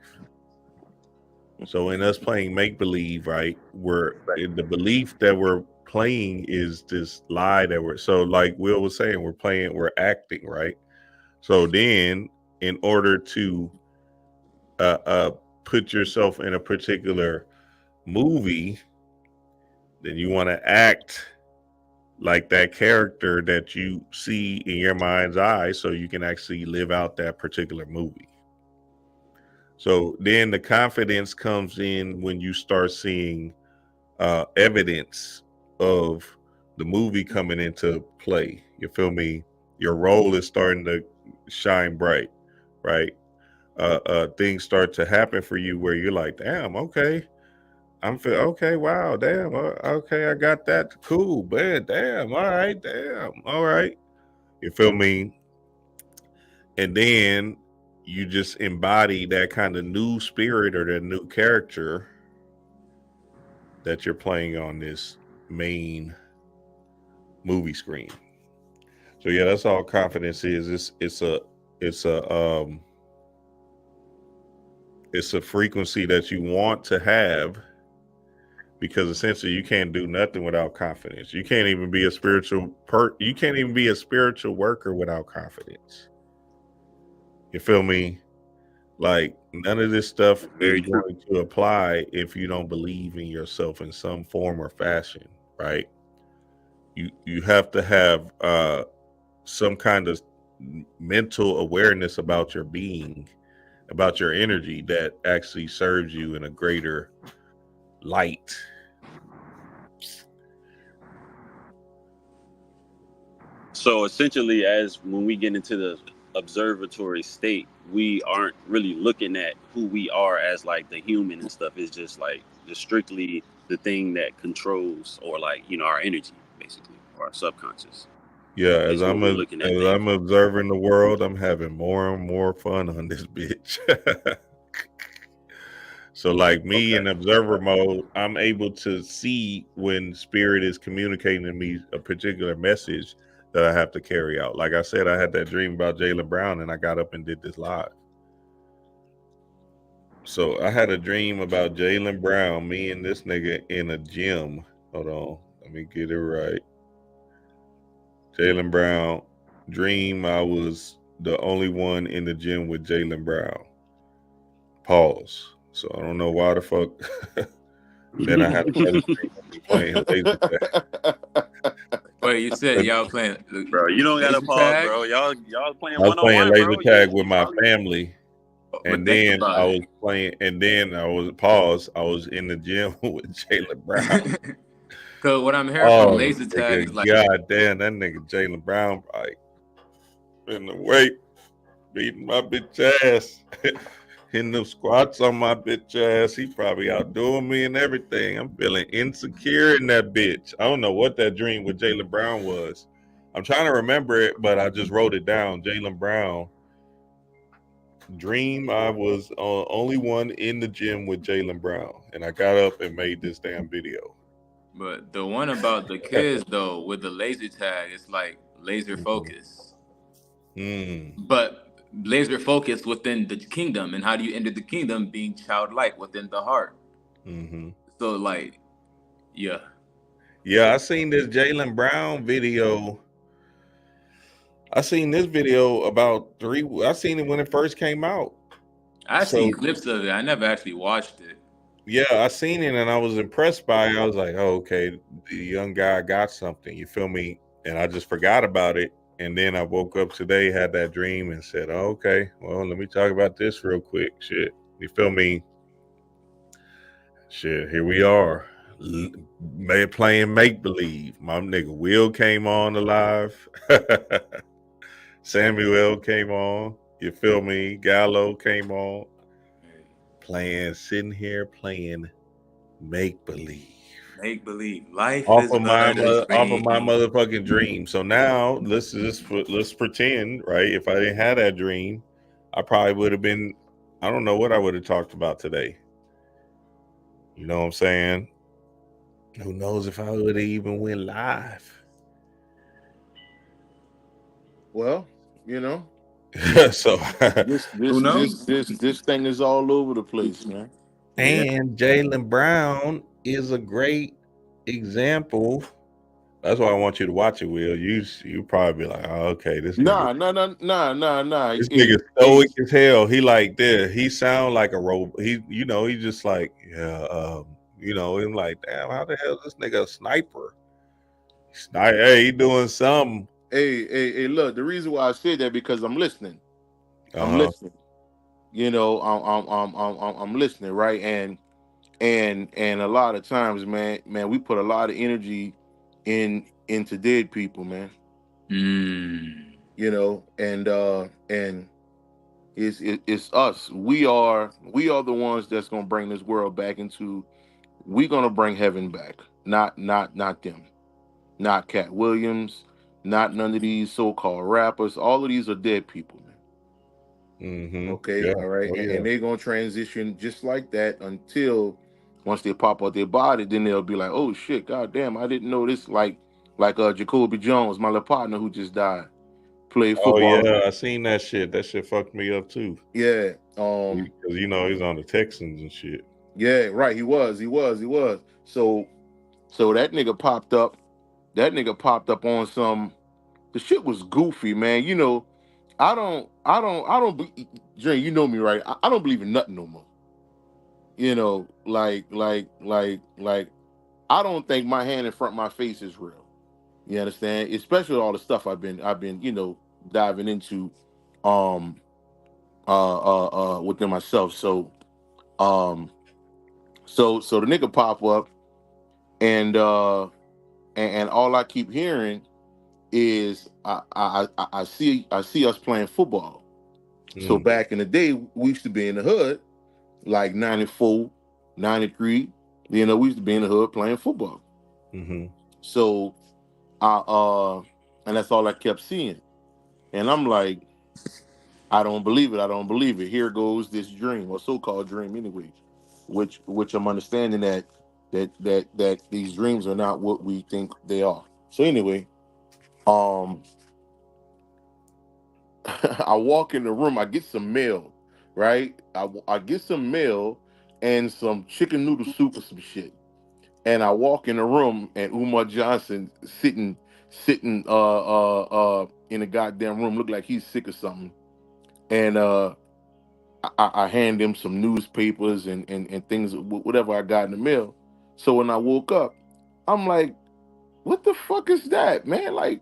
So in us playing make believe, right, we're in the belief that we're playing is this lie that so like Will was saying, we're acting, right? So then in order to put yourself in a particular movie, then you want to act like that character that you see in your mind's eye, so you can actually live out that particular movie. So then the confidence comes in when you start seeing evidence of the movie coming into play. You feel me? Your role is starting to shine bright, right? Things start to happen for you where you're like, damn, okay. Okay, wow, damn, okay, I got that. Cool, man, damn, all right, damn, all right. You feel me? And then you just embody that kind of new spirit or that new character that you're playing on this main movie screen. So yeah, that's all confidence is. It's a frequency that you want to have, because essentially you can't do nothing without confidence. You can't even be a spiritual you can't even be a spiritual worker without confidence. You feel me? Like, none of this stuff is going to apply if you don't believe in yourself in some form or fashion, right? You have to have some kind of mental awareness about your being, about your energy, that actually serves you in a greater light. So essentially, when we get into the observatory state, we aren't really looking at who we are as like the human and stuff. It's just like strictly the thing that controls, or like our energy, basically, or our subconscious. Yeah, as I'm observing the world, I'm having more and more fun on this bitch. So like me in observer mode, I'm able to see when spirit is communicating to me a particular message that I have to carry out. Like I said, I had that dream about Jaylen Brown, and I got up and did this live. So I had a dream about Jaylen Brown, me and this nigga in a gym. Hold on, let me get it right. Jaylen Brown dream, I was the only one in the gym with Jaylen Brown. Pause. So I don't know why the fuck. Then I had another dream of me playing laser tag. Wait, you said y'all playing? Bro, you don't gotta pause, bro. Y'all playing I was playing 101, laser bro. tag with my family. And think then about I it. was playing, and then I was in the gym with Jaylen Brown. Cause what I'm hearing from Oh, laser tag is nigga, like, god damn, that nigga Jaylen Brown probably in the weight, beating my bitch ass. Hitting them squats on my bitch ass. He probably outdoing me and everything. I'm feeling insecure in that bitch. I don't know what that dream with Jaylen Brown was. I'm trying to remember it, but I just wrote it down. Jaylen Brown dream. I was only one in the gym with Jaylen Brown, and I got up and made this damn video. but the one about the kids though with the laser tag, it's like laser focus. But laser focus within the kingdom, and how do you enter the kingdom? Being childlike within the heart. So like, yeah. Yeah, I seen this Jaylen Brown video. I seen this video about I seen it when it first came out. I So seen clips of it. I never actually watched it. yeah, I seen it and I was impressed by it. I was like, oh, okay, the young guy got something. You feel me? And I just forgot about it. And then I woke up today, had that dream, and said, oh, okay, well, let me talk about this real quick. Shit, you feel me? Shit, here we are. Playing make believe. My nigga Will came on alive. Samuel came on. You feel me? Gallo came on. Sitting here playing make believe. Make believe. Life Off is of my but a dream. motherfucking dream. So now let's pretend, right? If I didn't have that dream, I probably would have been. I don't know what I would have talked about today. You know what I'm saying? Who knows if I would have even went live? Well, you know. So this thing is all over the place, man. And Jaylen Brown is a great example. That's why I want you to watch it, Will. You probably be like, oh, okay, this Nah. This nigga stoic as hell. He like this. He sound like a robot. He just like, yeah, I'm like, damn, how the hell is this nigga a sniper? Hey, he doing something. Hey, look, the reason why I said that because I'm listening. I'm listening. You know, I'm listening, right? And a lot of times, man, we put a lot of energy into dead people, man. You know, and it's us. We are the ones that's gonna bring this world back into. We're gonna bring heaven back, not them, not Cat Williams, not none of these so-called rappers. All of these are dead people, man. Okay, Yeah. all right, Oh, and they're gonna transition just like that until once they pop out their body, then they'll be like, oh shit, goddamn, I didn't know this. Like Jacoby Jones, my little partner who just died, played Oh football. yeah, I seen that shit. That shit fucked me up too. Yeah, because he's on the Texans and shit. Yeah, right. He was. So that nigga popped up. That nigga popped up on some. The shit was goofy, man. You know, I don't. Jay, you know me, right? I don't believe in nothing no more. You know, like, I don't think my hand in front of my face is real. You understand? Especially all the stuff I've been, diving into, within myself. So, so the nigga pop up, and all I keep hearing is I see us playing football. So back in the day, we used to be in the hood, like 94, 93. You know, we used to be in the hood playing football. So and that's all I kept seeing. And I'm like, I don't believe it. Here goes this dream, or so-called dream anyway, which I'm understanding that these dreams are not what we think they are. So anyway, I walk in the room, I get some mail, right? I get some mail and some chicken noodle soup or some shit. And I walk in the room and Umar Johnson sitting in a goddamn room, look like he's sick or something. And I hand him some newspapers and things, whatever I got in the mail. So when I woke up, I'm like, what the fuck is that, man? Like,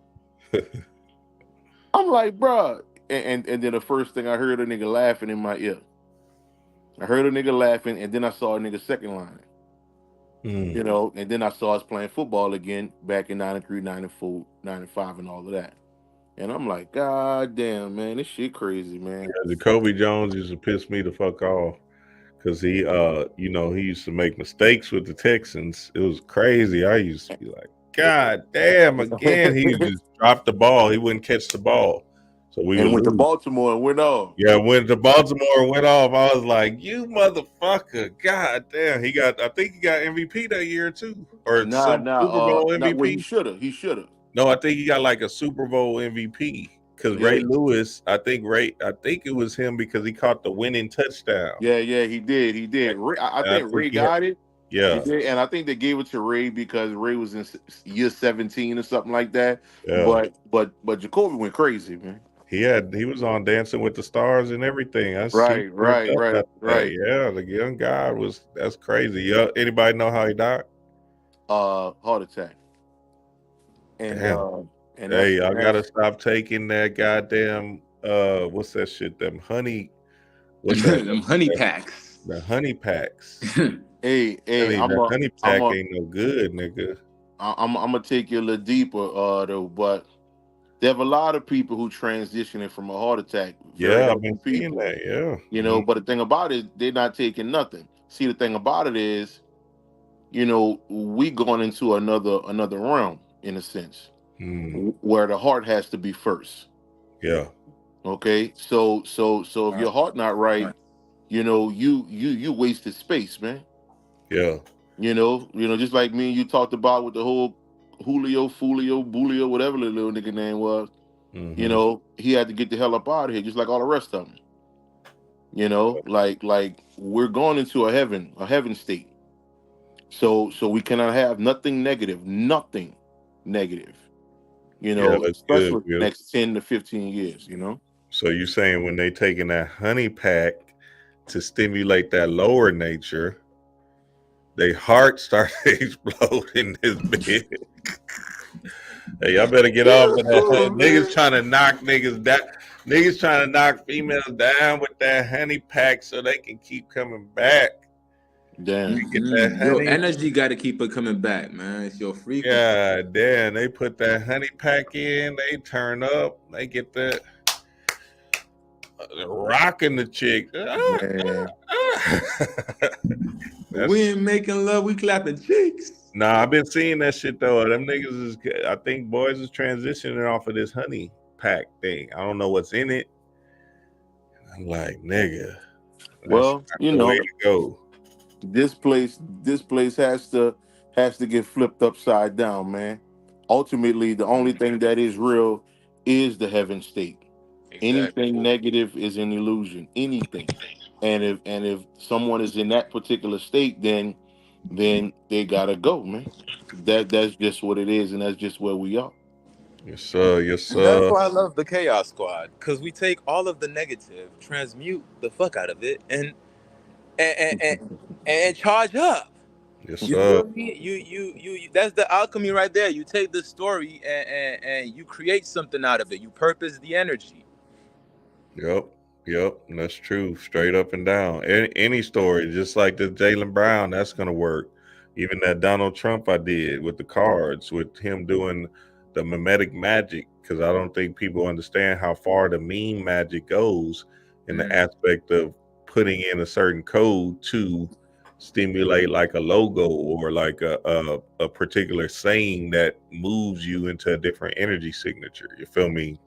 I'm like, bruh. And then the first thing I heard, a nigga laughing in my ear. I heard a nigga laughing, and then I saw a nigga second line. You know, and then I saw us playing football again back in 93, 94, 95, and all of that. And I'm like, God damn, man, this shit crazy, man. Yeah, Jacoby Jones used to piss me the fuck off because he, you know, he used to make mistakes with the Texans. It was crazy. I used to be like, God damn, again, he just dropped the ball. He wouldn't catch the ball. So we And would went to lose. Baltimore and went off. Yeah, went to Baltimore and went off. I was like, you motherfucker. God damn. I think he got MVP that year too. Or some Super Bowl MVP. Well, he should have. No, I think he got like a Super Bowl MVP. Because Ray Lewis, I think it was him because he caught the winning touchdown. Yeah, he did. I think Ray got it. Yeah. He did, and I think they gave it to Ray because Ray was in year 17 or something like that. Yeah. But Jacoby went crazy, man. He was on Dancing with the Stars and everything. Right. Yeah, the young guy that's crazy. Yeah, anybody know how he died? Heart attack. And hey, I gotta stop taking that goddamn what's that shit? Them honey, what's that? Them honey packs. The honey packs. Hey, honey pack ain't no good, nigga. I'm gonna take you a little deeper, though, but there have a lot of people who transitioning from a heart attack. Yeah, I've been seeing that. Yeah, you know, but the thing about it, they're not taking nothing. See, the thing about it is, you know, we going into another realm in a sense, where the heart has to be first. Yeah. Okay. So if your heart not right, you know, you wasted space, man. Yeah. You know, just like me and you talked about with the whole Julio, Bulio, whatever the little nigga name was. You know, he had to get the hell up out of here, just like all the rest of them. You know, like we're going into a heaven state. So we cannot have nothing negative. You know, especially the next 10 to 15 years. You know. So you're saying when they taking that honey pack to stimulate that lower nature, their heart started to explode in this bitch. Hey, y'all better get off of that. Niggas trying to knock niggas down. Niggas trying to knock females down with that honey pack so they can keep coming back. Damn. Your energy got to keep it coming back, man. It's your frequency. Yeah, damn. They put that honey pack in. They turn up. They get that rocking the chick. We ain't making love. We clapping cheeks. Nah, I've been seeing that shit though. Them niggas is, I think boys is transitioning off of this honey pack thing. I don't know what's in it. I'm like, nigga. Well, you know, way to go. This place has to get flipped upside down, man. Ultimately, the only thing that is real is the heaven state. Exactly. Anything negative is an illusion. Anything. And if someone is in that particular state, then they gotta go, man. That's just what it is, and that's just where we are. Yes, sir. Yes, sir. That's why I love the Chaos Squad, because we take all of the negative, transmute the fuck out of it, and charge up. Yes, you sir. feel me? You that's the alchemy right there. You take the story and you create something out of it. You purpose the energy. Yep, that's true. Straight up and down. Any story, just like the Jaylen Brown, that's gonna work. Even that Donald Trump I did with the cards, with him doing the mimetic magic, because I don't think people understand how far the meme magic goes in the aspect of putting in a certain code to stimulate like a logo or like a particular saying that moves you into a different energy signature. You feel me?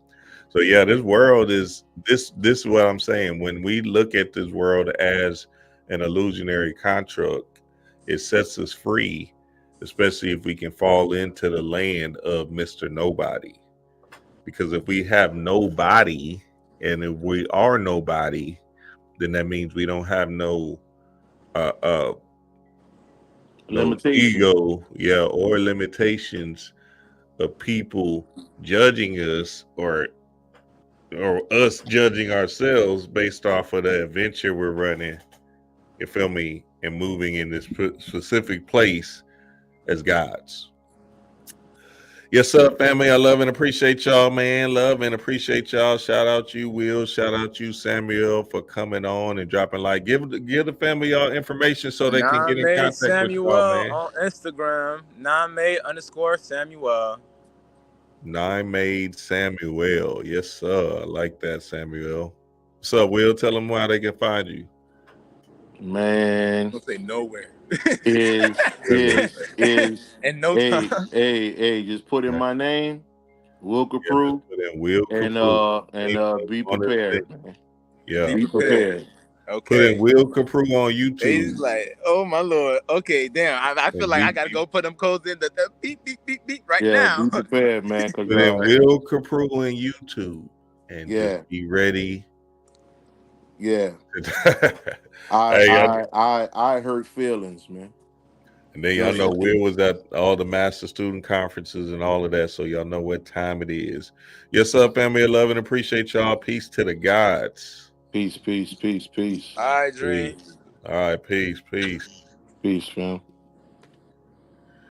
So yeah, this world is this is what I'm saying. When we look at this world as an illusionary construct, it sets us free, especially if we can fall into the land of Mr. Nobody. Because if we have nobody, and if we are nobody, then that means we don't have no ego, or limitations of people judging us or us judging ourselves based off of the adventure we're running. You feel me? And moving in this specific place as gods. Yes, sir, family. I love and appreciate y'all, man. Love and appreciate y'all. Shout out you, Will. Shout out you, Samuel, for coming on and dropping like. Give the family y'all information so they can get in Non-made contact with Samuel y'all, man. on Instagram. Non-made_Samuel. 9 Made Samuel. Yes, sir. I like that, Samuel. What's up, Will? Tell them how they can find you. Man, Don't say nowhere. is And no hey, time. hey, just put in my name, Will Capru, Put in Will and Capru. be On this prepared, thing. man. Yeah. Be prepared. Put Okay. in Will Capru on YouTube. He's like, oh my lord. Okay, damn. I feel like I gotta go put them codes in the beep beep beep beep right Yeah, now. be prepared, man. Cause Put in Will Capru on YouTube and just be ready. Yeah. Hey, I hurt feelings, man. and then y'all know Will was at all the master student conferences and all of that, so y'all know what time it is. Yes, sir, family. I love and appreciate y'all. Peace to the gods. Peace, peace, peace, peace. All right, Dream. Peace. All right, peace, peace. Peace, fam.